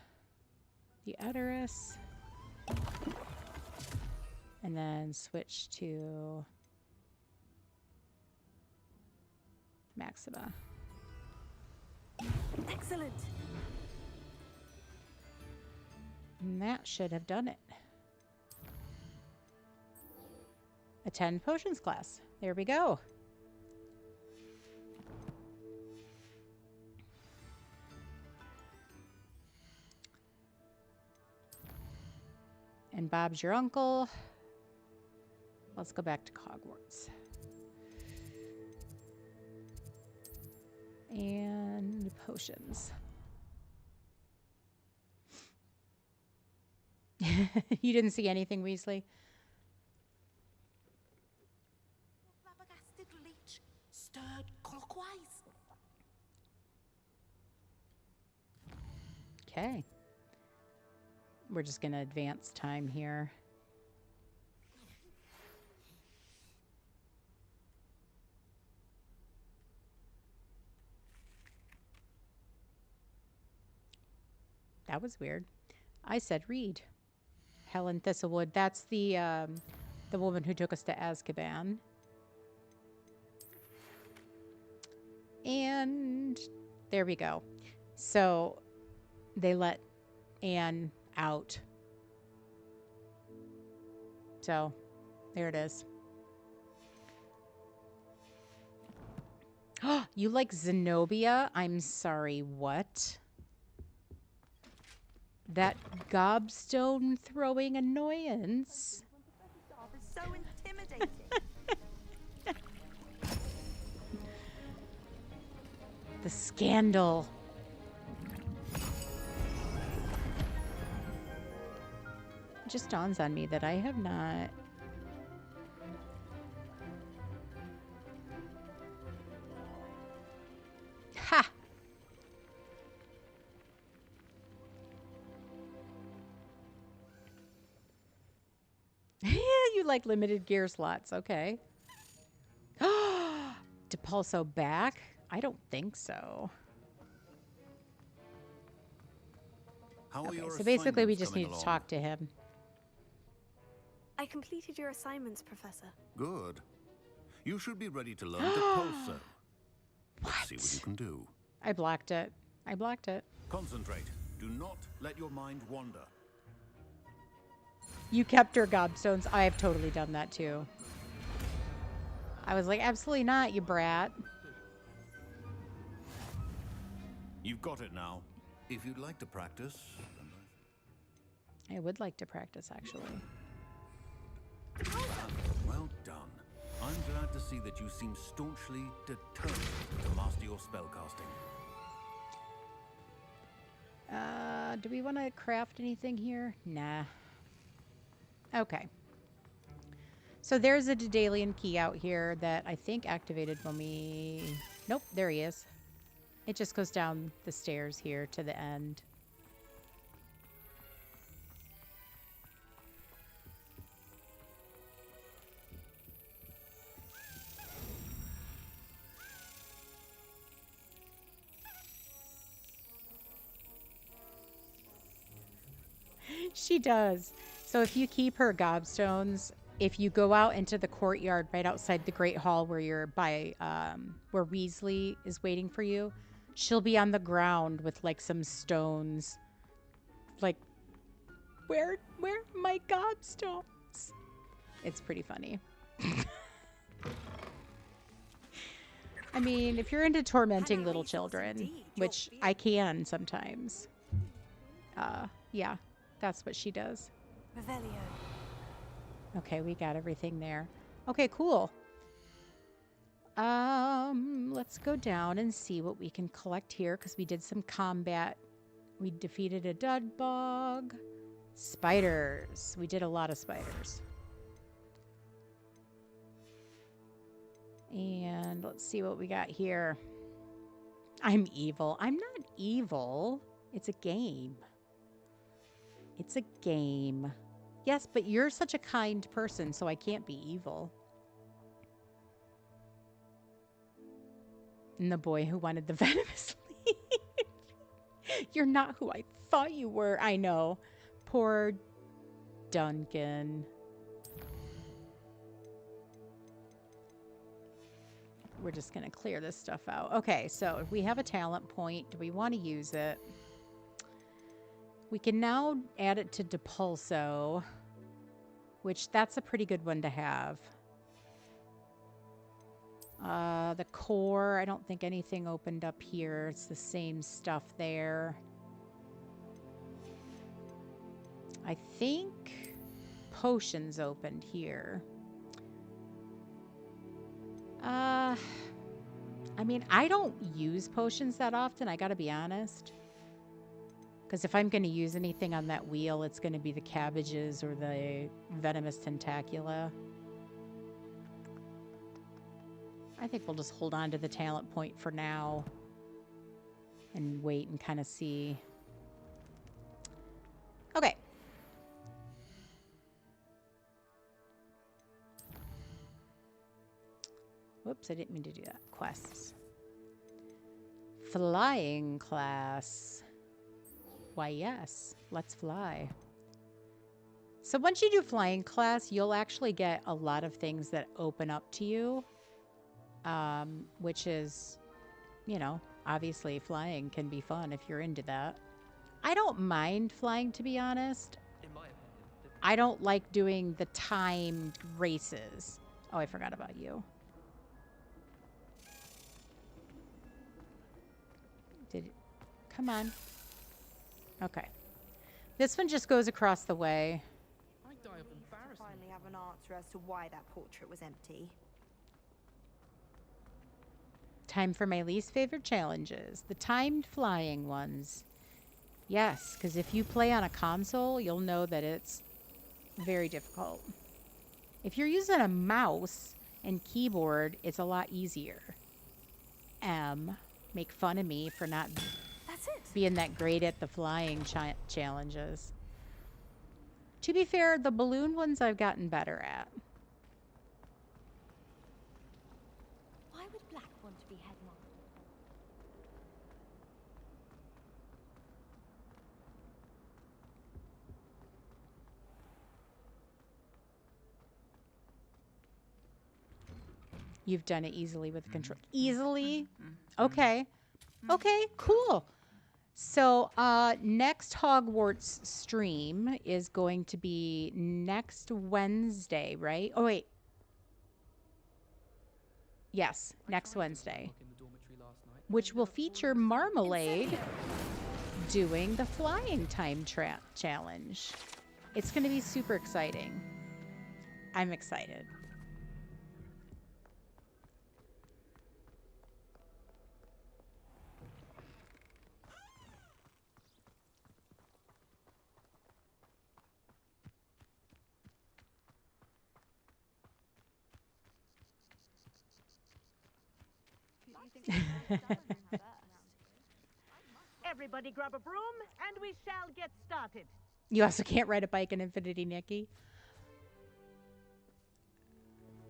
the Edoris. And then switch to Maxima. Excellent. And that should have done it. Attend potions class. There we go. And Bob's your uncle. Let's go back to Hogwarts. And potions. You didn't see anything, Weasley? Flabbergasted leech stirred clockwise. Okay. We're just going to advance time here. That was weird. I said read. Helen Thistlewood. That's the woman who took us to Azkaban. And there we go. So they let Anne out. So there it is. You like Zenobia? I'm sorry, what? That gobstone throwing annoyance. so intimidating. The scandal. It just dawns on me that I have not... Ha! You like limited gear slots. Okay. Depulso back? I don't think so. How are Okay, your so basically we assignments just coming need to along? talk to him. I completed your assignments, Professor. Good. You should be ready to learn Depulso. Let's see what you can do. I blocked it. I blocked it. Concentrate. Do not let your mind wander. You kept her gobstones. I have totally done that too. I was like, absolutely not, you brat. You've got it now. If you'd like to practice. I would like to practice, actually. Well done. I'm glad to see that you seem staunchly determined to master your spellcasting. Do we want to craft anything here? Nah. Okay. So there's a Daedalian key out here that I think activated when we... Nope, there he is. It just goes down the stairs here to the end. She does. So if you keep her gobstones, if you go out into the courtyard right outside the Great Hall where you're by, where Weasley is waiting for you, she'll be on the ground with like some stones. Like, where are my gobstones? It's pretty funny. I mean, if you're into tormenting little children, which I can sometimes, yeah, that's what she does. Revelio. Okay, we got everything there. Okay, cool. Let's go down and see what we can collect here because we did some combat. We defeated a Dudbog. Spiders. We did a lot of spiders. And let's see what we got here. I'm evil. I'm not evil. It's a game. It's a game. Yes, but you're such a kind person, so I can't be evil. And the boy who wanted the venomous leaf. You're not who I thought you were. I know. Poor Duncan. We're just going to clear this stuff out. Okay, so if we have a talent point, do we want to use it? We can now add it to Depulso, which that's a pretty good one to have. The core, I don't think anything opened up here. It's the same stuff there. I think potions opened here. I mean, I don't use potions that often, I gotta be honest. Because if I'm going to use anything on that wheel, it's going to be the cabbages or the venomous tentacula. I think we'll just hold on to the talent point for now. And wait and kind of see. Okay. Whoops, I didn't mean to do that. Quests. Flying class. Why, yes. Let's fly. So once you do flying class, you'll actually get a lot of things that open up to you. Which is, you know, obviously flying can be fun if you're into that. I don't mind flying, to be honest. In my opinion, I don't like doing the timed races. Oh, I forgot about you. Did it? Come on. Okay. This one just goes across the way. I died sigh of To embarrassment. finally have an answer as to why that portrait was empty. Time for my least favorite challenges, the timed flying ones. Yes, because if you play on a console, you'll know that it's very difficult. If you're using a mouse and keyboard, it's a lot easier. Make fun of me for not That's it. being that great at the flying challenges. To be fair, the balloon ones I've gotten better at. Why would Black want to be headmaster? You've done it easily with the control. Easily? Okay. Okay, cool. So next Hogwarts stream is going to be next Wednesday, right? Oh, wait. Yes, next Wednesday. Which will feature Marmalade doing the flying time challenge. It's going to be super exciting. I'm excited. Everybody grab a broom and we shall get started. You also can't ride a bike in Infinity, Nikki.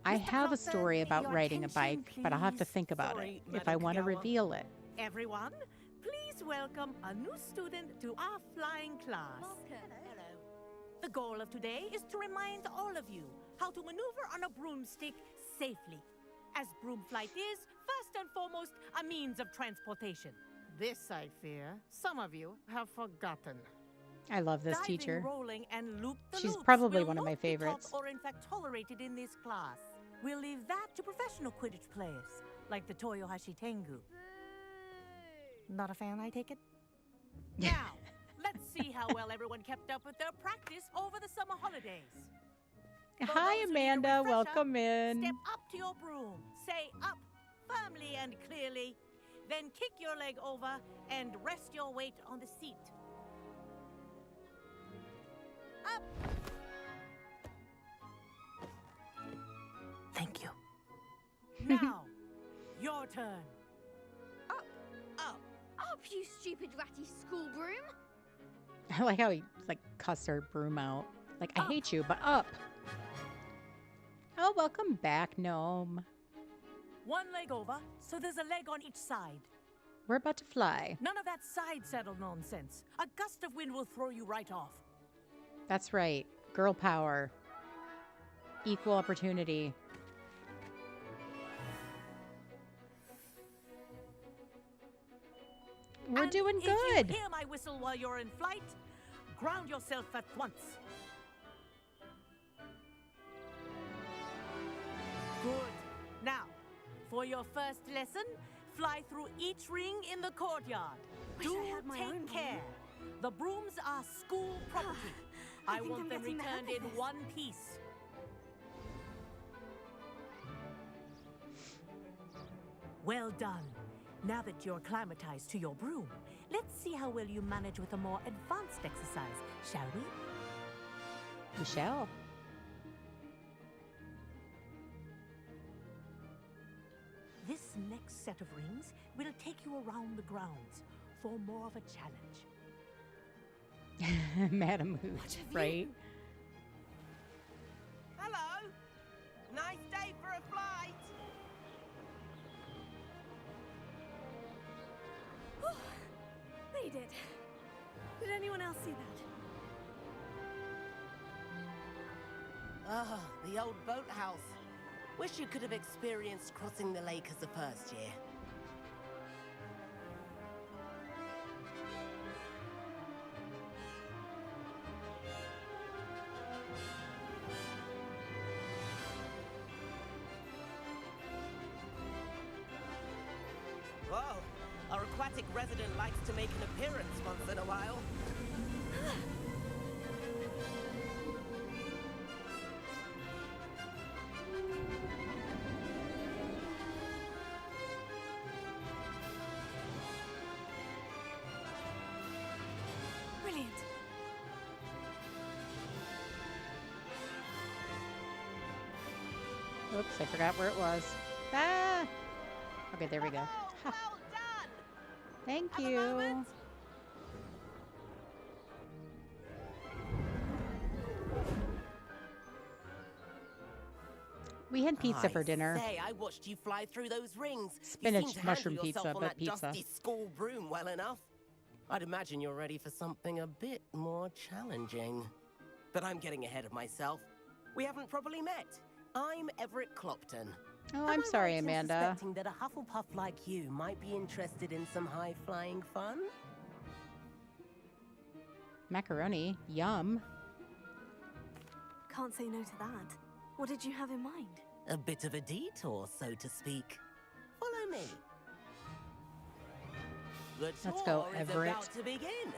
I have a story about riding a bike, but I'll have to think about it if I want to reveal it. Everyone, please welcome a new student to our flying class. Hello. The goal of today is to remind all of you how to maneuver on a broomstick safely, as broom flight is, first and foremost, a means of transportation. This, I fear, some of you have forgotten. I love this Diving, teacher. rolling, and She's loops probably will one of my not be taught favorites. or in fact tolerated in this class. We'll leave that to professional Quidditch players, like the Toyohashi Tengu. Not a fan, I take it? Now, let's see how well everyone kept up with their practice over the summer holidays. For Hi, those who need a Amanda. refresher, Welcome in. Step up to your broom. Say up firmly and clearly. Then kick your leg over and rest your weight on the seat. Up. Thank you. Now, your turn. Up. Up. Up, you stupid ratty school broom. I like how he like cussed her broom out. Like, I hate you, but up. Oh, welcome back, Gnome. One leg over, so there's a leg on each side. We're about to fly. None of that side saddle nonsense. A gust of wind will throw you right off. That's right. Girl power. Equal opportunity. We're doing If good. you hear my whistle while you're in flight, ground yourself at once. Good. Now, for your first lesson, fly through each ring in the courtyard. Wish I had my own take broom. care. The brooms are school property. I think want I'm them getting the hang returned of in this. one piece. Well done. Now that you're acclimatized to your broom, let's see how well you manage with a more advanced exercise, shall we? We shall. This next set of rings will take you around the grounds for more of a challenge. Madam Hooch, right? Hello! Nice day for a flight! Made it. Did anyone else see that? Ah, the old boathouse. Wish you could have experienced crossing the lake as a first year. Whoa, our aquatic resident likes to make an appearance once in a while. Oops, I forgot where it was. Ah! Okay, there we go. Ha. Thank you. We had pizza for dinner. Say, I watched you fly through those rings. Spinach you seem to mushroom handle yourself pizza, on but that pizza. dusty school broom well enough. I'd imagine you're ready for something a bit more challenging. But I'm getting ahead of myself. We haven't properly met. I'm Everett Clopton. Oh, I'm sorry, Am I right in Amanda. suspecting that a Hufflepuff like you might be interested in some high-flying fun? Macaroni. Yum. Can't say no to that. What did you have in mind? A bit of a detour, so to speak. Follow me. The Let's go, tour is Everett. about to begin.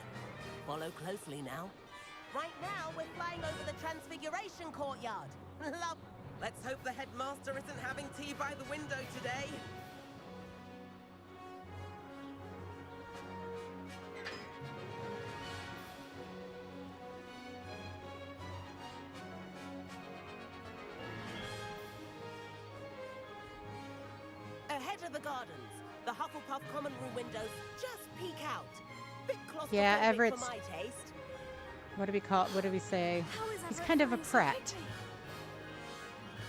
Follow closely now. Right now, we're flying over the Transfiguration Courtyard. Love. Let's hope the headmaster isn't having tea by the window today. Ahead of the gardens, the Hufflepuff common room windows just peek out. Bit claustrophobic Yeah, Everett's. for my taste. What do we call? What do we say? He's kind of a prat.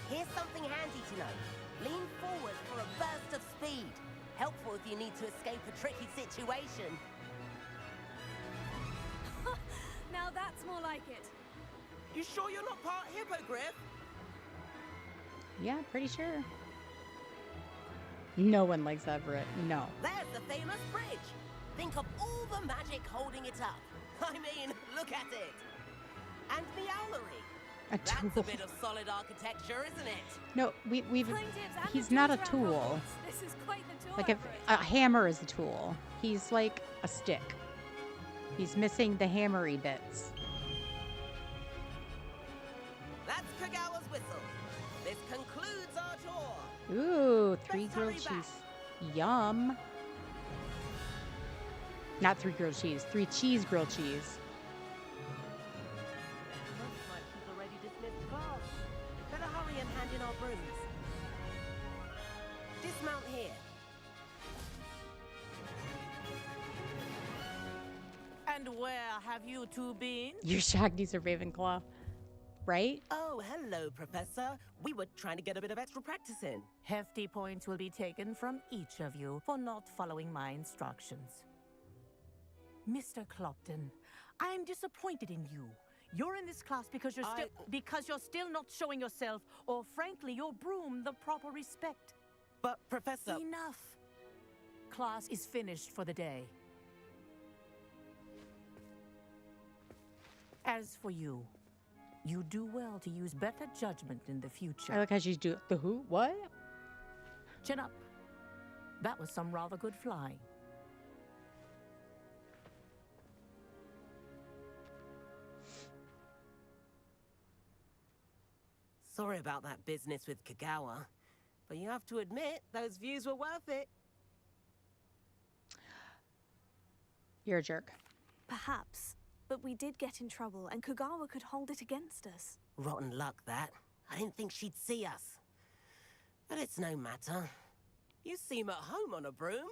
Here's something handy to know. Lean forward for a burst of speed. Helpful if you need to escape a tricky situation. Now that's more like it. You sure you're not part hippogriff? Yeah, pretty sure. No one likes Everett. No. There's the famous bridge. Think of all the magic holding it up. I mean, look at it. And Meowlery. That's a bit of solid architecture, isn't it? No, we've. Plaintiffs and He's the not a tools tool. around Hogwarts. This is quite the tour. Like if a hammer is a tool, he's like a stick. He's missing the hammery bits. That's Kagawa's whistle. This concludes our tour. Ooh, 3 Let's grilled hurry back. cheese. Yum. Not 3 grilled cheese. 3 cheese grilled cheese. Looks like she's already dismissed class. Better hurry and hand in our brooms. Dismount here. And where have you two been? You're shocked these are Ravenclaw, right? Oh, hello, Professor. We were trying to get a bit of extra practice in. Hefty points will be taken from each of you for not following my instructions. Mr. Clopton, I am disappointed in you. You're in this class because you're still not showing yourself, or frankly, your broom the proper respect. But, Professor... Enough. Class is finished for the day. As for you, you do well to use better judgment in the future. I like how she's doing the who? What? Chin up. That was some rather good flying. Sorry about that business with Kagawa, but you have to admit, those views were worth it. You're a jerk. Perhaps. But we did get in trouble, and Kagawa could hold it against us. Rotten luck, that. I didn't think she'd see us. But it's no matter. You seem at home on a broom.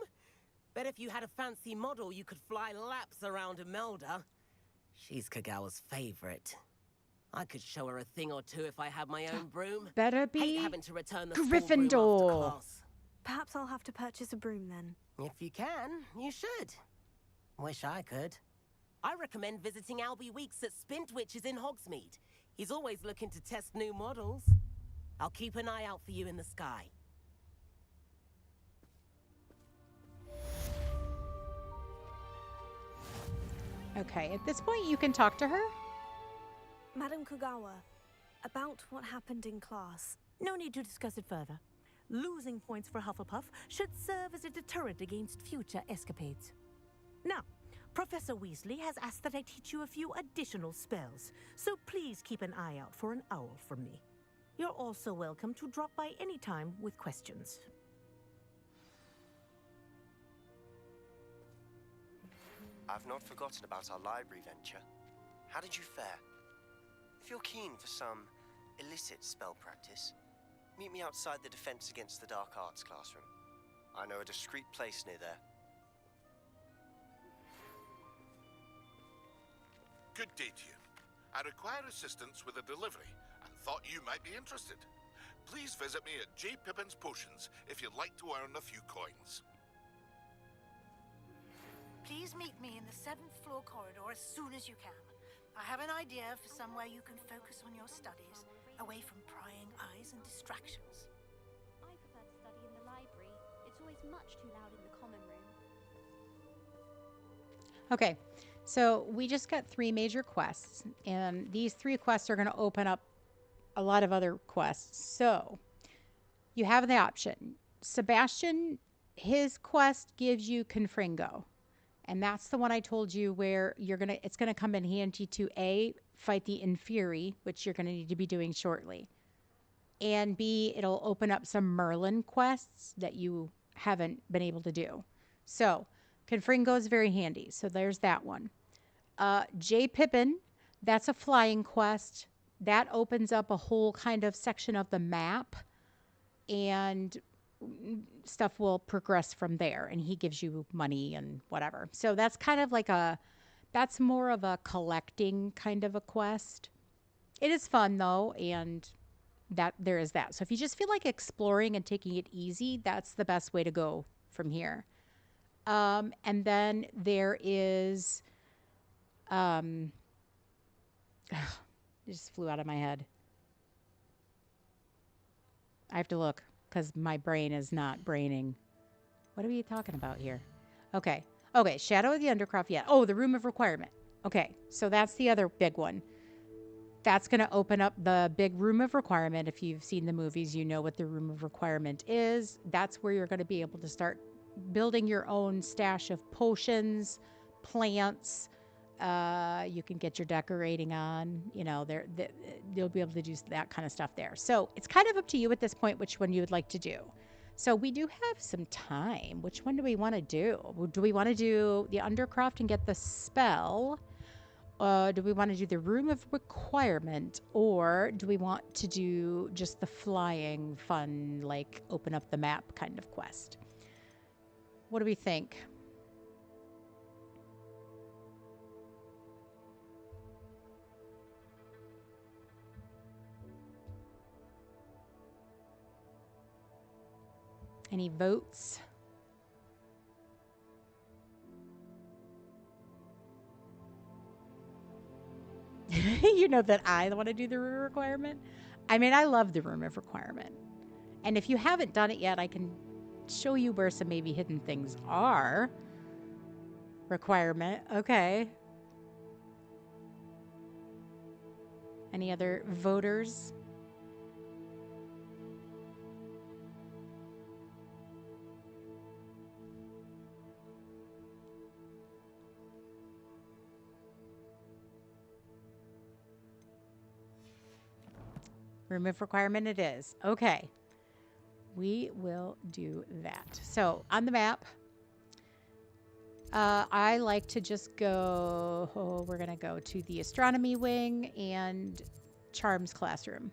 Bet if you had a fancy model, you could fly laps around Imelda. She's Kagawa's favorite. I could show her a thing or two if I had my own broom. Better be Hate having to return the school broom Gryffindor. after class. Perhaps I'll have to purchase a broom then. If you can, you should. Wish I could. I recommend visiting Albie Weeks at Spintwitches in Hogsmeade. He's always looking to test new models. I'll keep an eye out for you in the sky. Okay, at this point you can talk to her. Madam Kagawa, about what happened in class. No need to discuss it further. Losing points for Hufflepuff should serve as a deterrent against future escapades. Now, Professor Weasley has asked that I teach you a few additional spells, so please keep an eye out for an owl from me. You're also welcome to drop by any time with questions. I've not forgotten about our library venture. How did you fare? If you're keen for some illicit spell practice, Meet me outside the Defense Against the Dark Arts classroom. I know a discreet place near there. Good day to you. I require assistance with a delivery and thought you might be interested. Please visit me at J. Pippin's Potions if you'd like to earn a few coins. Please meet me in the 7th floor corridor as soon as you can. I have an idea for somewhere you can focus on your studies, away from prying eyes and distractions. I prefer to study in the library. It's always much too loud in the common room. Okay, so we just got 3 major quests, and these 3 quests are going to open up a lot of other quests. So you have the option. Sebastian, his quest gives you Confringo. And that's the one I told you where it's gonna come in handy to A, fight the Inferi, which you're gonna need to be doing shortly. And B, it'll open up some Merlin quests that you haven't been able to do. So Confringo is very handy. So there's that one. J. Pippin, that's a flying quest. That opens up a whole kind of section of the map, and stuff will progress from there, and he gives you money and whatever. So that's kind of like that's more of a collecting kind of a quest. It is fun though, and that there is that. So if you just feel like exploring and taking it easy, that's the best way to go from here. And then there is it just flew out of my head. I have to look because my brain is not braining. What are we talking about here? Okay. Okay, Shadow of the Undercroft, yeah. Oh, the Room of Requirement. Okay, so that's the other big one. That's going to open up the big Room of Requirement. If you've seen the movies, you know what the Room of Requirement is. That's where you're going to be able to start building your own stash of potions, plants. You can get your decorating on. You know, you'll be able to do that kind of stuff there. So it's kind of up to you at this point which one you would like to do. So we do have some time. Which one do we want to do? Do we want to do the Undercroft and get the spell? Do we want to do the Room of Requirement? Or do we want to do just the flying fun, like open up the map kind of quest? What do we think? Any votes? You know that I want to do the Room of Requirement. I mean, I love the Room of Requirement. And if you haven't done it yet, I can show you where some maybe hidden things are. Requirement. Okay. Any other voters? Room of Requirement it is. Okay. We will do that. So on the map, I like to just go, we're going to go to the Astronomy Wing and Charms Classroom.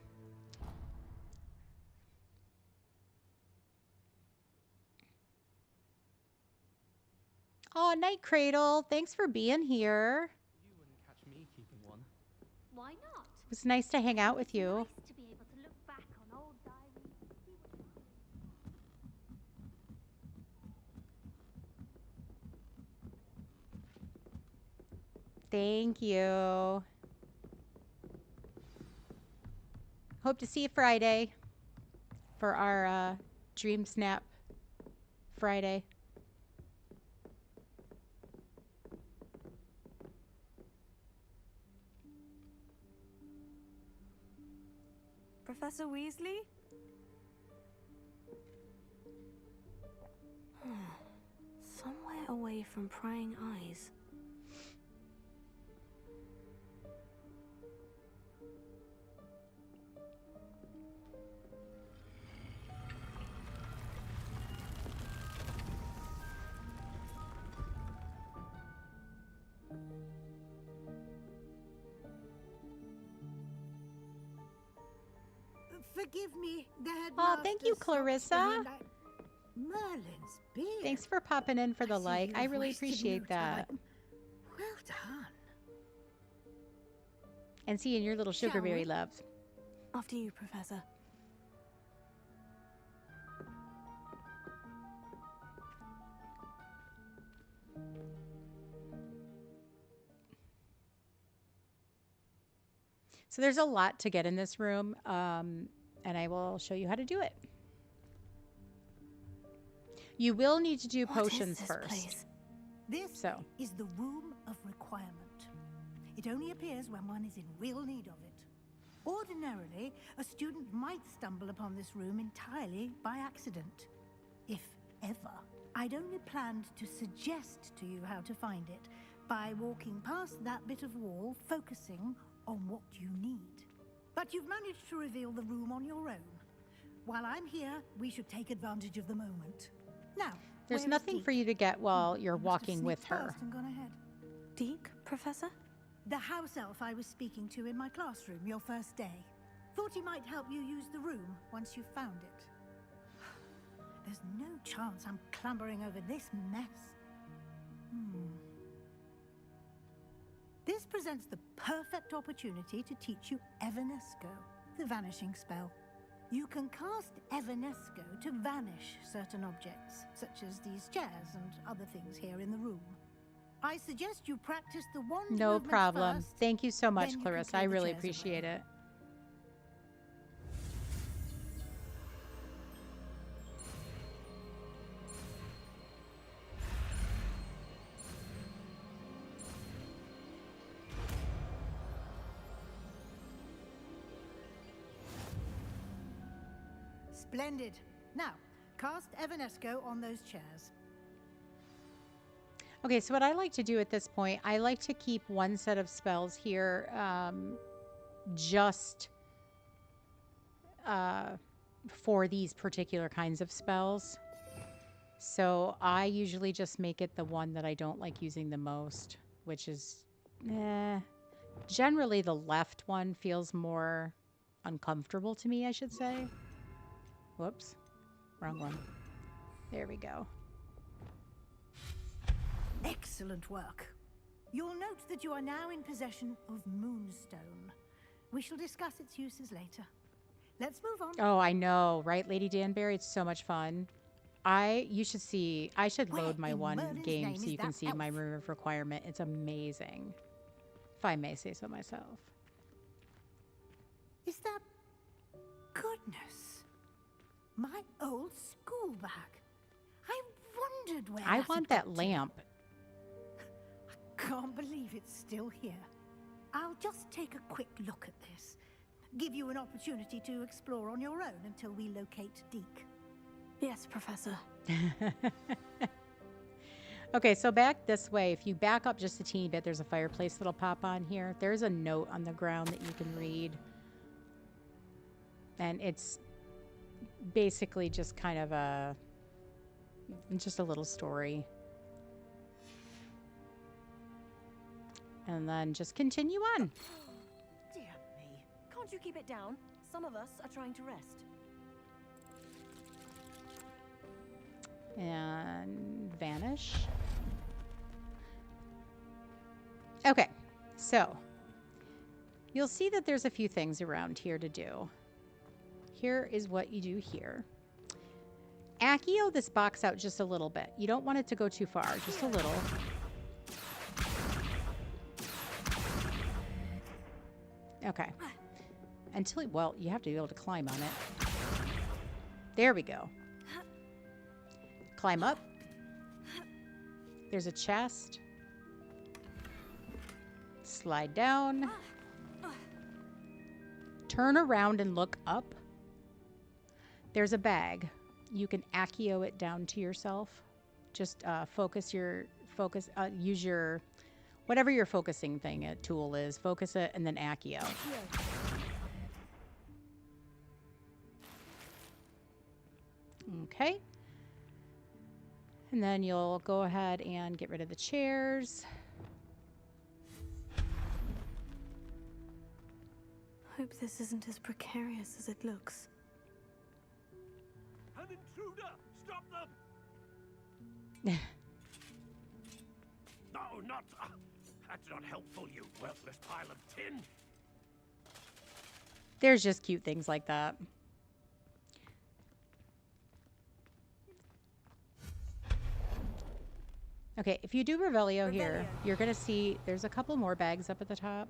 Oh, Night Cradle, thanks for being here. You wouldn't catch me keeping one. Why not? It was nice to hang out with you. Nice to be able to look back on old diaries and see what... Thank you. Hope to see you Friday for our Dream Snap Friday. Professor Weasley? Somewhere away from prying eyes. Forgive me, the headmaster. Oh, thank you, Clarissa. Merlin's beard. Thanks for popping in for the see like. you've I really wasted no appreciate that. time. Well done. And seeing your little Shall sugarberry we? loves. After you, Professor. So there's a lot to get in this room, and I will show you how to do it. You will need to do potions first. This is the Room of Requirement. It only appears when one is in real need of it. Ordinarily, a student might stumble upon this room entirely by accident. If ever. I'd only planned to suggest to you how to find it by walking past that bit of wall, focusing on what you need. But you've managed to reveal the room on your own. While I'm here, we should take advantage of the moment. Now, There's where is nothing Deke? for you to get while you're Must have walking with sneaked her. past and gone ahead. Deke, Professor? The house elf I was speaking to in my classroom your first day. Thought he might help you use the room once you found it. There's no chance I'm clambering over this mess. This presents the perfect opportunity to teach you Evanesco, the vanishing spell. You can cast Evanesco to vanish certain objects, such as these chairs and other things here in the room. I suggest you practice the wand No movement problem. first, Thank you so much, then you can Clarissa. clear I the really chairs appreciate it. Splendid. Now, cast Evanesco on those chairs. Okay, so what I like to do at this point, I like to keep one set of spells here just for these particular kinds of spells. So I usually just make it the one that I don't like using the most, which is generally the left one feels more uncomfortable to me, I should say. Whoops, wrong one. There we go. Excellent work. You'll note that you are now in possession of Moonstone. We shall discuss its uses later. Let's move on. Oh, I know, right, Lady Danbury? It's so much fun. You should see, I should load my one game so you can see my room of requirement. It's amazing, if I may say so myself. Is that... Goodness. My old school bag. I wondered where I that want had that got to. lamp. Can't believe it's still here. I'll just take a quick look at this. Give you an opportunity to explore on your own until we locate Deke. Yes, Professor. Okay, so back this way. If you back up just a teeny bit, there's a fireplace that'll pop on here. There's a note on the ground that you can read. And it's basically just kind of just a little story. And then just continue on. Dear me. Can't you keep it down? Some of us are trying to rest. And vanish. Okay, so you'll see that there's a few things around here to do. Here is what you do here. Accio this box out just a little bit. You don't want it to go too far, just a little. Okay. Until, well, you have to be able to climb on it. There we go. Climb up. There's a chest. Slide down. Turn around and look up. There's a bag. You can Accio it down to yourself. Just use your, whatever your focusing thing tool is, focus it and then Accio. Okay. And then you'll go ahead and get rid of the chairs. Hope this isn't as precarious as it looks. An intruder! Stop them! No, not... that's not helpful, you worthless pile of tin. There's just cute things like that. Okay, if you do Revelio here, you're going to see there's a couple more bags up at the top.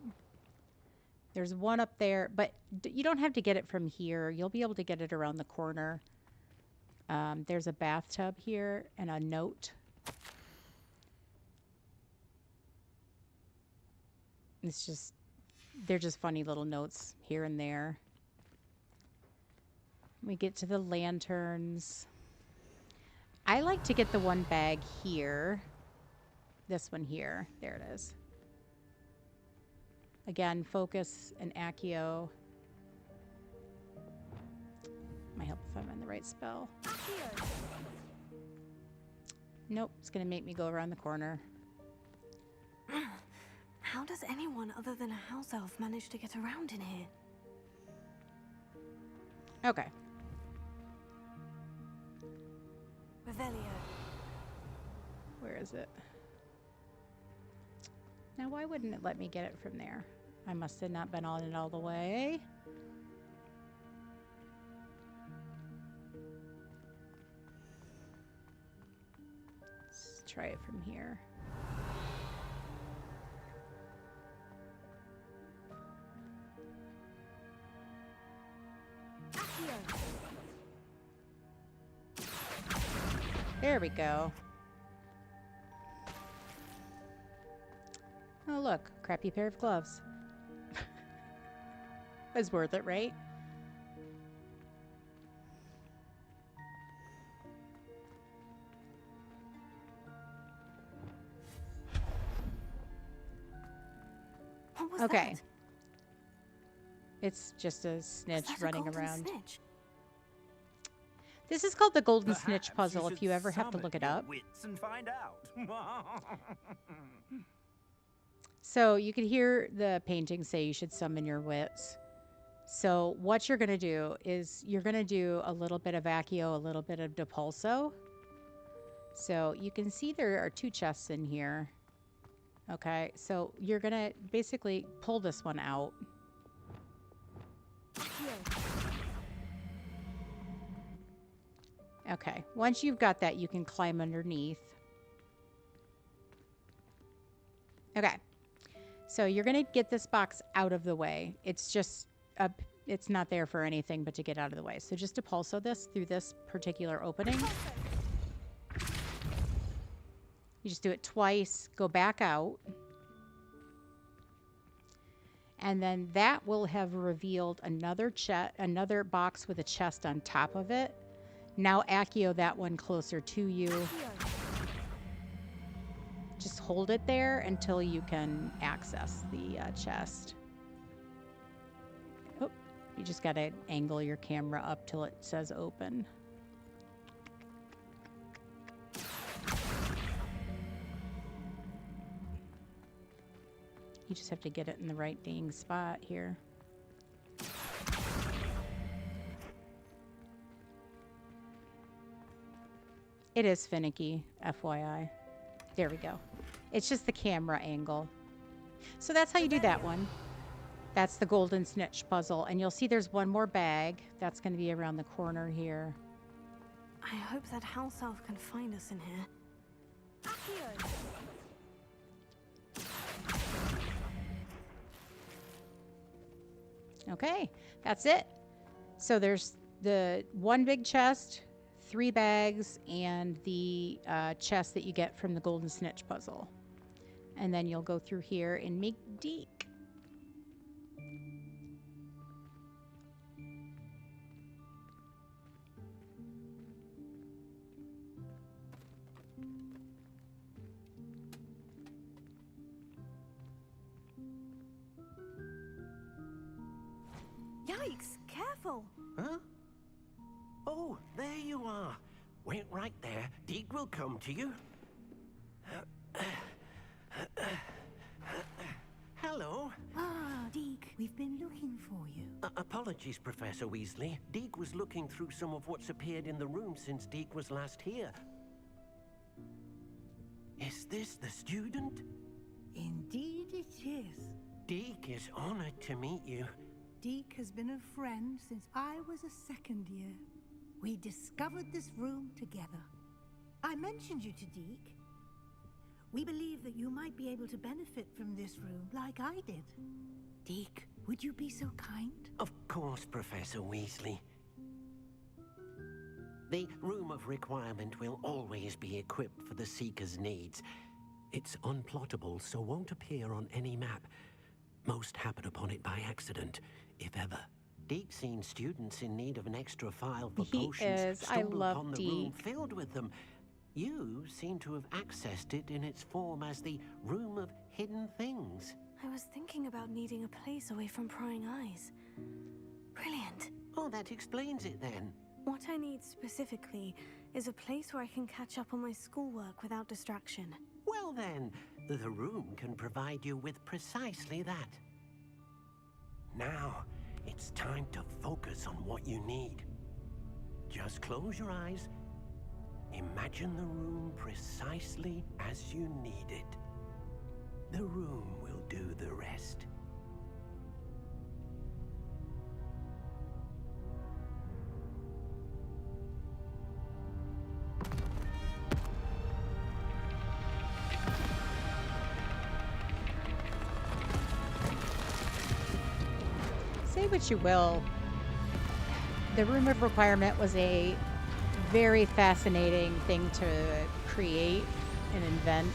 There's one up there, but you don't have to get it from here. You'll be able to get it around the corner. There's a bathtub here and a note. It's just, they're just funny little notes here and there. We get to the lanterns. I like to get the one bag here. This one here. There it is. Again, focus and Accio. Might help if I'm on the right spell. Nope, it's gonna make me go around the corner. How does anyone other than a house elf manage to get around in here? Okay. Revelio. Where is it? Now, why wouldn't it let me get it from there? I must have not been on it all the way. Let's try it from here. There we go. Oh, look. Crappy pair of gloves. It's worth it, right? What was okay. that? It's just a snitch Was that a running golden around. snitch? This is called the Golden Perhaps Snitch puzzle if you ever have to summon look it your up. wits and find out. So you could hear the painting say you should summon your wits. So what you're going to do is you're going to do a little bit of Accio, a little bit of Depulso. So you can see there are 2 chests in here. Okay, so you're going to basically pull this one out. Okay, once you've got that, you can climb underneath. Okay, so you're going to get this box out of the way. It's just, it's not there for anything but to get out of the way. So just Depulso this through this particular opening. You just do it twice, go back out. And then that will have revealed another box with a chest on top of it. Now Accio that one closer to you. Just hold it there until you can access the chest. Oh, you just gotta angle your camera up till it says open. You just have to get it in the right dang spot here. It is finicky, FYI. There we go. It's just the camera angle. So that's how you do that one. That's the Golden Snitch puzzle. And you'll see there's one more bag. That's going to be around the corner here. I hope that house elf can find us in here. Okay, that's it. So there's the one big chest, 3 bags, and the chest that you get from the Golden Snitch puzzle. And then you'll go through here and make Deke. Yikes! Careful! Huh? Oh, there you are. Wait right there. Deke will come to you. Hello. Ah, Deke. We've been looking for you. Apologies, Professor Weasley. Deke was looking through some of what's appeared in the room since Deke was last here. Is this the student? Indeed it is. Deke is honored to meet you. Deke has been a friend since I was a second year. We discovered this room together. I mentioned you to Deke. We believe that you might be able to benefit from this room like I did. Deke, would you be so kind? Of course, Professor Weasley. The Room of Requirement will always be equipped for the Seeker's needs. It's unplottable, so won't appear on any map. Most happen upon it by accident, if ever. Deke's seen students in need of an extra file for potions stumble upon the room filled with them. You seem to have accessed it in its form as the Room of Hidden Things. I was thinking about needing a place away from prying eyes. Brilliant. Oh, that explains it then. What I need specifically is a place where I can catch up on my schoolwork without distraction. Well then, the room can provide you with precisely that. Now, it's time to focus on what you need. Just close your eyes. Imagine the room precisely as you need it. The room will do the rest. Say what you will, the Room of Requirement was a very fascinating thing to create and invent.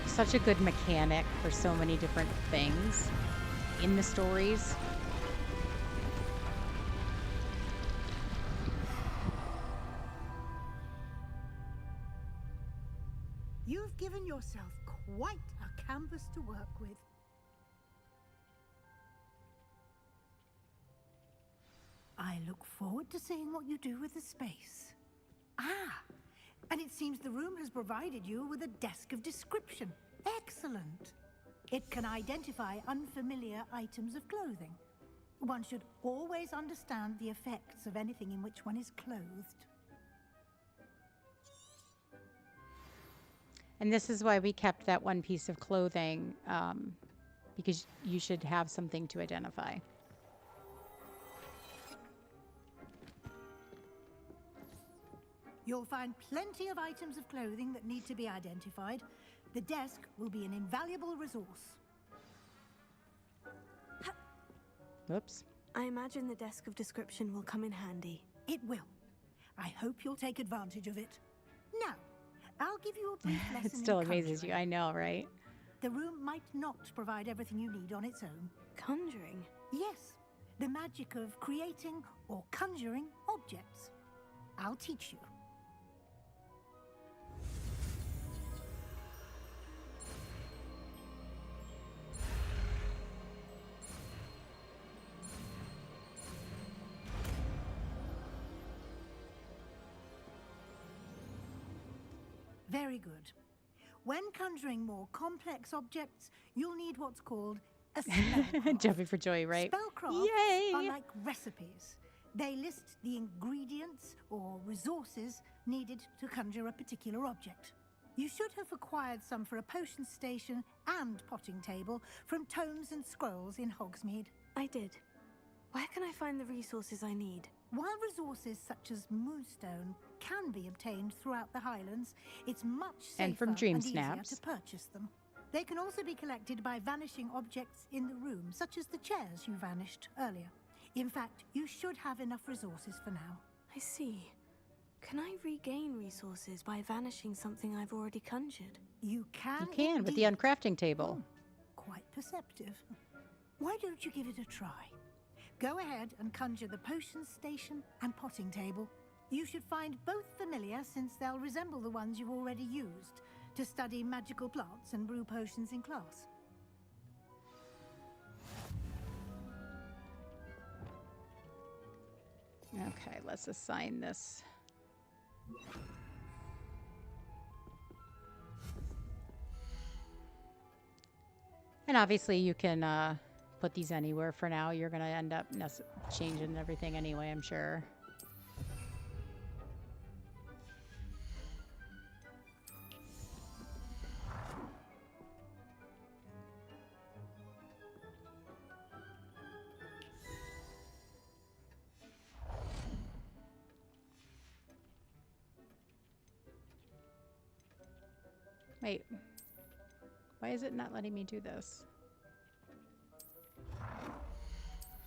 Such a good mechanic for so many different things in the stories. You've given yourself quite a canvas to work with. I look forward to seeing what you do with the space. Ah, and it seems the room has provided you with a desk of description. Excellent. It can identify unfamiliar items of clothing. One should always understand the effects of anything in which one is clothed. And this is why we kept that one piece of clothing, because you should have something to identify. You'll find plenty of items of clothing that need to be identified. The desk will be an invaluable resource. Whoops. I imagine the desk of description will come in handy. It will. I hope you'll take advantage of it. Now, I'll give you a brief lesson It still in amazes you, I know, right? The room might not provide everything you need on its own. Conjuring? Yes, the magic of creating or conjuring objects. I'll teach you. Very good. When conjuring more complex objects, you'll need what's called a spellcraft. Jumping for joy, right? Spellcrafts Yay! are like recipes. They list the ingredients or resources needed to conjure a particular object. You should have acquired some for a potion station and potting table from tomes and scrolls in Hogsmeade. I did. Where can I find the resources I need? While resources such as moonstone can be obtained throughout the Highlands, it's much safer And from Dream easier Snaps. to purchase them. They can also be collected by vanishing objects in the room, such as the chairs you vanished earlier. In fact, you should have enough resources for now. I see. Can I regain resources by vanishing something I've already conjured? You can. You can with the indeed. uncrafting table. Quite perceptive. Why don't you give it a try? Go ahead and conjure the potion station and potting table. You should find both familiar, since they'll resemble the ones you've already used to study magical plants and brew potions in class. Okay, let's assign this. And obviously you can put these anywhere for now. You're going to end up changing everything anyway, I'm sure. Wait, why is it not letting me do this?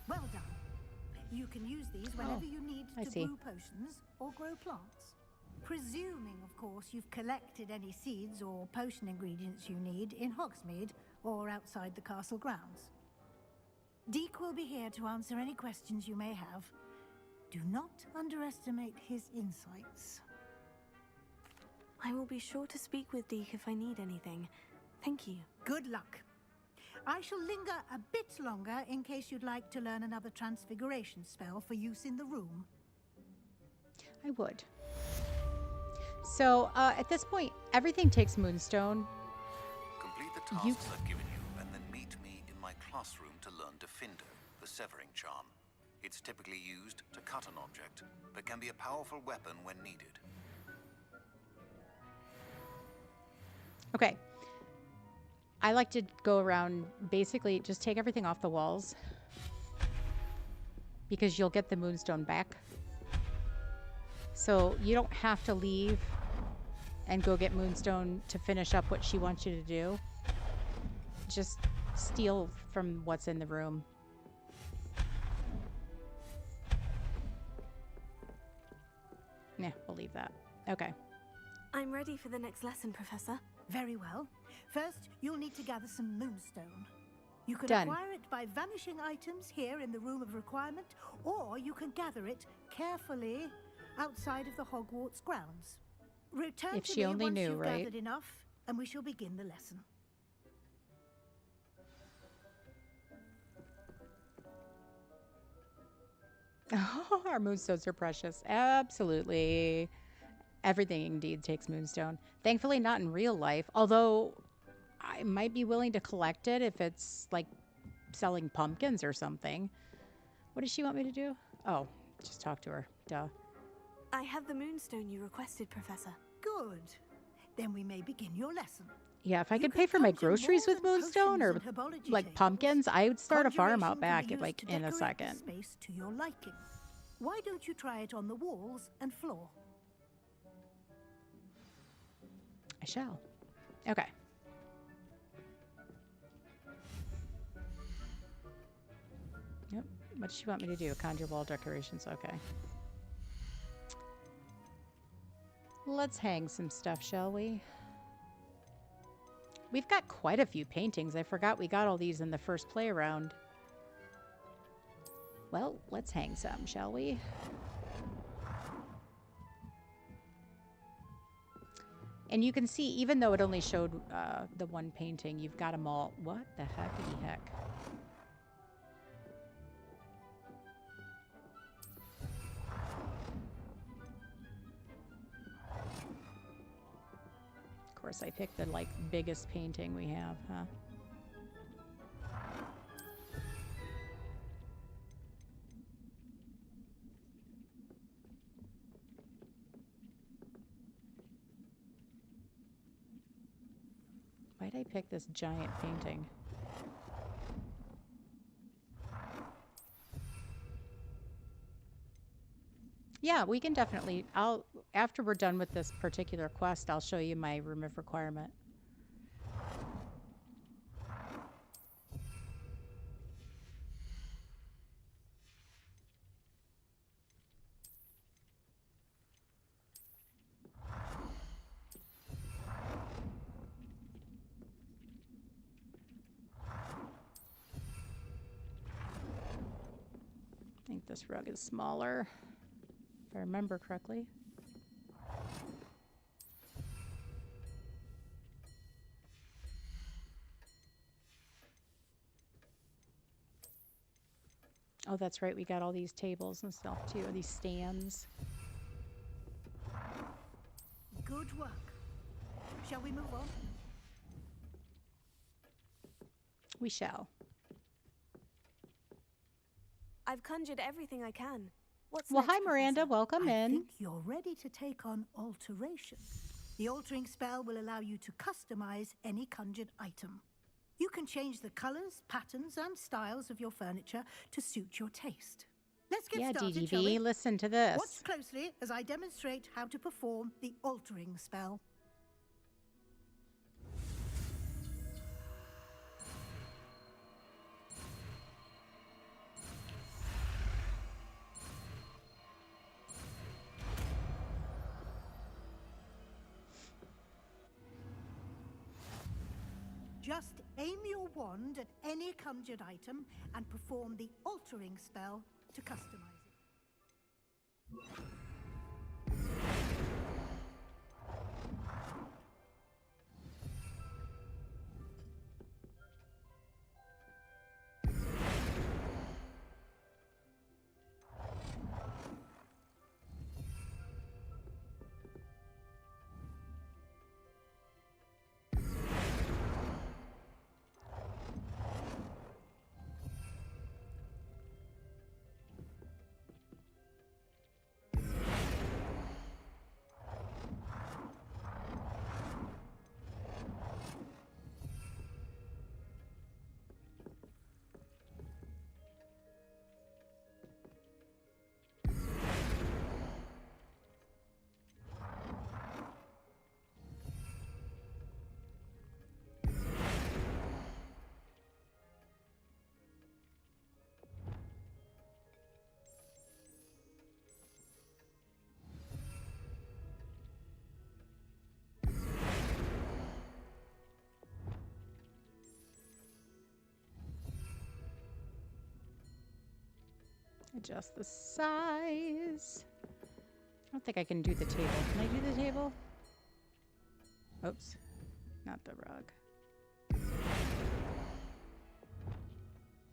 Well done. You can use these whenever you need to brew potions or grow plants. Presuming, of course, you've collected any seeds or potion ingredients you need in Hogsmeade or outside the castle grounds. Deke will be here to answer any questions you may have. Do not underestimate his insights. I will be sure to speak with Deke if I need anything. Thank you. Good luck. I shall linger a bit longer in case you'd like to learn another transfiguration spell for use in the room. I would. So, at this point, everything takes Moonstone. Complete the tasks I've given you, and then meet me in my classroom to learn Defindo, the severing charm. It's typically used to cut an object, but can be a powerful weapon when needed. Okay. I like to go around, basically just take everything off the walls because you'll get the Moonstone back. So you don't have to leave and go get Moonstone to finish up what she wants you to do. Just steal from what's in the room. Yeah, we'll leave that. Okay. I'm ready for the next lesson, Professor. Very well. First, you'll need to gather some Moonstone. You can Done. acquire it by vanishing items here in the Room of Requirement, or you can gather it carefully outside of the Hogwarts grounds. Return If to she me only once knew, you've right? gathered enough, and we shall begin the lesson. Oh, our Moonstones are precious. Absolutely. Everything indeed takes Moonstone. Thankfully not in real life, although I might be willing to collect it if it's like selling pumpkins or something. What does she want me to do? Oh, just talk to her. Duh. I have the Moonstone you requested, Professor. Good. Then we may begin your lesson. Yeah, if I could pay for my groceries with Moonstone or and herbology like pumpkins, I would start a farm out Conjuration can back be in, used like to in a decorate the second. space to your liking. Why don't you try it on the walls and floor? I shall. Okay. Yep. What does she want me to do? Conjure wall decorations. Okay. Let's hang some stuff, shall we? We've got quite a few paintings. I forgot we got all these in the first play around. Well, let's hang some, shall we? And you can see, even though it only showed the one painting, you've got them all. What the heckity heck? Of course, I picked the like biggest painting we have, huh? Why'd I pick this giant painting? Yeah, we can definitely, after we're done with this particular quest, I'll show you my room of requirement. I think this rug is smaller, if I remember correctly. Oh, that's right. We got all these tables and stuff too, these stands. Good work. Shall we move on? We shall. I've conjured everything I can. What's Well, next, hi, Miranda. Professor? Welcome I in. think you're ready to take on alteration. The altering spell will allow you to customize any conjured item. You can change the colors, patterns, and styles of your furniture to suit your taste. Let's get Yeah, started, shall we? DDV, listen to this. Watch closely as I demonstrate how to perform the altering spell. Just aim your wand at any conjured item and perform the altering spell to customize it. Adjust the size. I don't think I can do the table. Can I do the table? Oops, not the rug.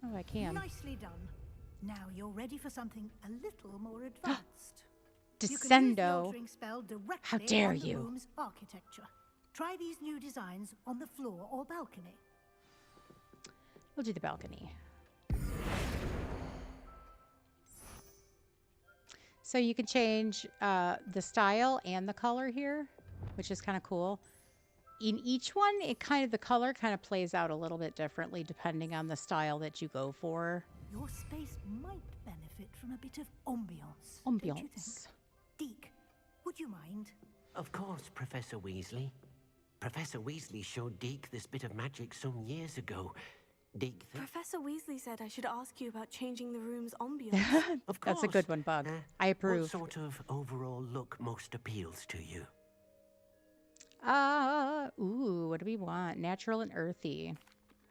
Oh, I can. Nicely done. Now you're ready for something a little more advanced. You can use the Descendo. altering spell directly How dare on the you. room's architecture. Try these new designs on the floor or balcony. We'll do the balcony. So you can change the style and the color here, which is kind of cool. In each one, the color kind of plays out a little bit differently depending on the style that you go for. Your space might benefit from a bit of ambiance. Don't you think? Ambiance. Deke, would you mind? Of course, Professor Weasley. Professor Weasley showed Deke this bit of magic some years ago. Deke, Professor Weasley said I should ask you about changing the room's ambiance. of course. That's a good one, Bug. I approve. What sort of overall look most appeals to you? Ooh, what do we want? Natural and earthy.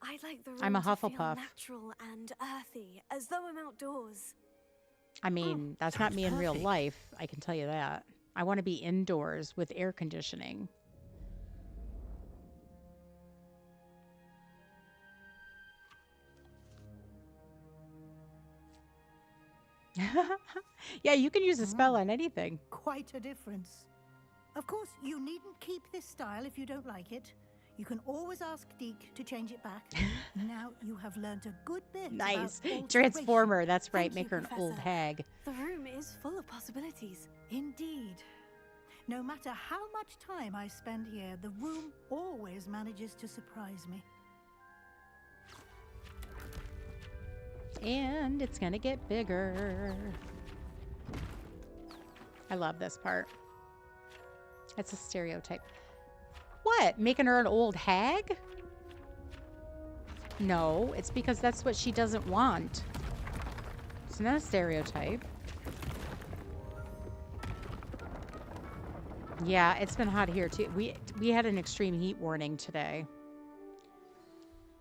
I'd like the room I'm a to feel Hufflepuff. natural and earthy, as though I'm outdoors. I mean, that's not sounds me in real perfect. life. I can tell you that. I want to be indoors with air conditioning. Yeah, you can use a spell on anything. Quite a difference. Of course, you needn't keep this style if you don't like it. You can always ask Deke to change it back. Now you have learned a good bit. Nice. About alteration. Transformer, that's right. Thank Make you, her an old Professor. hag. The room is full of possibilities. Indeed. No matter how much time I spend here, the room always manages to surprise me. And it's gonna get bigger. I love this part. It's a stereotype. What? Making her an old hag? No, it's because that's what she doesn't want. It's not a stereotype. Yeah, it's been hot here too. We had an extreme heat warning today.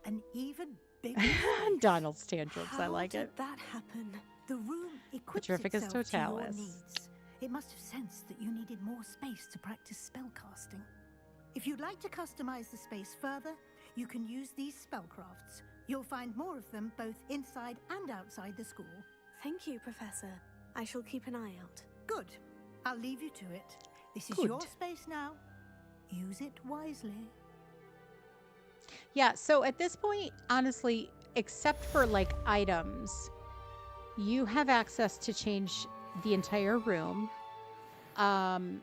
An even bigger Donald's tantrums. I How like did it. that happen? The room equips Petrificus itself to your totalis. needs. It must have sensed that you needed more space to practice spellcasting. If you'd like to customize the space further, you can use these spellcrafts. You'll find more of them both inside and outside the school. Thank you, Professor. I shall keep an eye out. Good. I'll leave you to it. This is Good. your space now. Use it wisely. Yeah, so at this point, honestly, except for like items, you have access to change the entire room. And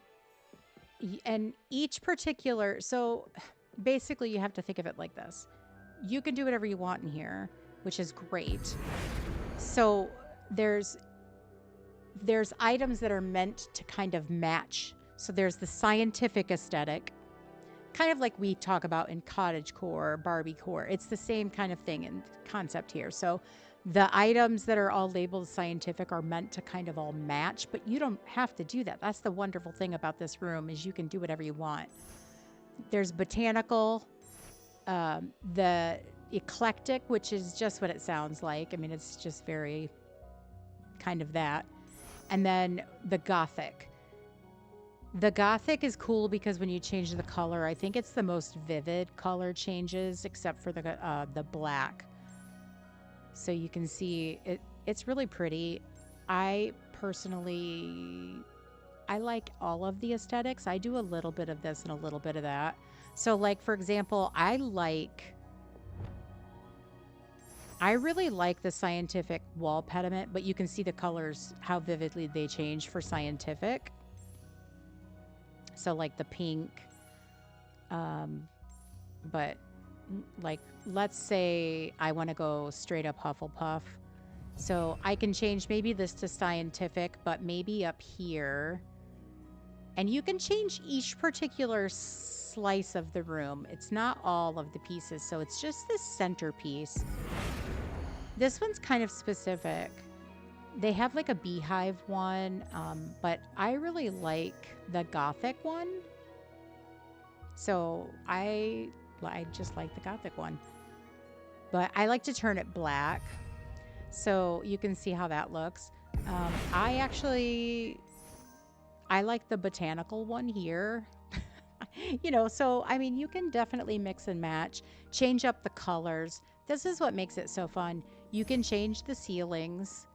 each particular, so basically you have to think of it like this. You can do whatever you want in here, which is great. So there's items that are meant to kind of match. So there's the scientific aesthetic, kind of like we talk about in cottagecore, Barbiecore. It's the same kind of thing and concept here. So the items that are all labeled scientific are meant to kind of all match, but you don't have to do that. That's the wonderful thing about this room, is you can do whatever you want. There's botanical, the eclectic, which is just what it sounds like. I mean, it's just very kind of that. And then the Gothic. The Gothic is cool because when you change the color, I think it's the most vivid color changes, except for the black. So you can see it's really pretty. I personally, I like all of the aesthetics. I do a little bit of this and a little bit of that. So like, for example, I really like the scientific wall pediment, but you can see the colors, how vividly they change for scientific. So like the pink, but like, let's say I want to go straight up Hufflepuff. So I can change maybe this to scientific, but maybe up here. And you can change each particular slice of the room. It's not all of the pieces, so it's just this centerpiece. This one's kind of specific. They have like a beehive one, but I really like the Gothic one. So I just like the Gothic one. But I like to turn it black, so you can see how that looks. I like the botanical one here. You know, so I mean, you can definitely mix and match, change up the colors. This is what makes it so fun. You can change the ceilings.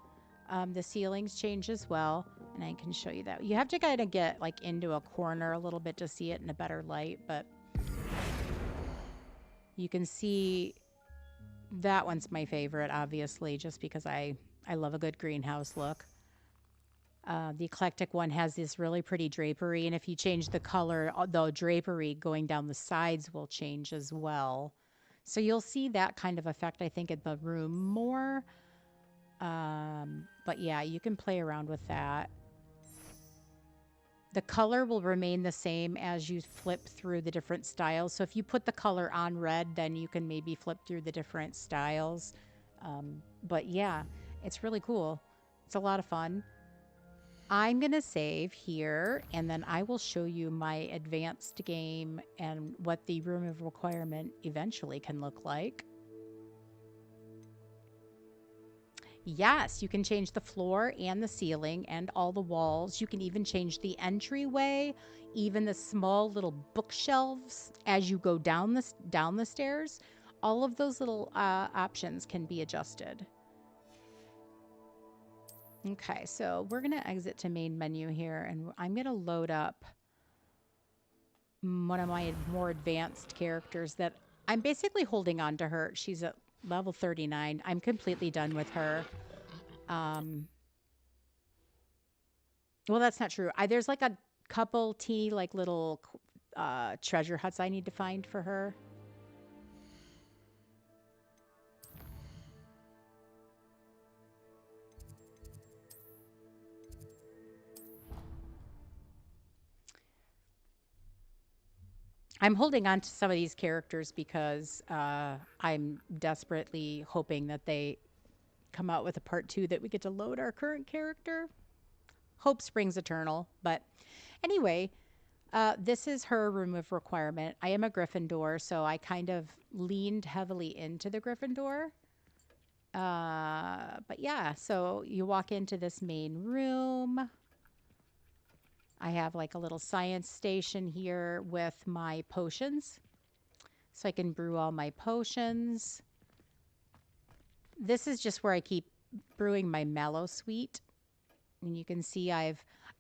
The ceilings change as well, and I can show you that. You have to kind of get like into a corner a little bit to see it in a better light, but you can see that one's my favorite, obviously, just because I love a good greenhouse look. The eclectic one has this really pretty drapery, and if you change the color, the drapery going down the sides will change as well. So you'll see that kind of effect, I think, in the room more. But yeah, you can play around with that. The color will remain the same as you flip through the different styles. So if you put the color on red, then you can maybe flip through the different styles. But yeah, it's really cool. It's a lot of fun. I'm going to save here, and then I will show you my advanced game and what the room of requirement eventually can look like. Yes, you can change the floor and the ceiling and all the walls. You can even change the entryway, even the small little bookshelves as you go down the stairs. All of those little options can be adjusted. Okay, so we're going to exit to main menu here, and I'm going to load up one of my more advanced characters that I'm basically holding on to her. She's at level 39. I'm completely done with her. Well, that's not true. There's like a couple teeny like little treasure huts I need to find for her. I'm holding on to some of these characters because I'm desperately hoping that they come out with a part 2 that we get to load our current character. Hope springs eternal. But anyway, this is her room of requirement. I am a Gryffindor, so I kind of leaned heavily into the Gryffindor. But yeah, so you walk into this main room. I have like a little science station here with my potions. So I can brew all my potions. This is just where I keep brewing my Mallow Sweet. And you can see I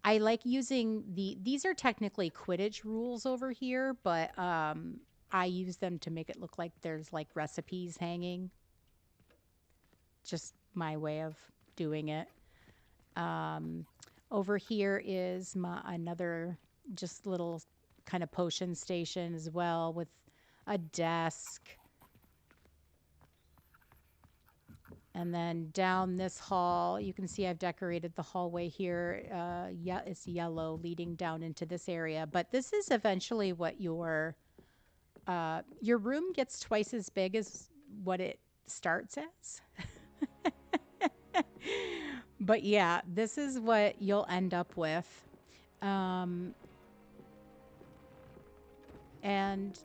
like using these are technically Quidditch rules over here, but I use them to make it look like there's like recipes hanging. Just my way of doing it. Over here is another just little kind of potion station as well with a desk. And then down this hall, you can see I've decorated the hallway here. Yeah, it's yellow leading down into this area. But this is eventually what your room gets twice as big as what it starts as. But yeah, this is what you'll end up with. And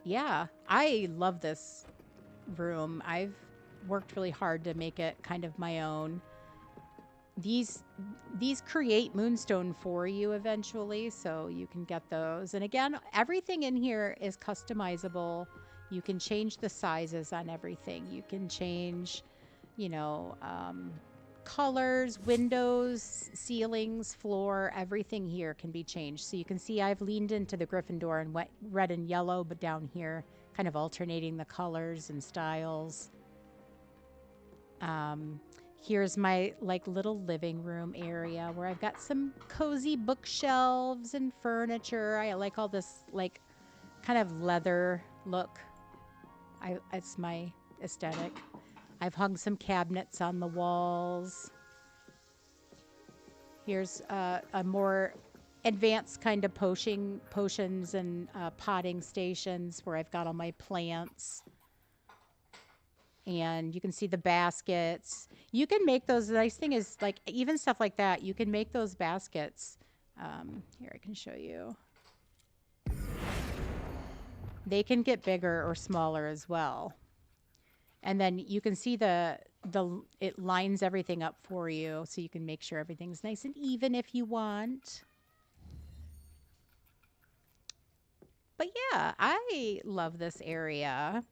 yeah, I love this room. I've worked really hard to make it kind of my own. These create Moonstone for you eventually, so you can get those. And again, everything in here is customizable. You can change the sizes on everything. You can change, you know, colors, windows, ceilings, floor, everything here can be changed. So you can see I've leaned into the Gryffindor and went red and yellow, but down here kind of alternating the colors and styles. Here's my like little living room area where I've got some cozy bookshelves and furniture. I like all this like kind of leather look. It's my aesthetic. I've hung some cabinets on the walls. Here's a more advanced kind of potions and potting stations where I've got all my plants. And you can see the baskets. You can make those. The nice thing is, like, even stuff like that, you can make those baskets. Here, I can show you. They can get bigger or smaller as well. And then you can see it lines everything up for you, so you can make sure everything's nice and even if you want. But yeah, I love this area.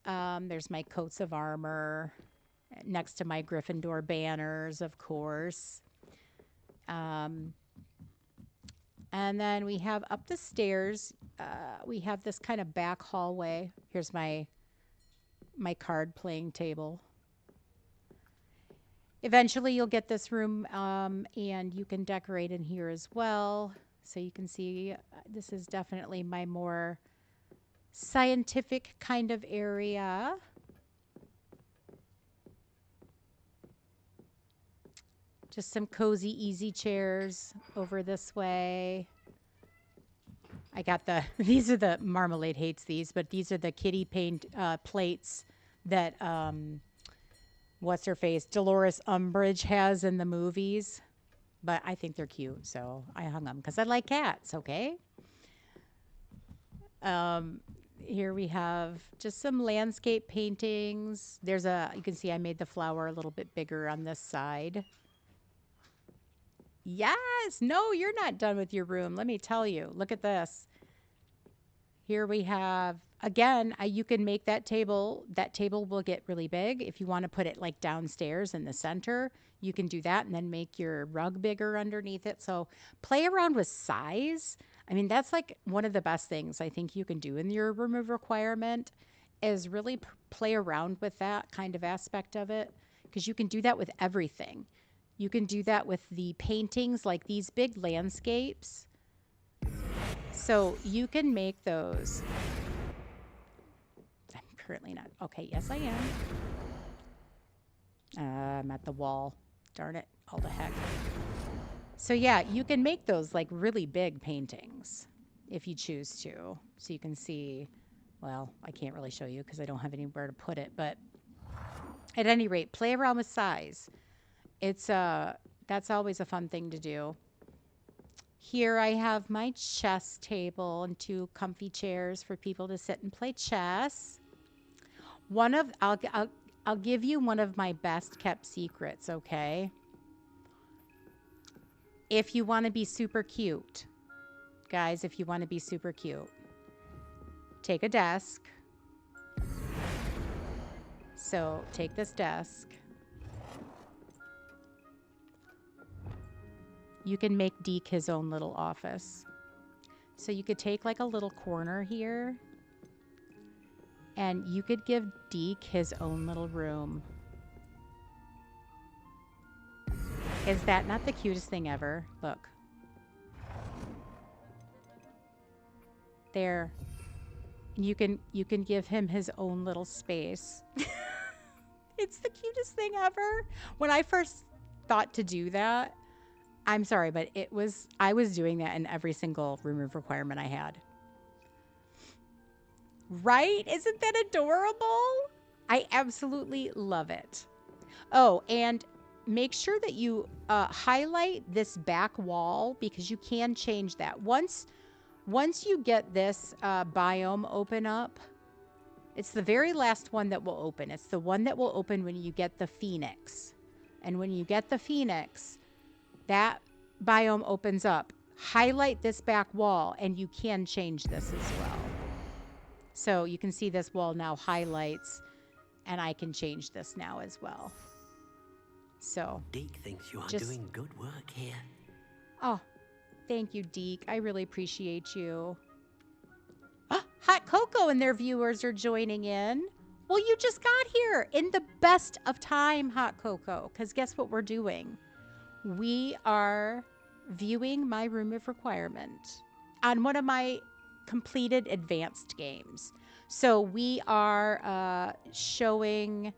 There's my coats of armor next to my Gryffindor banners, of course. And then we have up the stairs, we have this kind of back hallway. Here's my card playing table. Eventually you'll get this room and you can decorate in here as well. So you can see this is definitely my more scientific kind of area. Just some cozy, easy chairs over this way. I got these are the Marmalade hates these, but these are the kitty paint plates that, what's her face, Dolores Umbridge has in the movies. But I think they're cute, so I hung them because I like cats, okay? Here we have just some landscape paintings. You can see I made the flower a little bit bigger on this side. Yes, no, you're not done with your room. Let me tell you, look at this. Here we have, again, you can make that table will get really big. If you want to put it like downstairs in the center, you can do that and then make your rug bigger underneath it. So play around with size. I mean, that's like one of the best things I think you can do in your room of requirement is really play around with that kind of aspect of it, because you can do that with everything. You can do that with the paintings, like these big landscapes. So you can make those. I'm currently not. Okay, yes, I am. I'm at the wall. Darn it. All the heck. So yeah, you can make those like really big paintings if you choose to. So you can see, well, I can't really show you because I don't have anywhere to put it, but at any rate, play around with size. That's always a fun thing to do. Here I have my chess table and 2 comfy chairs for people to sit and play chess. I'll give you one of my best kept secrets, okay? If you want to be super cute, guys, if you want to be super cute, take a desk. So take this desk. You can make Deke his own little office. So you could take like a little corner here and you could give Deke his own little room. Is that not the cutest thing ever? Look. There. You can give him his own little space. It's the cutest thing ever. When I first thought to do that, I'm sorry, but I was doing that in every single remove requirement I had. Right? Isn't that adorable? I absolutely love it. Oh, and make sure that you highlight this back wall because you can change that. Once you get this biome open up, it's the very last one that will open. It's the one that will open when you get the Phoenix. And when you get the Phoenix, that biome opens up. Highlight this back wall and you can change this as well. So you can see this wall now highlights and I can change this now as well. So Deke thinks you are just doing good work here. Oh, thank you, Deke. I really appreciate you. Hot Cocoa and their viewers are joining in. Well, you just got here in the best of time, Hot Cocoa, because guess what we're doing? We are viewing my room of requirement on one of my completed advanced games. So we are showing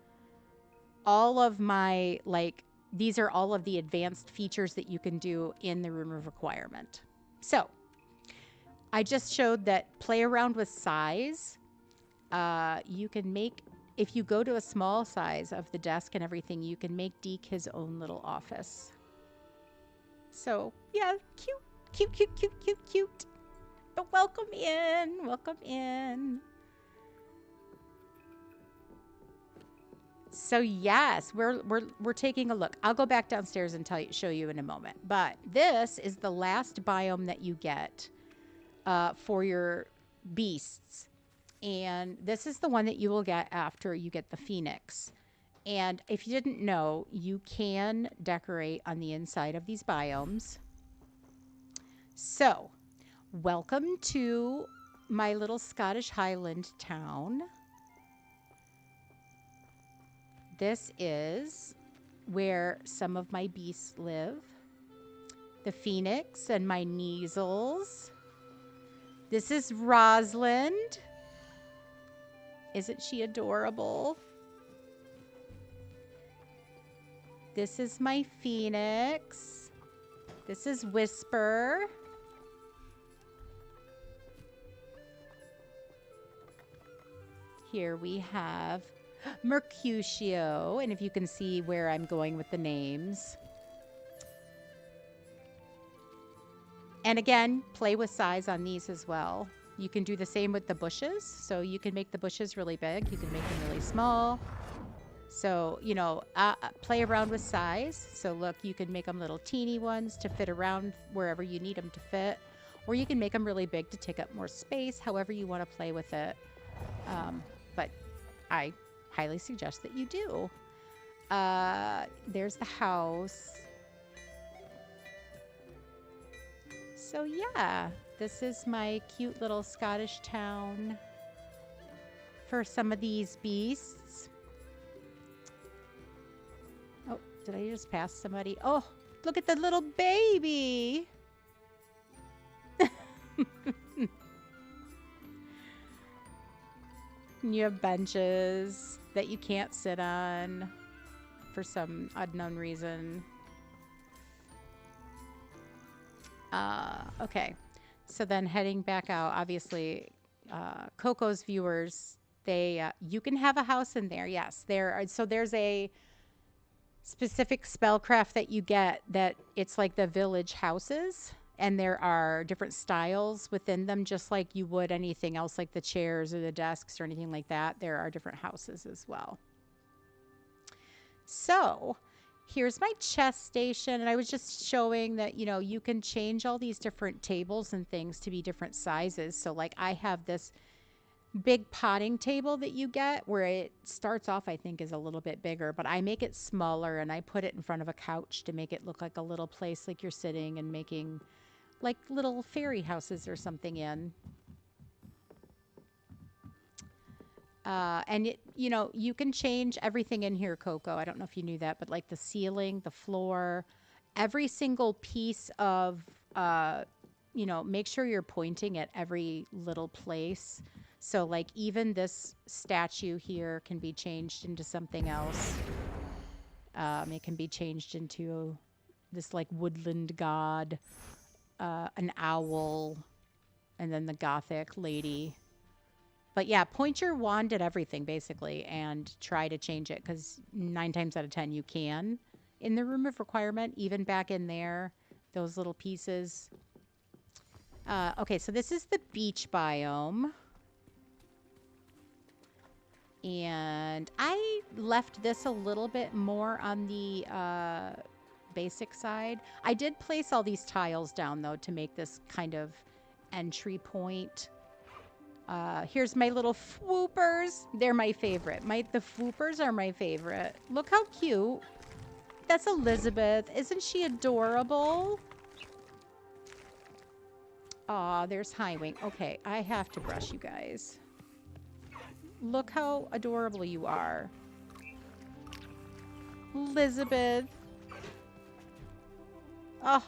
all of my, these are all of the advanced features that you can do in the room of requirement. So I just showed that play around with size. You can make, if you go to a small size of the desk and everything, you can make Deke his own little office. So yeah, cute, cute, cute, cute, cute, cute. But welcome in, welcome in. So yes, we're taking a look. I'll go back downstairs and show you in a moment. But this is the last biome that you get for your beasts. And this is the one that you will get after you get the Phoenix. And if you didn't know, you can decorate on the inside of these biomes. So, welcome to my little Scottish Highland town. This is where some of my beasts live. The Phoenix and my Kneasels. This is Rosalind. Isn't she adorable? This is my Phoenix. This is Whisper. Here we have Mercutio, and if you can see where I'm going with the names. And again, play with size on these as well. You can do the same with the bushes. So you can make the bushes really big. You can make them really small. So, you know, play around with size. So look, you can make them little teeny ones to fit around wherever you need them to fit. Or you can make them really big to take up more space, however you want to play with it. But I highly suggest that you do. There's the house. So yeah, this is my cute little Scottish town for some of these beasts. Oh, did I just pass somebody? Oh, look at the little baby. You have benches that you can't sit on for some unknown reason. Okay, so then heading back out, obviously, Coco's viewers, you can have a house in there. Yes, so there's a specific spellcraft that you get that it's like the village houses, and there are different styles within them, just like you would anything else, like the chairs or the desks or anything like that. There are different houses as well. So here's my chess station, and I was just showing that, you know, you can change all these different tables and things to be different sizes. So like I have this big potting table that you get where it starts off, I think, is a little bit bigger, but I make it smaller and I put it in front of a couch to make it look like a little place like you're sitting and making like little fairy houses or something in. And it, you know, you can change everything in here, Coco. I don't know if you knew that, but like the ceiling, the floor, every single piece of, you know, make sure you're pointing at every little place. So like even this statue here can be changed into something else. It can be changed into this like woodland god, an owl, and then the gothic lady. But yeah, point your wand at everything basically and try to change it, because 9 times out of 10 you can. In the room of requirement, even back in there, those little pieces. Okay, so this is the beach biome. And I left this a little bit more on the basic side. I did place all these tiles down, though, to make this kind of entry point. Here's my little swoopers. They're my favorite. The swoopers are my favorite. Look how cute. That's Elizabeth. Isn't she adorable? Aw, there's Highwing. Okay, I have to brush you guys. Look how adorable you are. Elizabeth. Oh,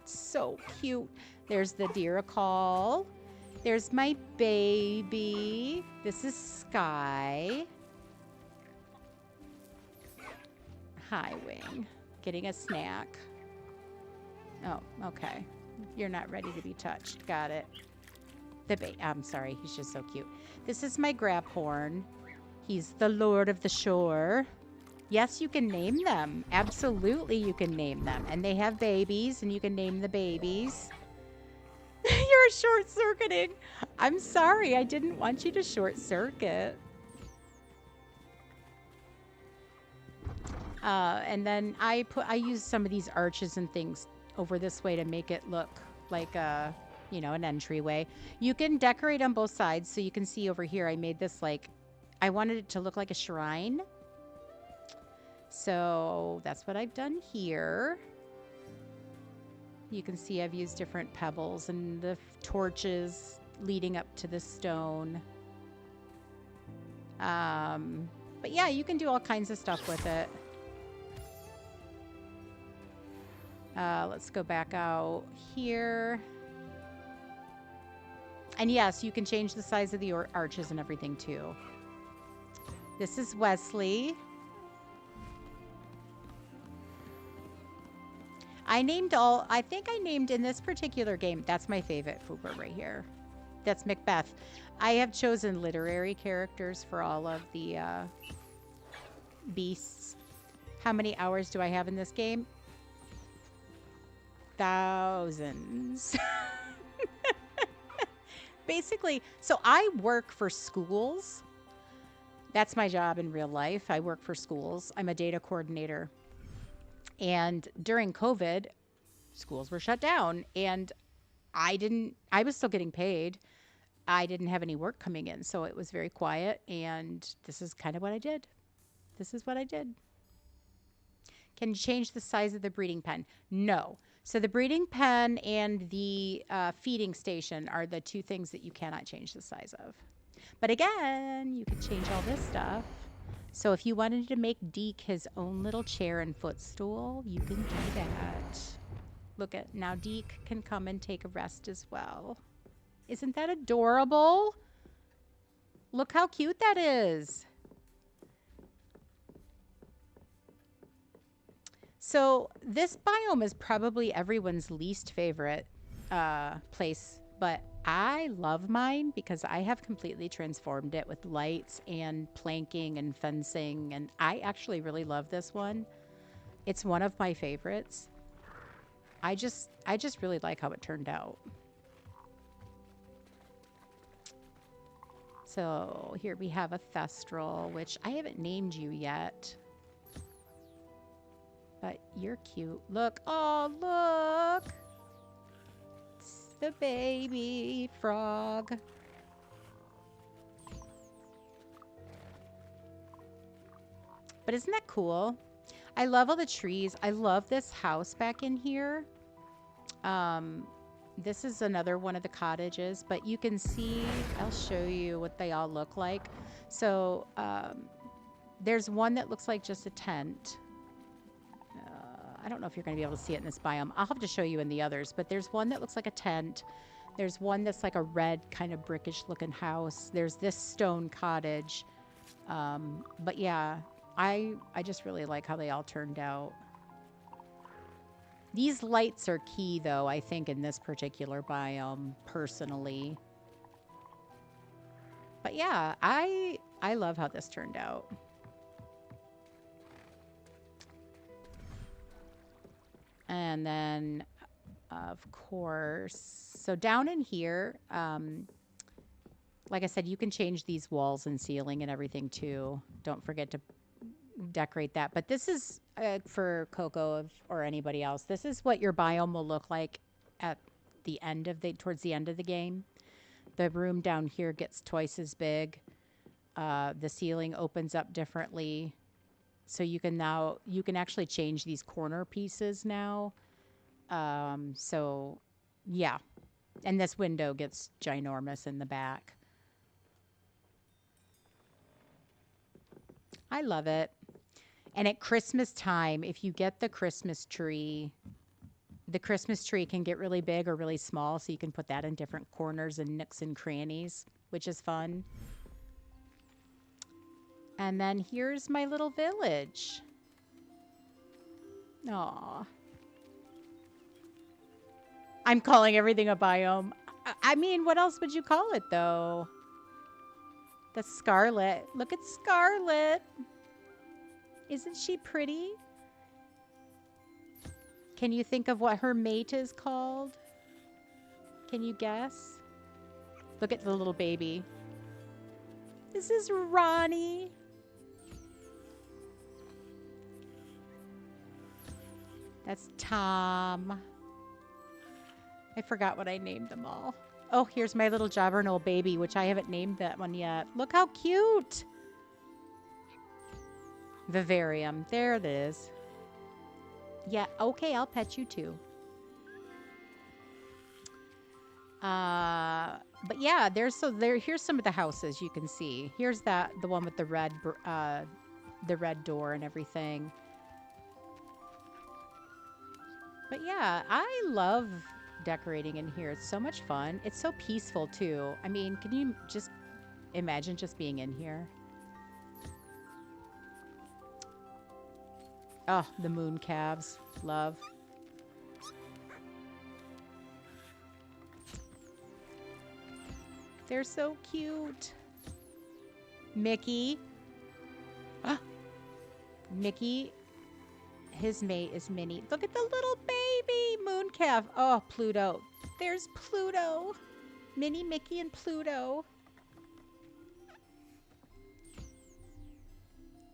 so cute. There's the Deeracall. There's my baby. This is Sky. Highwing. Getting a snack. Oh, okay. You're not ready to be touched. Got it. I'm sorry. He's just so cute. This is my Graphorn. He's the Lord of the Shore. Yes, you can name them. Absolutely, you can name them. And they have babies, and you can name the babies. You're short-circuiting. I'm sorry. I didn't want you to short-circuit. And then I used some of these arches and things over this way to make it look like a, you know, an entryway. You can decorate on both sides. So you can see over here, I made this like, I wanted it to look like a shrine. So that's what I've done here. You can see I've used different pebbles and the torches leading up to the stone. But yeah, you can do all kinds of stuff with it. Let's go back out here. And yes, you can change the size of the arches and everything too. This is Wesley. I think I named in this particular game, that's my favorite Fooper right here. That's Macbeth. I have chosen literary characters for all of the beasts. How many hours do I have in this game? Thousands. Basically, so I work for schools. That's my job in real life. I work for schools. I'm a data coordinator. And during COVID, schools were shut down and I was still getting paid. I didn't have any work coming in, so it was very quiet, and this is kind of what I did. This is what I did. Can you change the size of the breeding pen? No. So the breeding pen and the feeding station are the two things that you cannot change the size of. But again, you can change all this stuff. So if you wanted to make Deke his own little chair and footstool, you can do that. Look at, now Deke can come and take a rest as well. Isn't that adorable? Look how cute that is. So this biome is probably everyone's least favorite place, but I love mine because I have completely transformed it with lights and planking and fencing, and I actually really love this one. It's one of my favorites. I just really like how it turned out. So here we have a Thestral, which I haven't named you yet. But you're cute. Look. Oh, look. It's the baby frog. But isn't that cool? I love all the trees. I love this house back in here. This is another one of the cottages, but you can see, I'll show you what they all look like. So there's one that looks like just a tent. I don't know if you're going to be able to see it in this biome. I'll have to show you in the others, but there's one that looks like a tent. There's one that's like a red kind of brickish looking house. There's this stone cottage. But yeah, I just really like how they all turned out. These lights are key though, I think, in this particular biome, personally. But yeah, I love how this turned out. And then, of course, so down in here, like I said, you can change these walls and ceiling and everything too. Don't forget to decorate that. But this is for Coco or anybody else. This is what your biome will look like at the end of towards the end of the game. The room down here gets twice as big. The ceiling opens up differently. So you can actually change these corner pieces now. So yeah. And this window gets ginormous in the back. I love it. And at Christmas time, if you get the Christmas tree can get really big or really small. So you can put that in different corners and nooks and crannies, which is fun. And then here's my little village. Aw. I'm calling everything a biome. I mean, what else would you call it, though? That's Scarlet. Look at Scarlet. Isn't she pretty? Can you think of what her mate is called? Can you guess? Look at the little baby. This is Ronnie. That's Tom. I forgot what I named them all. Oh, here's my little Jobberknoll baby, which I haven't named that one yet. Look how cute. Vivarium. There it is. Yeah, okay, I'll pet you too. But yeah, here's some of the houses you can see. Here's the one with the red door and everything. But yeah, I love decorating in here. It's so much fun. It's so peaceful too. I mean, can you just imagine just being in here? Oh, the moon calves. Love. They're so cute. Mickey. Ah. Mickey. His mate is Minnie. Look at the little baby moon calf. Oh, Pluto. There's Pluto. Minnie, Mickey, and Pluto.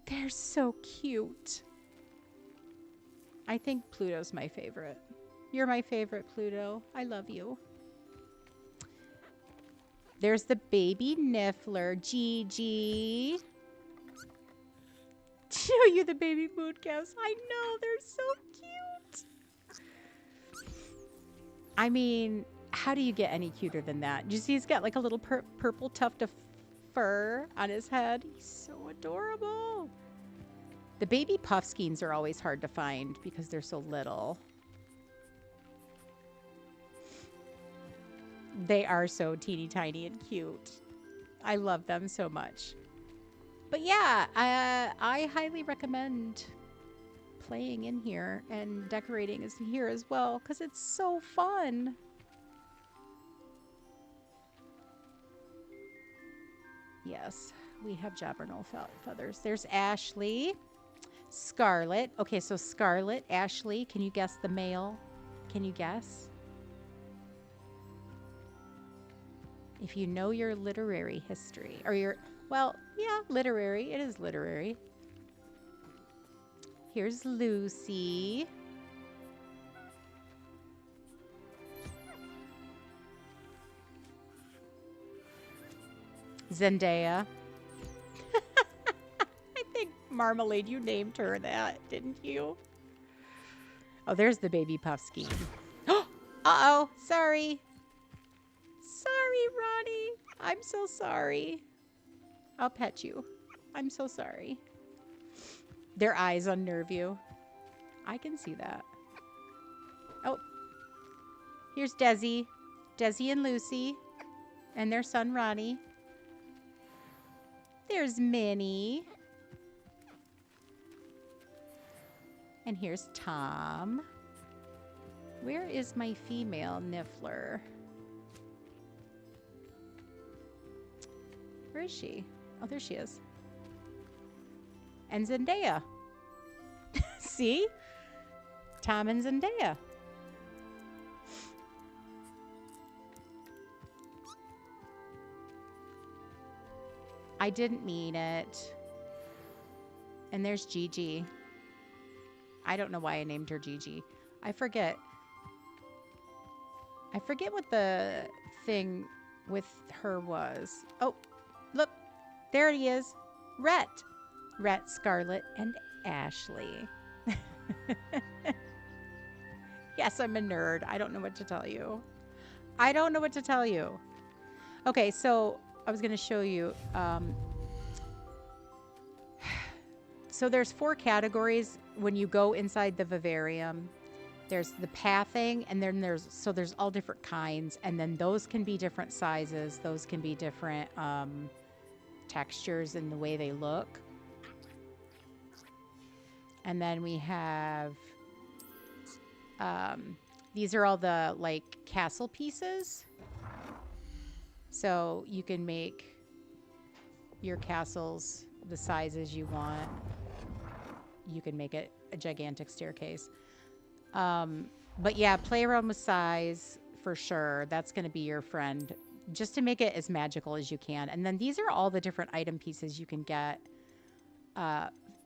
They're so cute. I think Pluto's my favorite. You're my favorite, Pluto. I love you. There's the baby Niffler, Gigi. Show you the baby moon calves. I know, they're so cute. I mean, how do you get any cuter than that? You see he's got like a little purple tuft of fur on his head. He's so adorable. The baby puffskeins are always hard to find because they're so little. They are so teeny tiny and cute. I love them so much. But yeah, I highly recommend playing in here and decorating is here as well because it's so fun. Yes, we have Jobberknoll feathers. There's Ashley. Scarlet. Okay, so Scarlet, Ashley. Can you guess the male? Can you guess? If you know your literary history, or your, well, yeah, literary. It is literary. Here's Lucy. Zendaya. I think Marmalade, you named her that, didn't you? Oh, there's the baby puffskein. Uh-oh, sorry. Sorry, Ronnie. I'm so sorry. I'll pet you. I'm so sorry. Their eyes unnerve you. I can see that. Oh, here's Desi. Desi and Lucy and their son Ronnie. There's Minnie. And here's Tom. Where is my female Niffler? Where is she? Oh, there she is. And Zendaya. See? Tom and Zendaya. I didn't mean it. And there's Gigi. I don't know why I named her Gigi. I forget. I forget what the thing with her was. Oh, look. There he is. Rhett. Rhett, Scarlet, and Ashley. Yes, I'm a nerd. I don't know what to tell you. I don't know what to tell you. Okay, so I was going to show you. So there's 4 categories when you go inside the vivarium. There's the pathing, and then there's all different kinds, and then those can be different sizes. Those can be different textures in the way they look. And then we have these are all the like castle pieces. So you can make your castles the sizes you want. You can make it a gigantic staircase. But yeah, play around with size for sure. That's going to be your friend, just to make it as magical as you can. And then these are all the different item pieces you can get,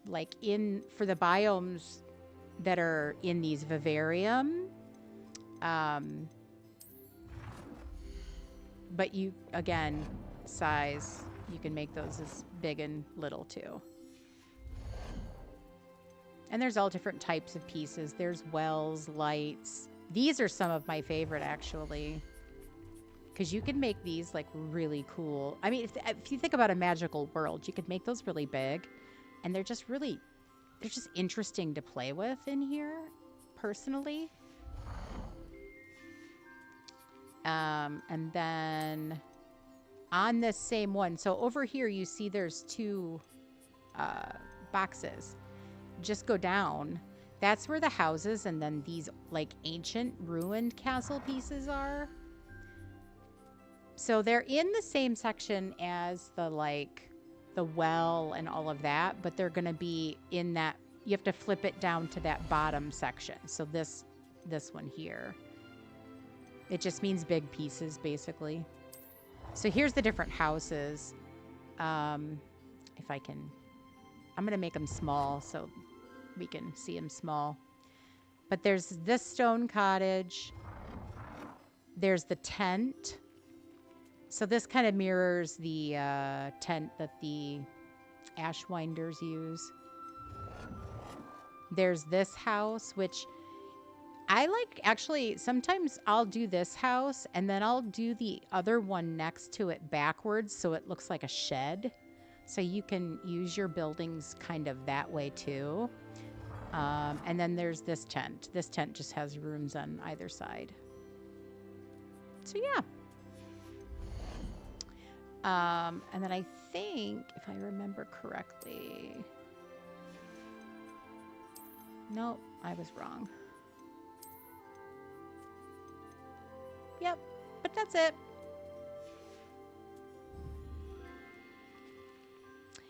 like for the biomes that are in these vivarium. But you, again, size, you can make those as big and little too. And there's all different types of pieces. There's wells, lights. These are some of my favorite, actually. Because you can make these, like, really cool. I mean, if you think about a magical world, you could make those really big. And they're just interesting to play with in here, personally. And then on this same one, so over here, you see there's 2 boxes. Just go down. That's where the houses and then these like ancient ruined castle pieces are. So they're in the same section as the well and all of that, but they're going to be in that. You have to flip it down to that bottom section. So this one here. It just means big pieces, basically. So here's the different houses. If I can, I'm going to make them small so we can see them small. But there's this stone cottage. There's the tent. So this kind of mirrors the tent that the Ashwinders use. There's this house, which I like. Actually, sometimes I'll do this house and then I'll do the other one next to it backwards so it looks like a shed. So you can use your buildings kind of that way too. And then there's this tent. This tent just has rooms on either side. So yeah. And then I think, if I remember correctly... Nope, I was wrong. Yep, but that's it.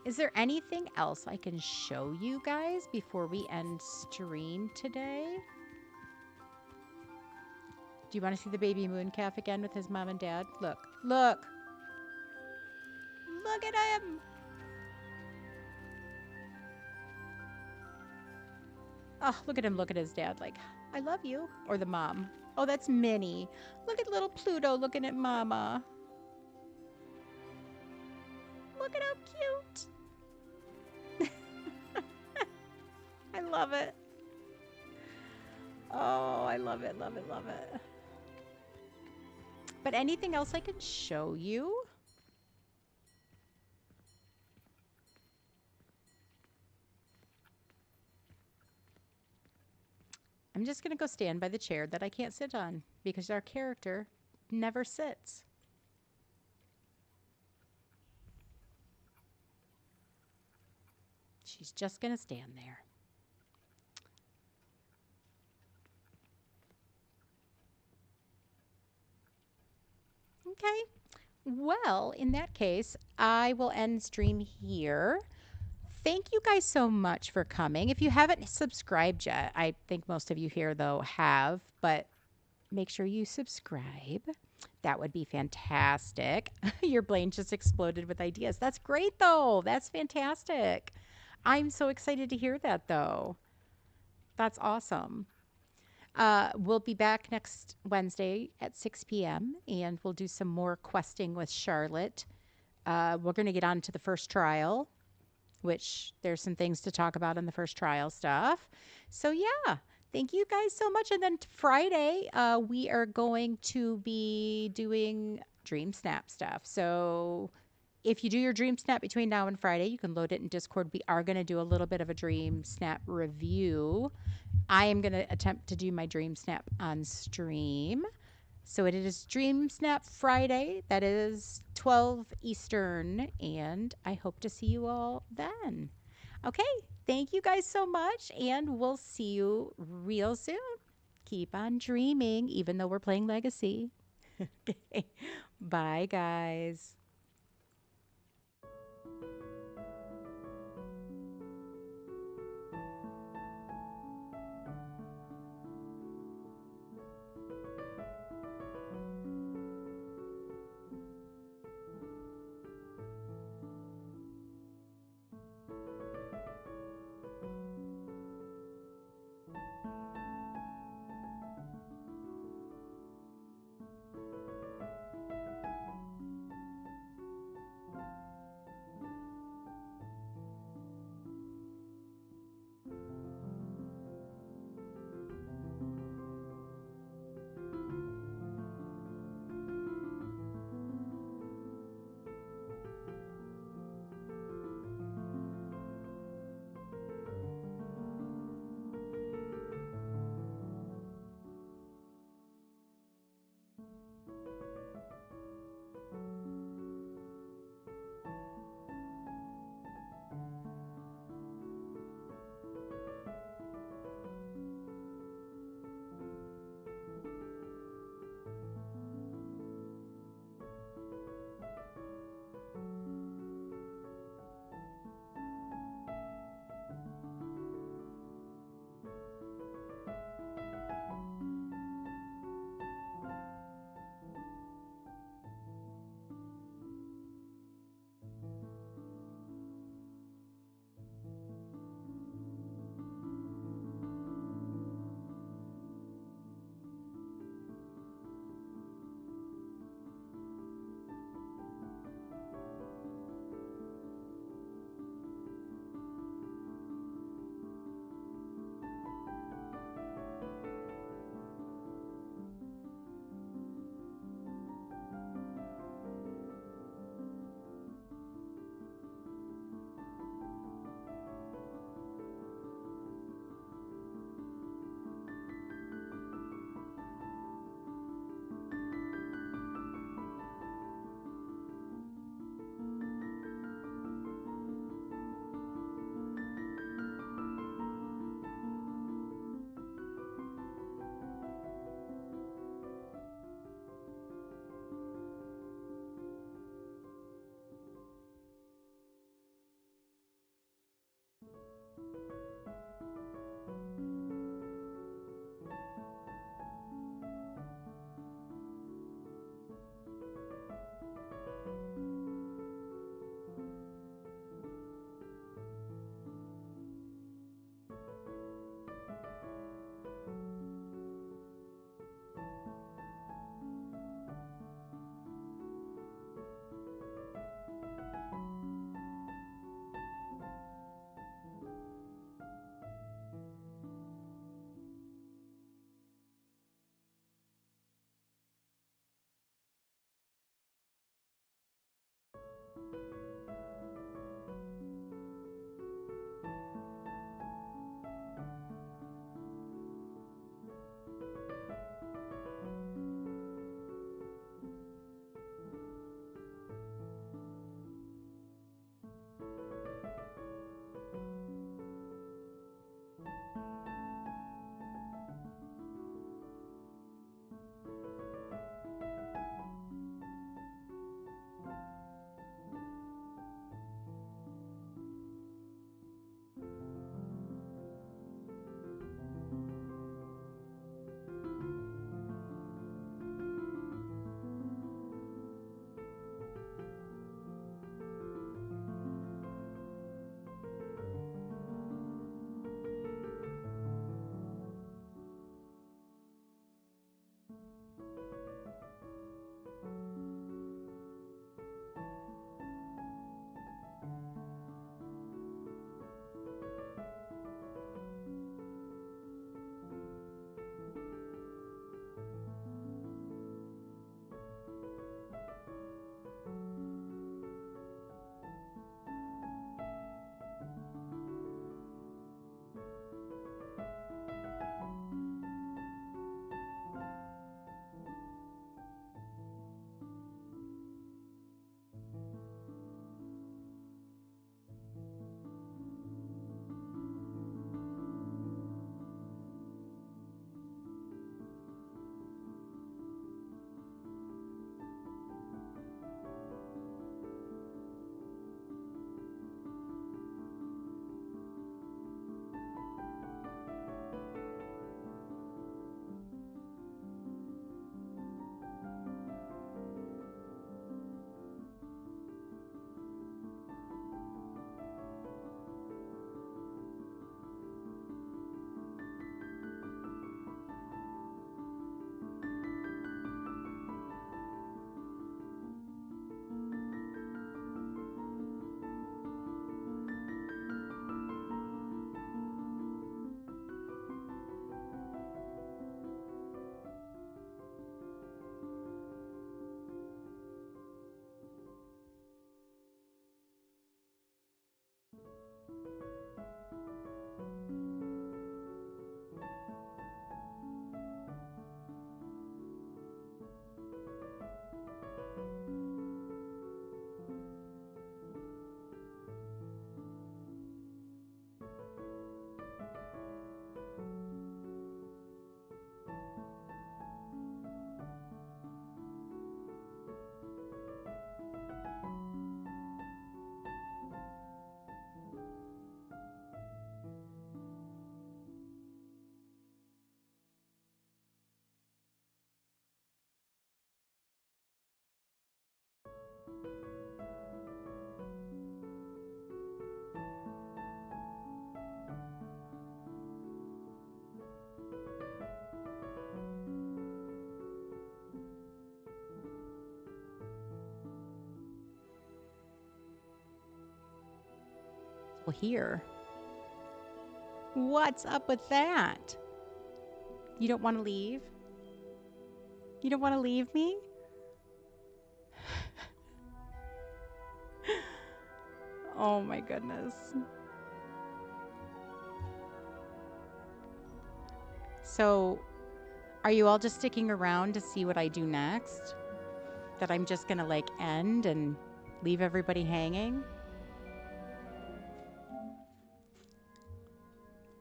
Is there anything else I can show you guys before we end stream today? Do you want to see the baby mooncalf again with his mom and dad? Look, look. Look at him. Oh, look at him look at his dad like, I love you. Or the mom. Oh, that's Minnie. Look at little Pluto looking at Mama. Look at how cute. I love it. Oh, I love it, love it, love it. But anything else I can show you? I'm just going to go stand by the chair that I can't sit on because our character never sits. She's just going to stand there. Okay. Well, in that case, I will end stream here. Thank you guys so much for coming. If you haven't subscribed yet, I think most of you here, though, have, but make sure you subscribe. That would be fantastic. Your brain just exploded with ideas. That's great, though. That's fantastic. I'm so excited to hear that, though. That's awesome. We'll be back next Wednesday at 6 p.m. and we'll do some more questing with Charlotte. We're going to get on to the first trial, which there's some things to talk about in the first trial stuff. So yeah, thank you guys so much. And then Friday, we are going to be doing Dream Snap stuff. So if you do your Dream Snap between now and Friday, you can load it in Discord. We are going to do a little bit of a Dream Snap review. I am going to attempt to do my Dream Snap on stream. So it is Dream Snap Friday. That is 12 Eastern. And I hope to see you all then. Okay. Thank you guys so much. And we'll see you real soon. Keep on dreaming, even though we're playing Legacy. Okay. Bye, guys. people here. What's up with that? You don't want to leave? You don't want to leave me? Oh my goodness. So, are you all just sticking around to see what I do next? That I'm just gonna like end and leave everybody hanging?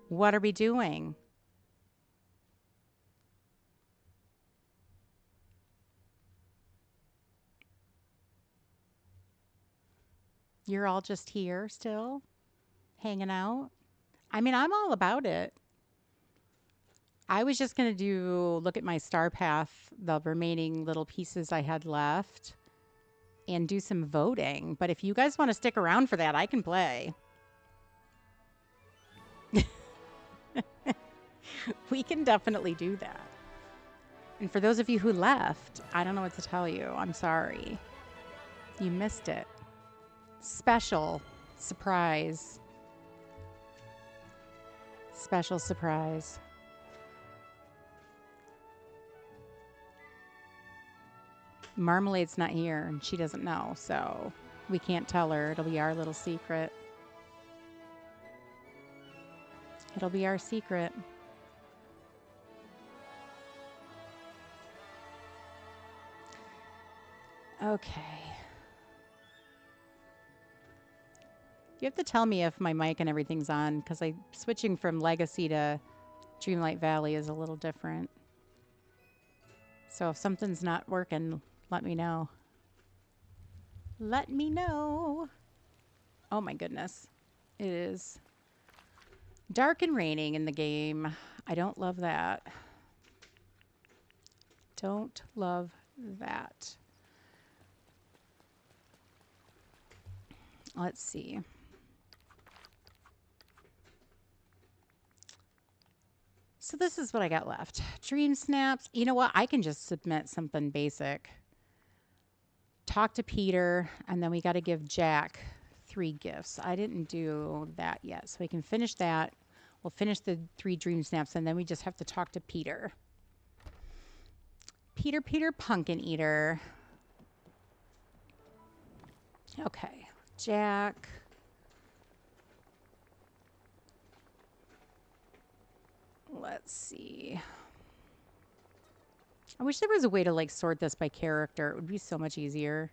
What are we doing? You're all just here still? Hanging out? I mean, I'm all about it. I was just going to look at my star path, the remaining little pieces I had left, and do some voting. But if you guys want to stick around for that, I can play. We can definitely do that. And for those of you who left, I don't know what to tell you. I'm sorry. You missed it. Special surprise. Special surprise. Marmalade's not here and she doesn't know, so we can't tell her. It'll be our little secret. It'll be our secret. Okay. You have to tell me if my mic and everything's on, because I'm switching from Legacy to Dreamlight Valley is a little different. So if something's not working, let me know. Let me know. Oh my goodness. It is dark and raining in the game. I don't love that. Don't love that. Let's see. So this is what I got left. Dream snaps. You know what? I can just submit something basic. Talk to Peter, and then we got to give Jack 3 gifts. I didn't do that yet, so we can finish that. We'll finish the 3 dream snaps, and then we just have to talk to Peter. Peter, Pumpkin Eater. Okay, Jack. Let's see. I wish there was a way to like sort this by character. It would be so much easier.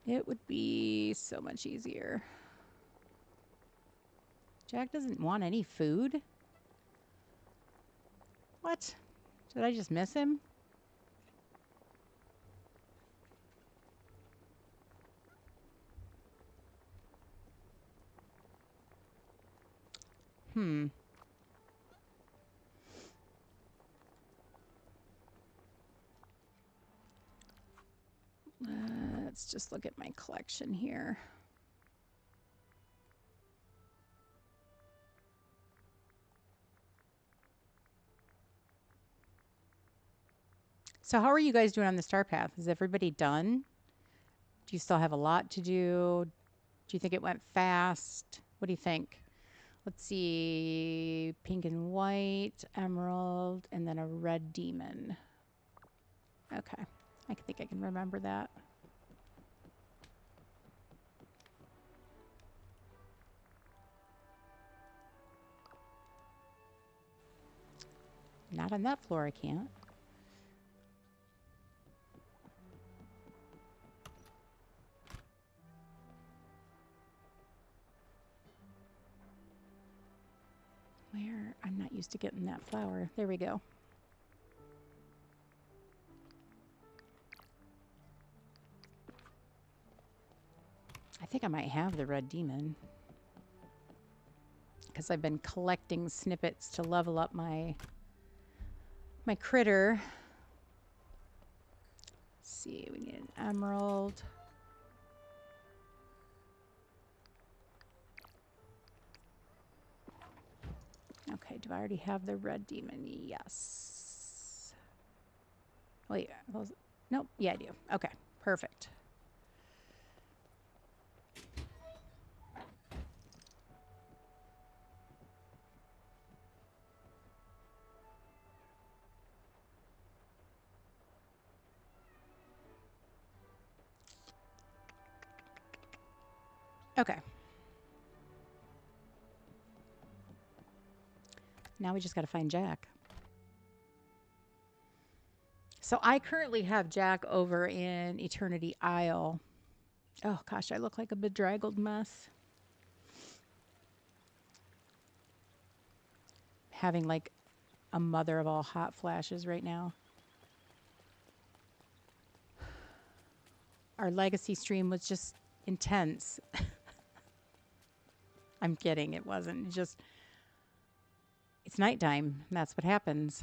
It would be so much easier. Jack doesn't want any food? What? Did I just miss him? Let's just look at my collection here. So how are you guys doing on the star path? Is everybody done? Do you still have a lot to do? Do you think it went fast? What do you think? Let's see. Pink and white, emerald, and then a red demon. Okay. I think I can remember that. Not on that floor, I can't. Where? I'm not used to getting that flower. There we go. I think I might have the red demon, because I've been collecting snippets to level up my critter. Let's see, we need an emerald. Okay, do I already have the red demon? Yes. Wait, those, nope. Yeah, I do. Okay, perfect. Okay. Now we just got to find Jack. So I currently have Jack over in Eternity Isle. Oh gosh, I look like a bedraggled mess. Having like a mother of all hot flashes right now. Our legacy stream was just intense. I'm kidding, it wasn't. It just, it's nighttime. That's what happens.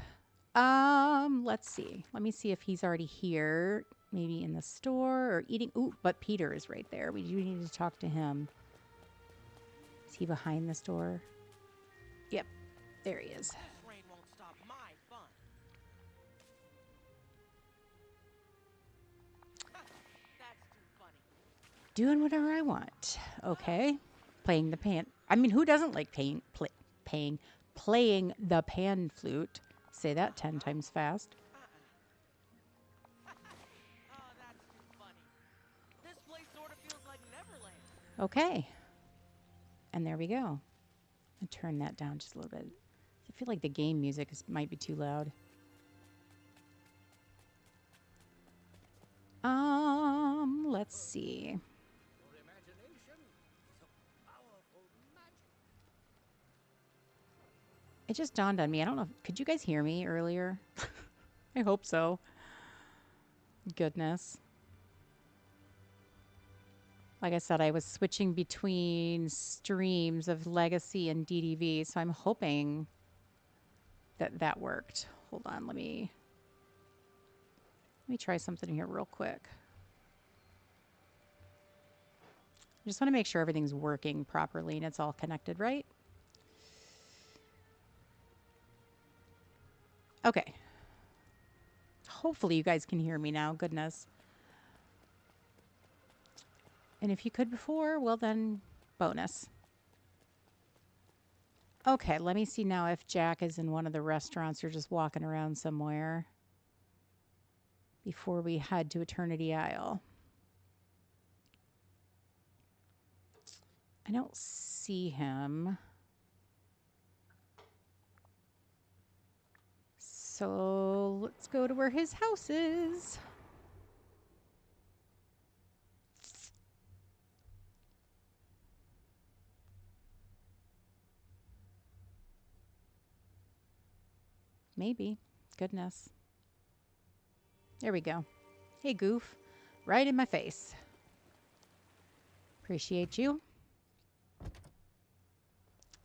Let's see. Let me see if he's already here. Maybe in the store or eating. Ooh, but Peter is right there. We do need to talk to him. Is he behind the store? Yep, there he is. This rain won't stop my fun. That's too funny. Doing whatever I want. Okay. Playing the pan. I mean, who doesn't like playing the pan flute? Say that 10 times fast. Oh, that's too funny. This place sort of feels like Neverland. Okay. And there we go. I'll turn that down just a little bit. I feel like the game music might be too loud. Let's see. It just dawned on me. I don't know. Could you guys hear me earlier? I hope so. Goodness. Like I said, I was switching between streams of Legacy and DDV, so I'm hoping that that worked. Hold on, let me try something here real quick. I just want to make sure everything's working properly and it's all connected, right? Okay. Hopefully you guys can hear me now. Goodness. And if you could before, well then, bonus. Okay, let me see now if Jack is in one of the restaurants or just walking around somewhere before we head to Eternity Isle. I don't see him. So let's go to where his house is. Maybe. Goodness. There we go. Hey, Goof. Right in my face. Appreciate you.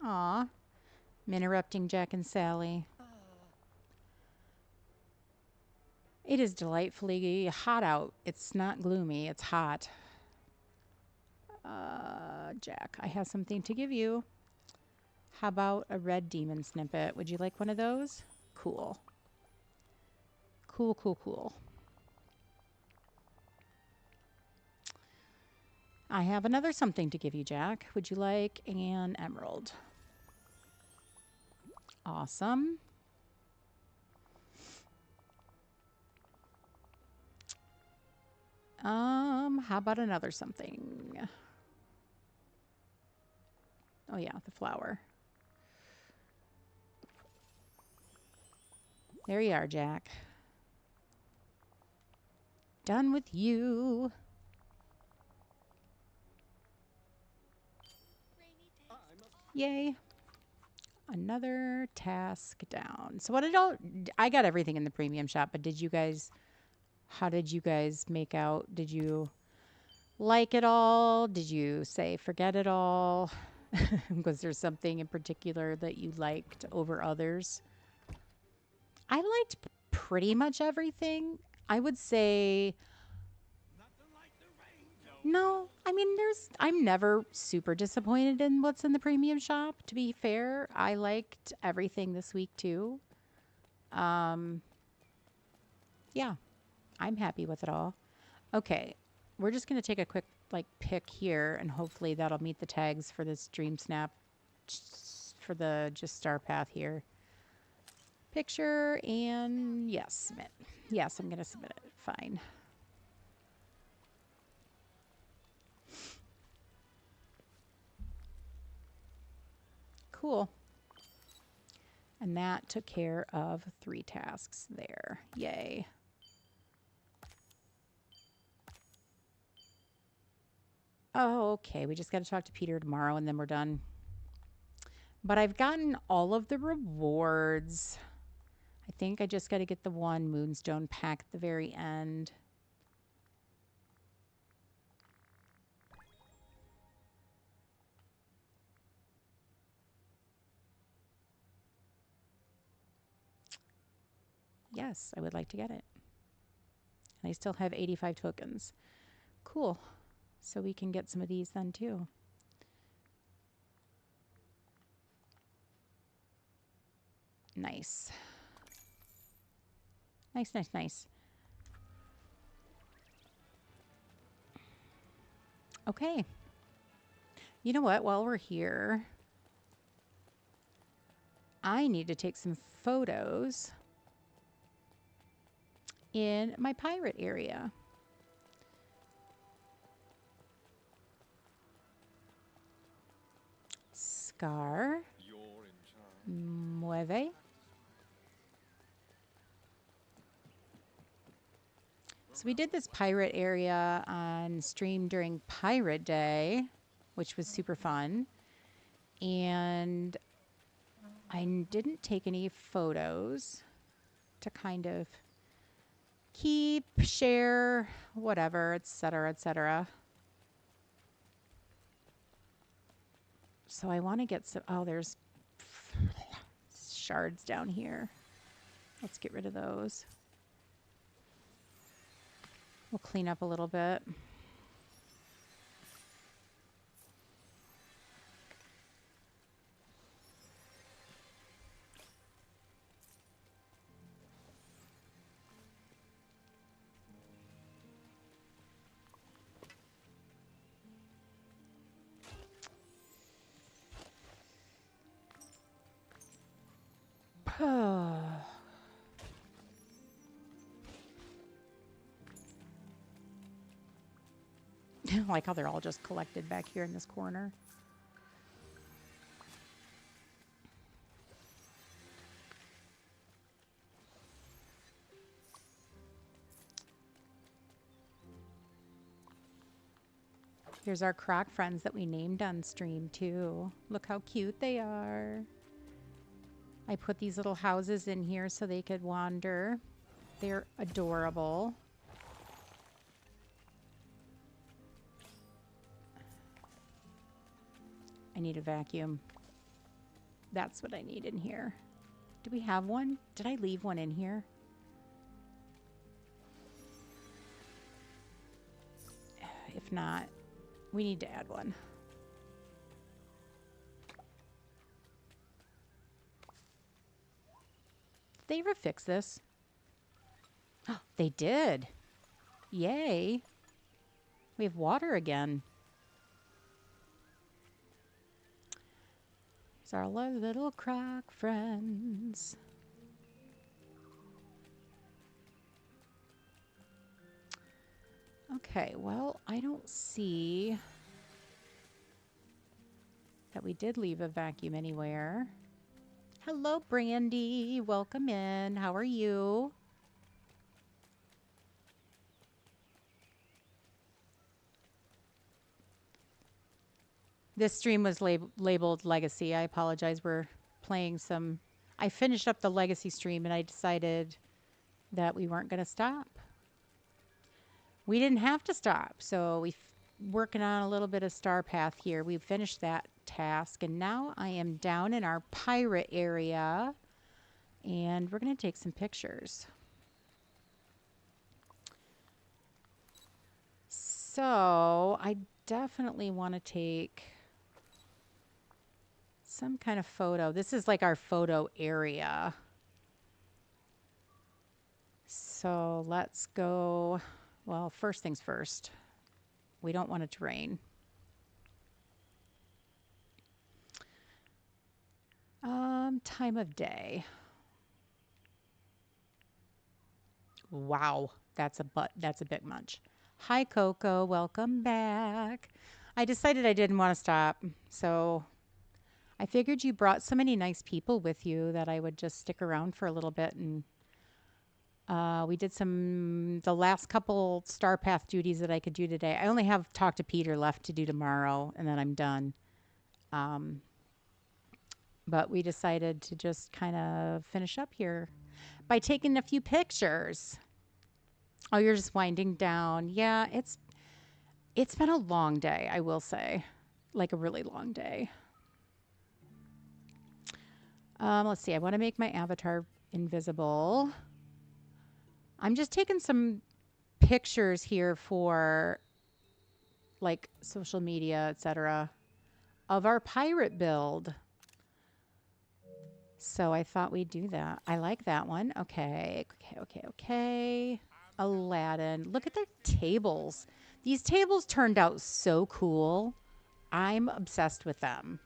Aw. I'm interrupting Jack and Sally. It is delightfully hot out. It's not gloomy. It's hot. Jack, I have something to give you. How about a red demon snippet? Would you like one of those? Cool. Cool, cool, cool. I have another something to give you, Jack. Would you like an emerald? Awesome. How about another something? Oh yeah, the flower. There you are, Jack. Done with you. Yay. Another task down. So what I got everything in the premium shop, but how did you guys make out? Did you like it all? Did you say forget it all? Was there something in particular that you liked over others? I liked pretty much everything. I would say no. I mean, I'm never super disappointed in what's in the premium shop, to be fair. I liked everything this week too. Yeah, I'm happy with it all. Okay, we're just going to take a quick like pick here, and hopefully that'll meet the tags for this dream snap for the just star path here. Picture, and yes, submit. Yes, I'm going to submit it. Fine. Cool. And that took care of 3 tasks there. Yay. Oh, okay. We just got to talk to Peter tomorrow and then we're done. But I've gotten all of the rewards. I think I just got to get the one Moonstone pack at the very end. Yes, I would like to get it. And I still have 85 tokens. Cool. So we can get some of these then too. Nice. Nice, nice, nice. Okay. You know what? While we're here, I need to take some photos in my pirate area. Scar. Mueve. So we did this pirate area on stream during Pirate Day, which was super fun. And I didn't take any photos to kind of keep, share, whatever, etc., etc. So I want to get some, oh, there's shards down here. Let's get rid of those. We'll clean up a little bit. I like how they're all just collected back here in this corner. Here's our croc friends that we named on stream too. Look how cute they are. I put these little houses in here so they could wander. They're adorable. I need a vacuum. That's what I need in here. Do we have one? Did I leave one in here? If not, we need to add one. Did they ever fix this? Oh, they did. Yay. We have water again. These are all our little croc friends. Okay, well, I don't see that we did leave a vacuum anywhere. Hello, Brandy. Welcome in. How are you? This stream was labeled Legacy. I apologize. We're playing some... I finished up the Legacy stream and I decided that we weren't going to stop. We didn't have to stop. So we're working on a little bit of Star Path here. We finished that task and now I am down in our pirate area and we're going to take some pictures. So I definitely want to take some kind of photo. This is like our photo area. So let's go. Well, first things first. We don't want it to rain. Time of day. Wow, that's a bit much. Hi, Coco. Welcome back. I decided I didn't want to stop, so I figured you brought so many nice people with you that I would just stick around for a little bit. And we did the last couple Star Path duties that I could do today. I only have Talk to Peter left to do tomorrow, and then I'm done. But we decided to just kind of finish up here by taking a few pictures. Oh, you're just winding down. Yeah, it's been a long day, I will say. Like a really long day. Let's see. I want to make my avatar invisible. I'm just taking some pictures here for like social media, etc. of our pirate build. So I thought we'd do that. I like that one. Okay. Aladdin. Look at their tables. These tables turned out so cool. I'm obsessed with them.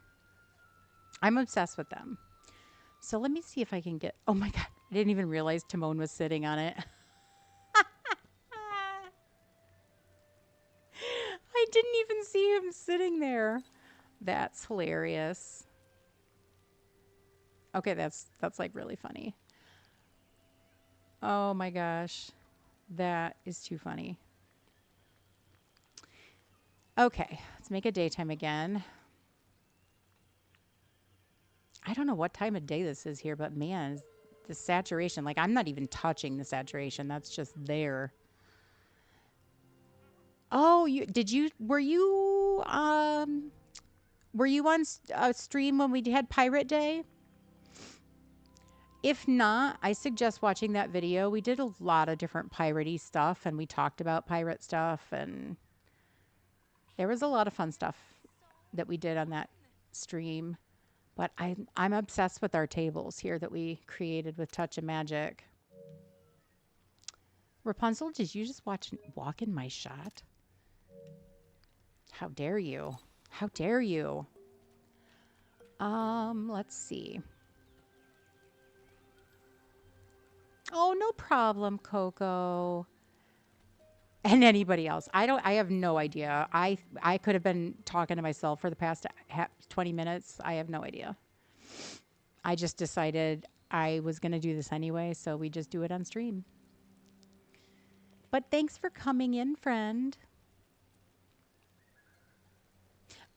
So let me see if I can get... Oh my God. I didn't even realize Timon was sitting on it. I didn't even see him sitting there. That's hilarious. Okay, that's like really funny. Oh my gosh. That is too funny. Okay, let's make it daytime again. I don't know what time of day this is here, but man, the saturation, like I'm not even touching the saturation. That's just there. Oh, were you on stream when we had Pirate Day? If not, I suggest watching that video. We did a lot of different piratey stuff, and we talked about pirate stuff, and there was a lot of fun stuff that we did on that stream. But I'm obsessed with our tables here that we created with Touch of Magic. Rapunzel, did you just walk in my shot? How dare you? How dare you? Let's see. Oh, no problem, Coco. And anybody else. I have no idea. I could have been talking to myself for the past 20 minutes. I have no idea. I just decided I was going to do this anyway, so we just do it on stream. But thanks for coming in, friend.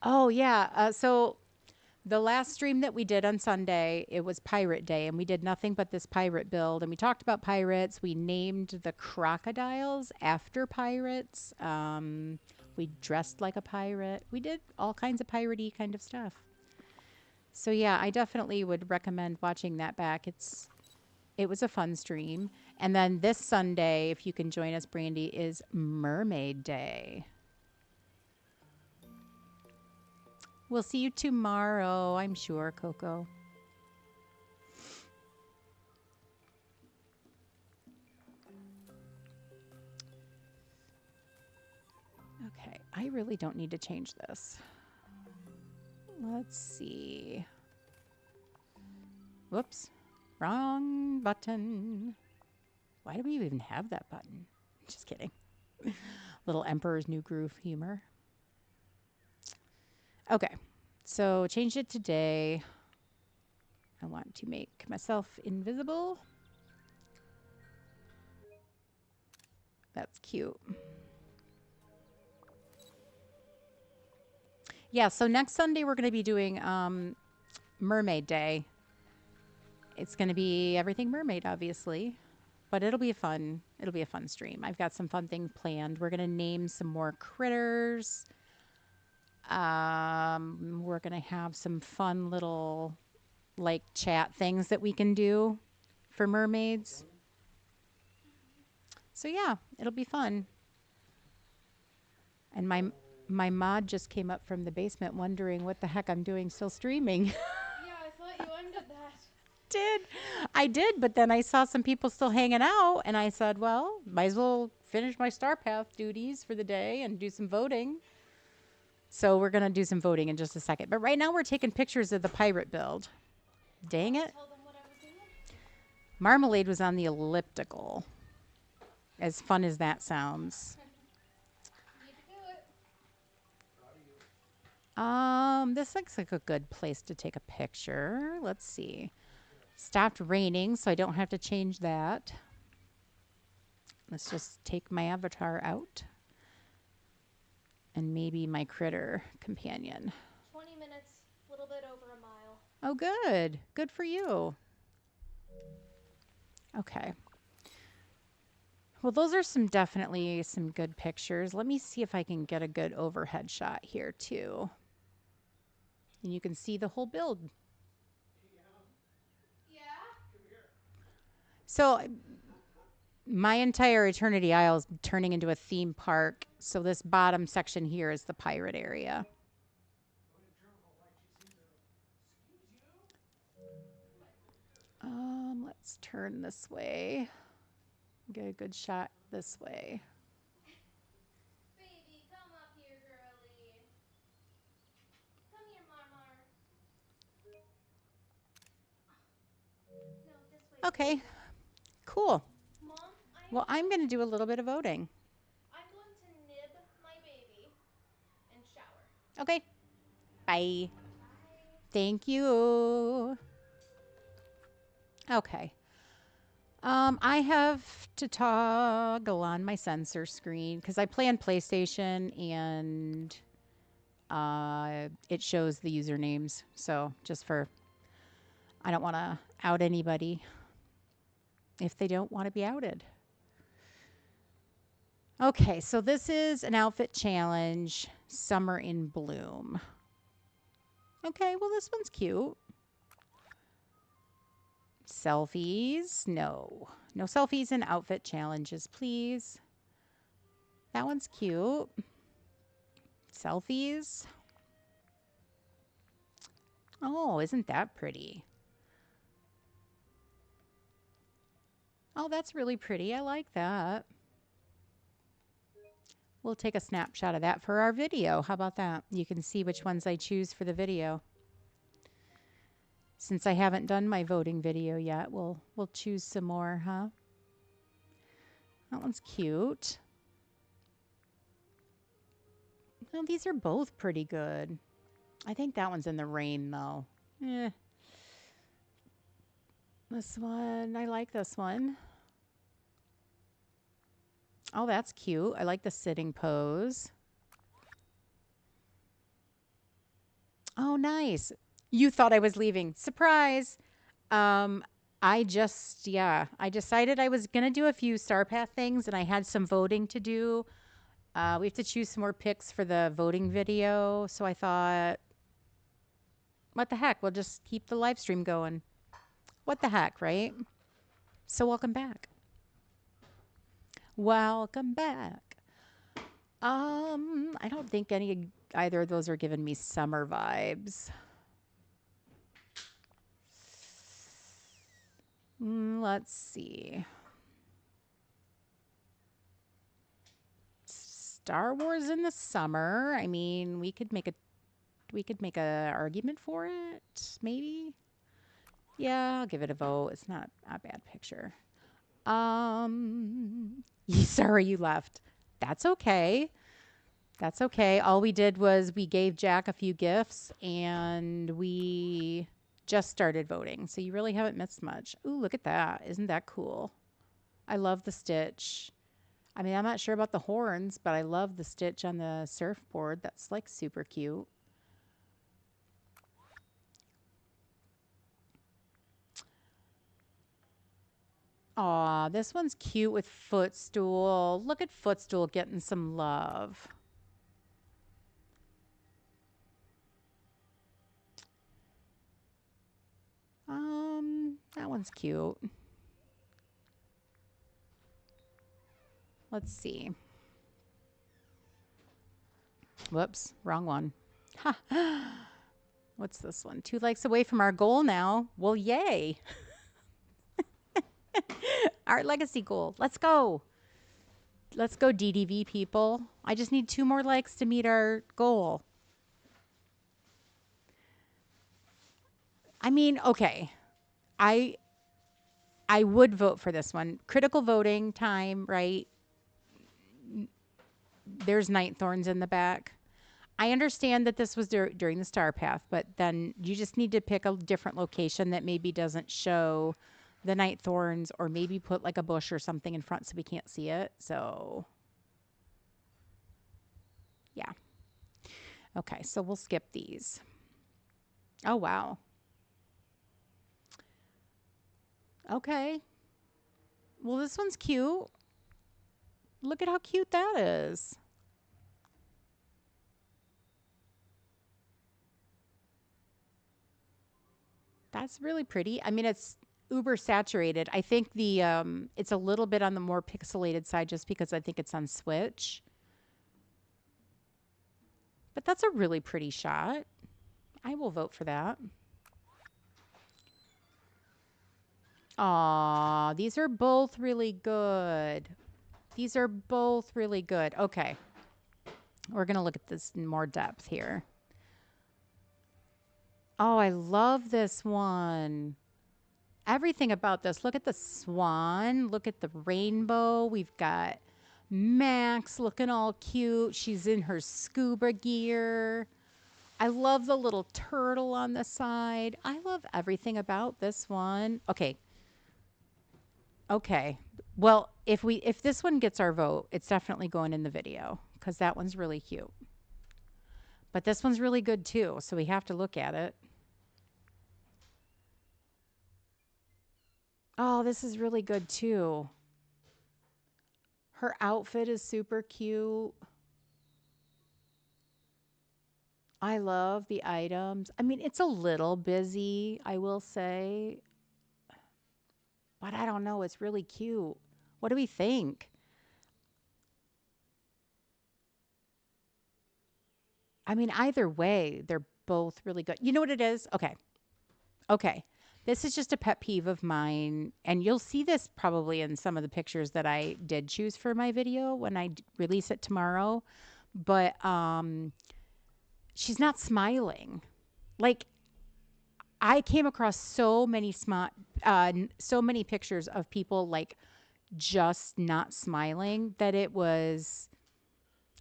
Oh, yeah. So the last stream that we did on Sunday, it was Pirate Day, and we did nothing but this pirate build. And we talked about pirates. We named the crocodiles after pirates. We dressed like a pirate. We did all kinds of piratey kind of stuff. So yeah, I definitely would recommend watching that back. It was a fun stream. And then this Sunday, if you can join us, Brandy, is Mermaid Day. We'll see you tomorrow, I'm sure, Coco. Okay, I really don't need to change this. Let's see. Whoops. Wrong button. Why do we even have that button? Just kidding. Little Emperor's New Groove humor. Okay, so changed it today. I want to make myself invisible. That's cute. Yeah, so next Sunday we're going to be doing Mermaid Day. It's going to be everything mermaid, obviously, but it'll be fun. It'll be a fun stream. I've got some fun things planned. We're going to name some more critters. We're going to have some fun little like chat things that we can do for mermaids. So yeah, it'll be fun. And my mod just came up from the basement wondering what the heck I'm doing still streaming. Yeah, I thought you ended that. did. I did, but then I saw some people still hanging out, and I said, well, might as well finish my Star Path duties for the day and do some voting. So we're going to do some voting in just a second. But right now we're taking pictures of the pirate build. Dang it. Marmalade was on the elliptical. As fun as that sounds. This looks like a good place to take a picture. Let's see. Stopped raining, so I don't have to change that. Let's just take my avatar out. And maybe my critter companion. 20 minutes, a little bit over a mile. Oh, good. Good for you. Okay. Well, those are definitely some good pictures. Let me see if I can get a good overhead shot here too. And you can see the whole build. Yeah? So my entire Eternity Isle is turning into a theme park. So this bottom section here is the pirate area. Let's turn this way. Get a good shot this way. Baby, come up here, girlie. Come here, Marmar. No, this way. Okay, cool. Mom, Well, I'm going to do a little bit of voting. I'm going to nib my baby and shower. Okay. Bye. Thank you. Okay. I have to toggle on my sensor screen because I play on PlayStation and it shows the usernames. So I don't want to out anybody if they don't want to be outed. Okay, so this is an outfit challenge, Summer in Bloom. Okay, well, this one's cute. Selfies? No. No selfies and outfit challenges, please. That one's cute. Selfies? Oh, isn't that pretty? Oh, that's really pretty. I like that. We'll take a snapshot of that for our video. How about that? You can see which ones I choose for the video. Since I haven't done my voting video yet, we'll choose some more, huh? That one's cute. Well, these are both pretty good. I think that one's in the rain, though. This one, I like this one. Oh, that's cute. I like the sitting pose. Oh, nice. You thought I was leaving. Surprise. I decided I was going to do a few Star Path things, and I had some voting to do. We have to choose some more picks for the voting video. So I thought, what the heck? We'll just keep the live stream going. What the heck, right? So welcome back. Welcome back. I don't think either of those are giving me summer vibes. Let's see. Star Wars in the summer. I mean, we could make a argument for it, maybe. Yeah, I'll give it a vote. It's not a bad picture. Sorry you left. That's okay. That's okay. All we did was we gave Jack a few gifts and we just started voting. So you really haven't missed much. Ooh, look at that. Isn't that cool? I love the stitch. I mean, I'm not sure about the horns, but I love the stitch on the surfboard. That's like super cute. Aw, this one's cute with Footstool. Look at Footstool getting some love. That one's cute. Let's see. Whoops, wrong one. Ha. What's this one? 2 likes away from our goal now. Well, yay. Our legacy goal. Let's go. Let's go, DDV people. I just need 2 more likes to meet our goal. I mean, okay. I would vote for this one. Critical voting time, right? There's night thorns in the back. I understand that this was during the star path, but then you just need to pick a different location that maybe doesn't show the night thorns, or maybe put like a bush or something in front so we can't see it. So yeah. Okay, so we'll skip these. Oh, wow. Okay. Well, this one's cute. Look at how cute that is. That's really pretty. I mean, it's uber saturated. I think the it's a little bit on the more pixelated side just because I think it's on Switch. But that's a really pretty shot. I will vote for that. Aw, these are both really good. These are both really good. Okay. We're going to look at this in more depth here. Oh, I love this one. Everything about this. Look at the swan. Look at the rainbow. We've got Max looking all cute. She's in her scuba gear. I love the little turtle on the side. I love everything about this one. Okay. Okay. Well, if this one gets our vote, it's definitely going in the video because that one's really cute. But this one's really good too, so we have to look at it. Oh, this is really good too. Her outfit is super cute. I love the items. I mean, it's a little busy, I will say. But I don't know. It's really cute. What do we think? I mean, either way, they're both really good. You know what it is? Okay. Okay. This is just a pet peeve of mine. And you'll see this probably in some of the pictures that I did choose for my video when I release it tomorrow. But she's not smiling. Like, I came across so many so many pictures of people like just not smiling that it was,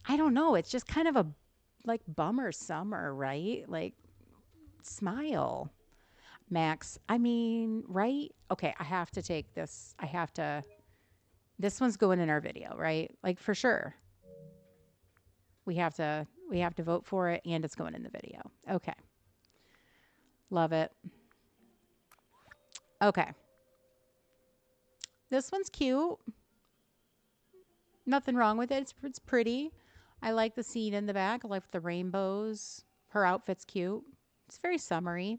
I don't know, it's just kind of a like bummer summer, right? Like, smile, Max. I mean, right? Okay, I have to take this. This one's going in our video, right? Like, for sure. We have to vote for it, and it's going in the video. Okay. Love it. Okay. This one's cute. Nothing wrong with it. It's pretty. I like the scene in the back. I like the rainbows. Her outfit's cute. It's very summery.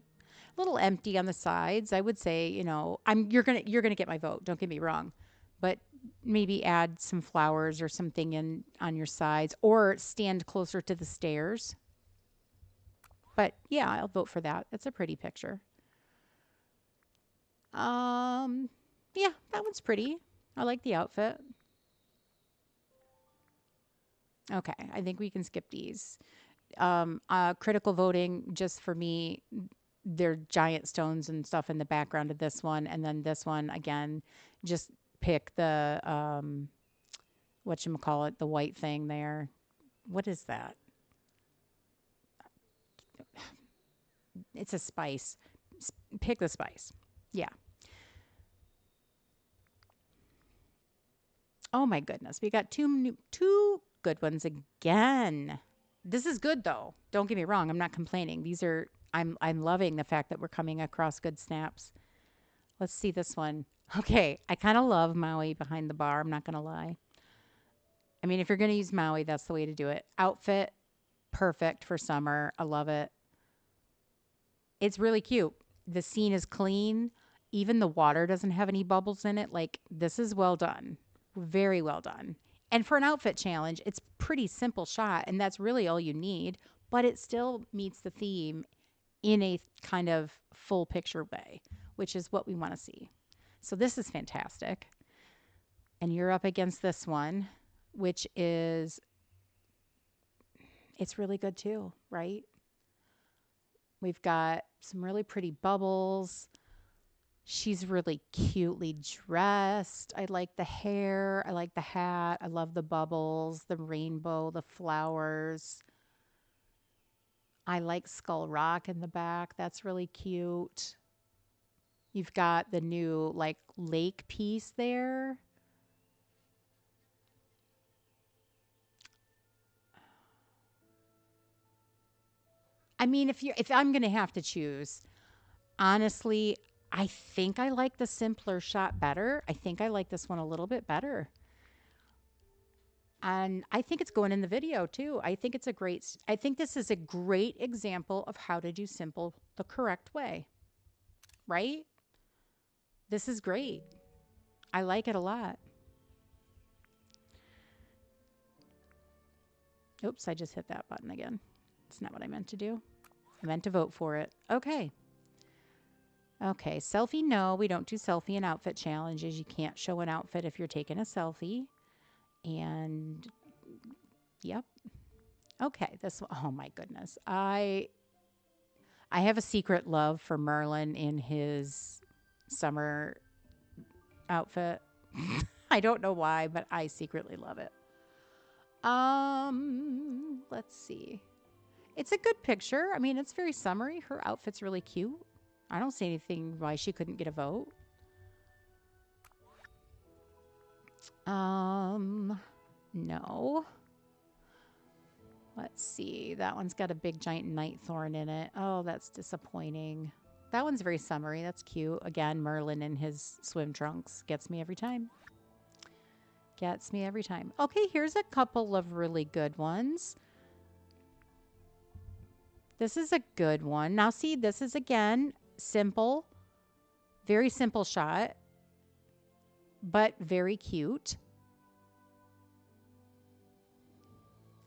A little empty on the sides. I would say, you know, you're gonna get my vote. Don't get me wrong, but maybe add some flowers or something in on your sides, or stand closer to the stairs. But yeah, I'll vote for that. That's a pretty picture. Yeah, that one's pretty. I like the outfit. Okay, I think we can skip these. Critical voting, just for me, they're giant stones and stuff in the background of this one. And then this one, again, just pick the, whatchamacallit, the white thing there. What is that? It's a spice. Pick the spice. Yeah. Oh my goodness. We got two good ones again. This is good though. Don't get me wrong. I'm not complaining. I'm loving the fact that we're coming across good snaps. Let's see this one. Okay, I kind of love Maui behind the bar. I'm not going to lie. I mean, if you're going to use Maui, that's the way to do it. Outfit, perfect for summer. I love it. It's really cute. The scene is clean. Even the water doesn't have any bubbles in it. Like, this is well done. Very well done. And for an outfit challenge, it's pretty simple shot, and that's really all you need, but it still meets the theme in a kind of full picture way, which is what we want to see. So this is fantastic. And you're up against this one, which is, it's really good too, right? We've got some really pretty bubbles. She's really cutely dressed. I like the hair. I like the hat. I love the bubbles, the rainbow, the flowers. I like Skull Rock in the back. That's really cute. You've got the new like lake piece there. I mean, if I'm going to have to choose, honestly, I think I like the simpler shot better. I think I like this one a little bit better. And I think it's going in the video too. I think this is a great example of how to do simple the correct way. Right? This is great. I like it a lot. Oops, I just hit that button again. It's not what I meant to do. I meant to vote for it. Okay. Okay, selfie, no. We don't do selfie and outfit challenges. You can't show an outfit if you're taking a selfie. And, yep. Okay, this one, oh my goodness. I have a secret love for Merlin in his summer outfit. I don't know why, but I secretly love it. Let's see. It's a good picture. I mean, it's very summery. Her outfit's really cute. I don't see anything why she couldn't get a vote. No. Let's see. That one's got a big giant night thorn in it. Oh, that's disappointing. That one's very summery. That's cute. Again, Merlin in his swim trunks. Gets me every time. Gets me every time. Okay, here's a couple of really good ones. This is a good one. Now see, this is again, simple. Very simple shot. But very cute.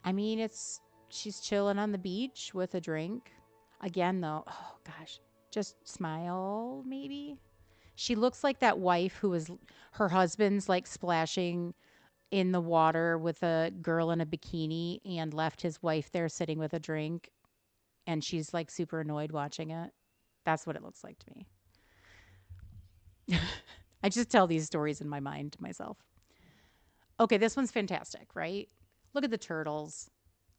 I mean, she's chilling on the beach with a drink. Again, though, oh gosh, just smile, maybe. She looks like that wife who was, her husband's like splashing in the water with a girl in a bikini and left his wife there sitting with a drink. And she's like super annoyed watching it. That's what it looks like to me. I just tell these stories in my mind to myself. Okay, this one's fantastic, right? Look at the turtles.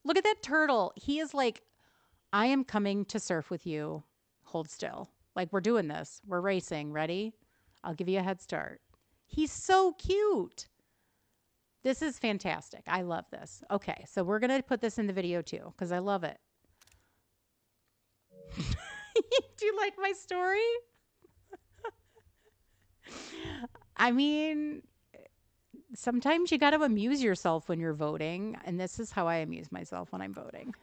Look at that turtle. He is like, I am coming to surf with you. Hold still. Like, we're doing this. We're racing. Ready? I'll give you a head start. He's so cute. This is fantastic. I love this. Okay, so we're going to put this in the video too because I love it. Do you like my story? I mean, sometimes you got to amuse yourself when you're voting, and this is how I amuse myself when I'm voting.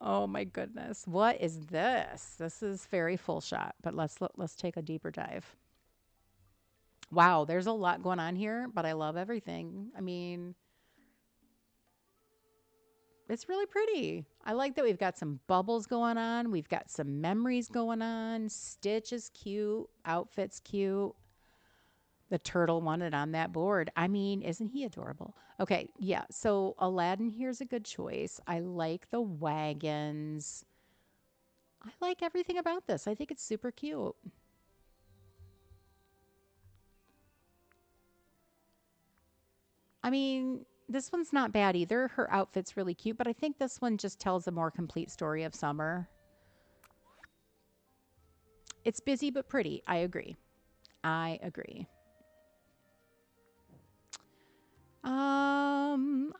Oh my goodness. What is this? This is very full shot, but let's take a deeper dive. Wow, there's a lot going on here, but I love everything. I mean, it's really pretty. I like that we've got some bubbles going on. We've got some memories going on. Stitch is cute. Outfit's cute. The turtle wanted on that board. I mean, isn't he adorable? Okay, yeah. So Aladdin here's a good choice. I like the wagons. I like everything about this. I think it's super cute. I mean, this one's not bad either. Her outfit's really cute, but I think this one just tells a more complete story of summer. It's busy but pretty. I agree. I agree.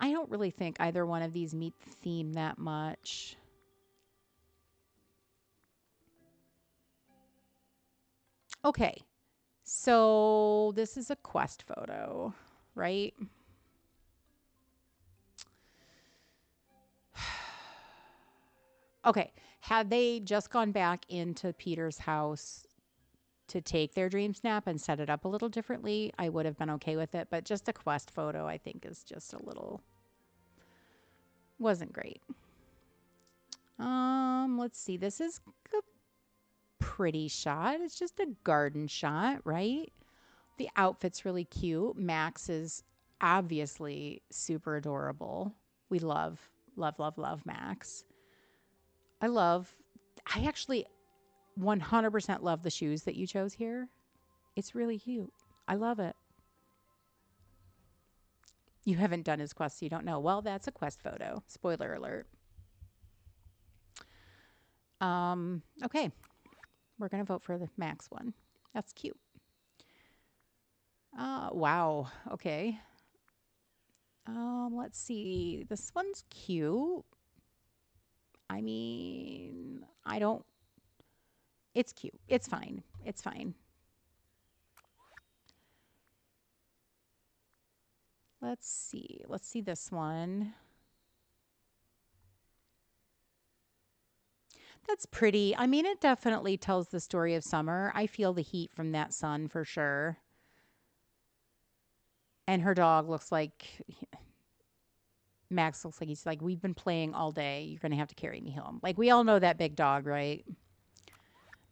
I don't really think either one of these meet the theme that much. Okay. So this is a quest photo, right? Okay. Had they just gone back into Peter's house to take their dream snap and set it up a little differently, I would have been okay with it. But just a quest photo, I think, is just a little Wasn't great. Let's see. This is a pretty shot. It's just a garden shot, right? The outfit's really cute. Max is obviously super adorable. We love, love, love, love Max. I actually 100% love the shoes that you chose here. It's really cute. I love it. You haven't done his quest, so you don't know. Well, that's a quest photo. Spoiler alert. Okay. We're going to vote for the Max one. That's cute. Wow. Okay. Let's see. This one's cute. I mean, it's cute. It's fine. It's fine. Let's see. Let's see this one. That's pretty. I mean, it definitely tells the story of summer. I feel the heat from that sun for sure. And her dog looks like Max looks like he's like, we've been playing all day. You're going to have to carry me home. Like, we all know that big dog, right?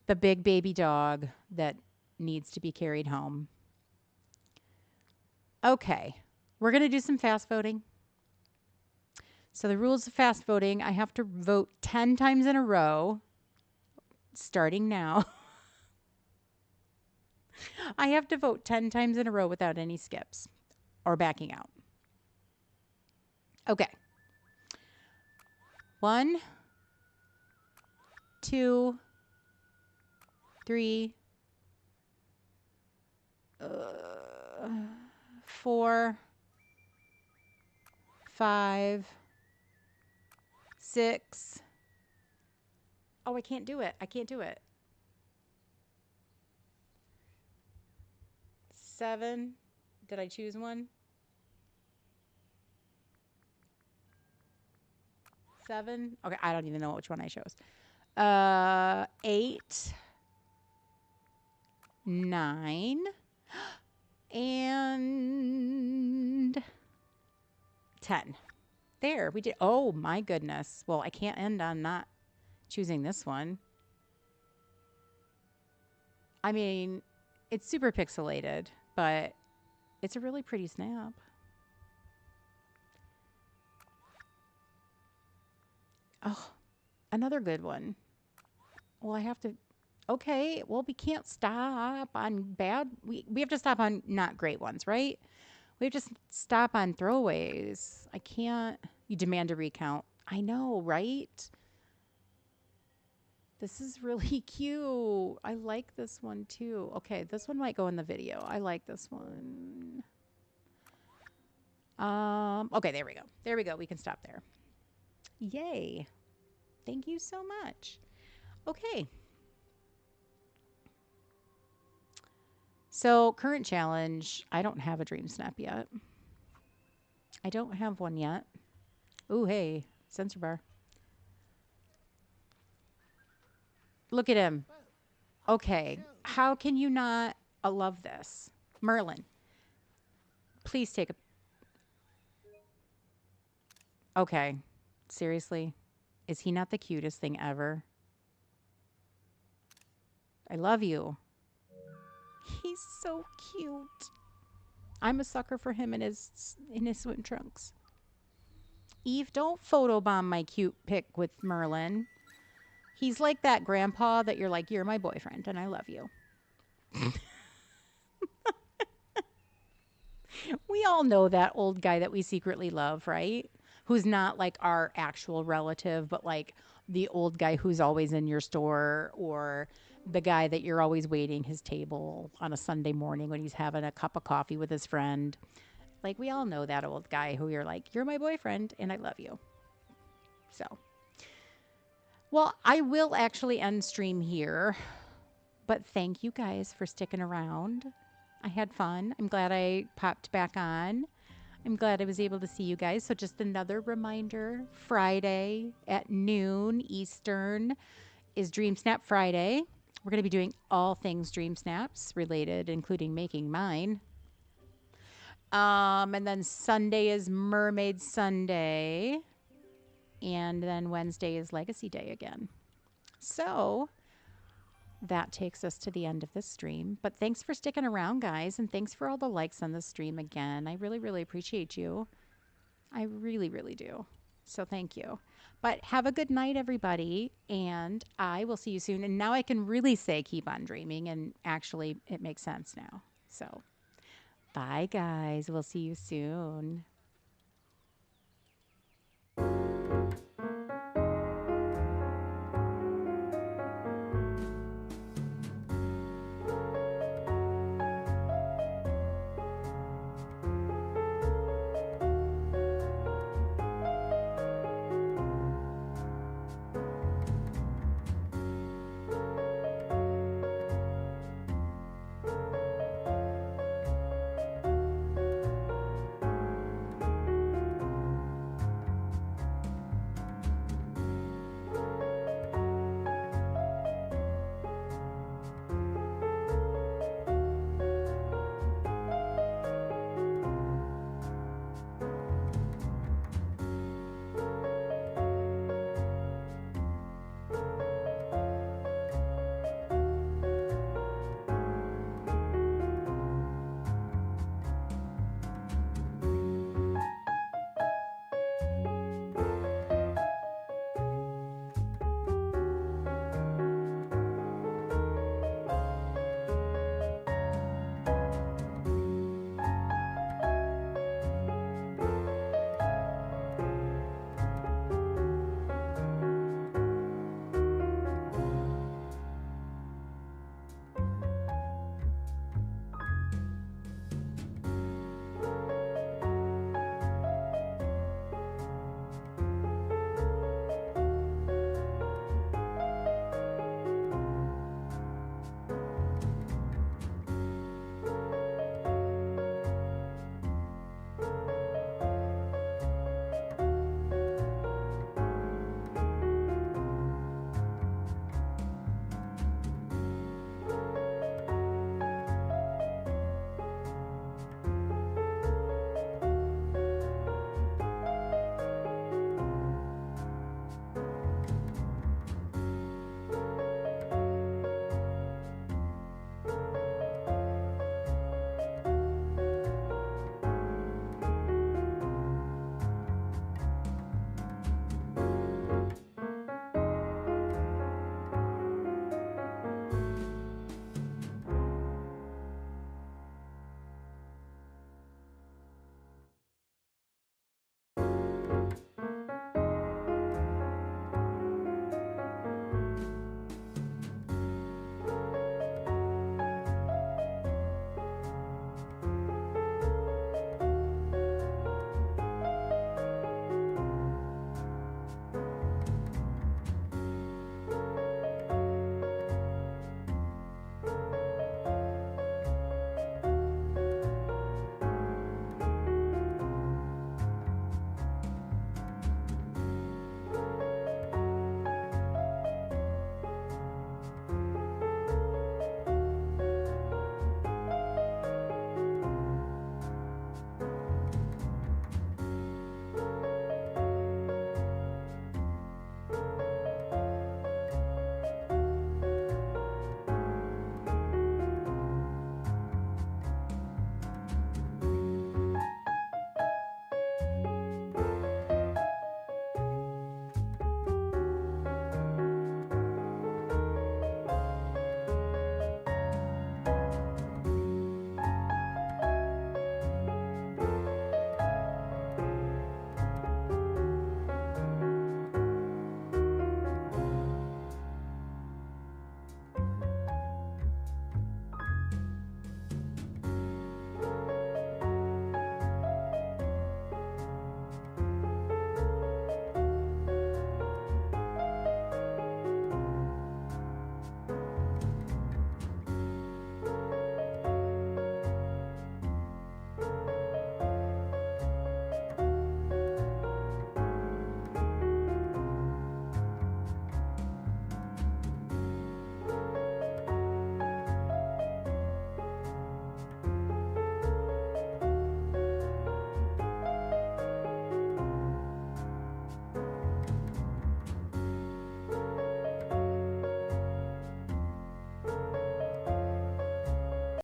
The big baby dog that needs to be carried home. Okay. We're going to do some fast voting. So the rules of fast voting, I have to vote 10 times in a row, starting now. I have to vote 10 times in a row without any skips or backing out. Okay. 1, 2, 3, 4, 5, 6. Oh, I can't do it. I can't do it. 7. Did I choose one? 7. Okay, I don't even know which one I chose. 8, 9, and 10. There, we did. Oh my goodness. Well, I can't end on not choosing this one. I mean, it's super pixelated, but it's a really pretty snap. Oh, another good one. Well, I have to. Okay, well, we can't stop on bad. We have to stop on not great ones, right? We have to stop on throwaways. I can't. You demand a recount. I know, right? This is really cute. I like this one too. Okay, this one might go in the video. I like this one. Okay, there we go. There we go. We can stop there. Yay. Thank you so much. Okay. So, current challenge, I don't have a dream snap yet. I don't have one yet. Ooh, hey, sensor bar. Look at him. Okay, how can you not love this? Merlin, please take a... Okay, seriously? Is he not the cutest thing ever? I love you. He's so cute. I'm a sucker for him in his swim trunks. Eve, don't photobomb my cute pic with Merlin. He's like that grandpa that you're like, you're my boyfriend and I love you. We all know that old guy that we secretly love, right? Who's not like our actual relative, but like the old guy who's always in your store, or the guy that you're always waiting his table on a Sunday morning when he's having a cup of coffee with his friend. Like, we all know that old guy who you're like, you're my boyfriend and I love you. So, well, I will actually end stream here, but thank you guys for sticking around. I had fun. I'm glad I popped back on. I'm glad I was able to see you guys. So just another reminder, Friday at noon Eastern is Dream Snap Friday. We're going to be doing all things Dream Snaps related, including making mine. And then Sunday is Mermaid Sunday. And then Wednesday is Legacy Day again. So that takes us to the end of this stream. But thanks for sticking around, guys. And thanks for all the likes on the stream again. I really, really appreciate you. I really, really do. So thank you. But have a good night, everybody. And I will see you soon. And now I can really say keep on dreaming. And actually, it makes sense now. So bye, guys. We'll see you soon.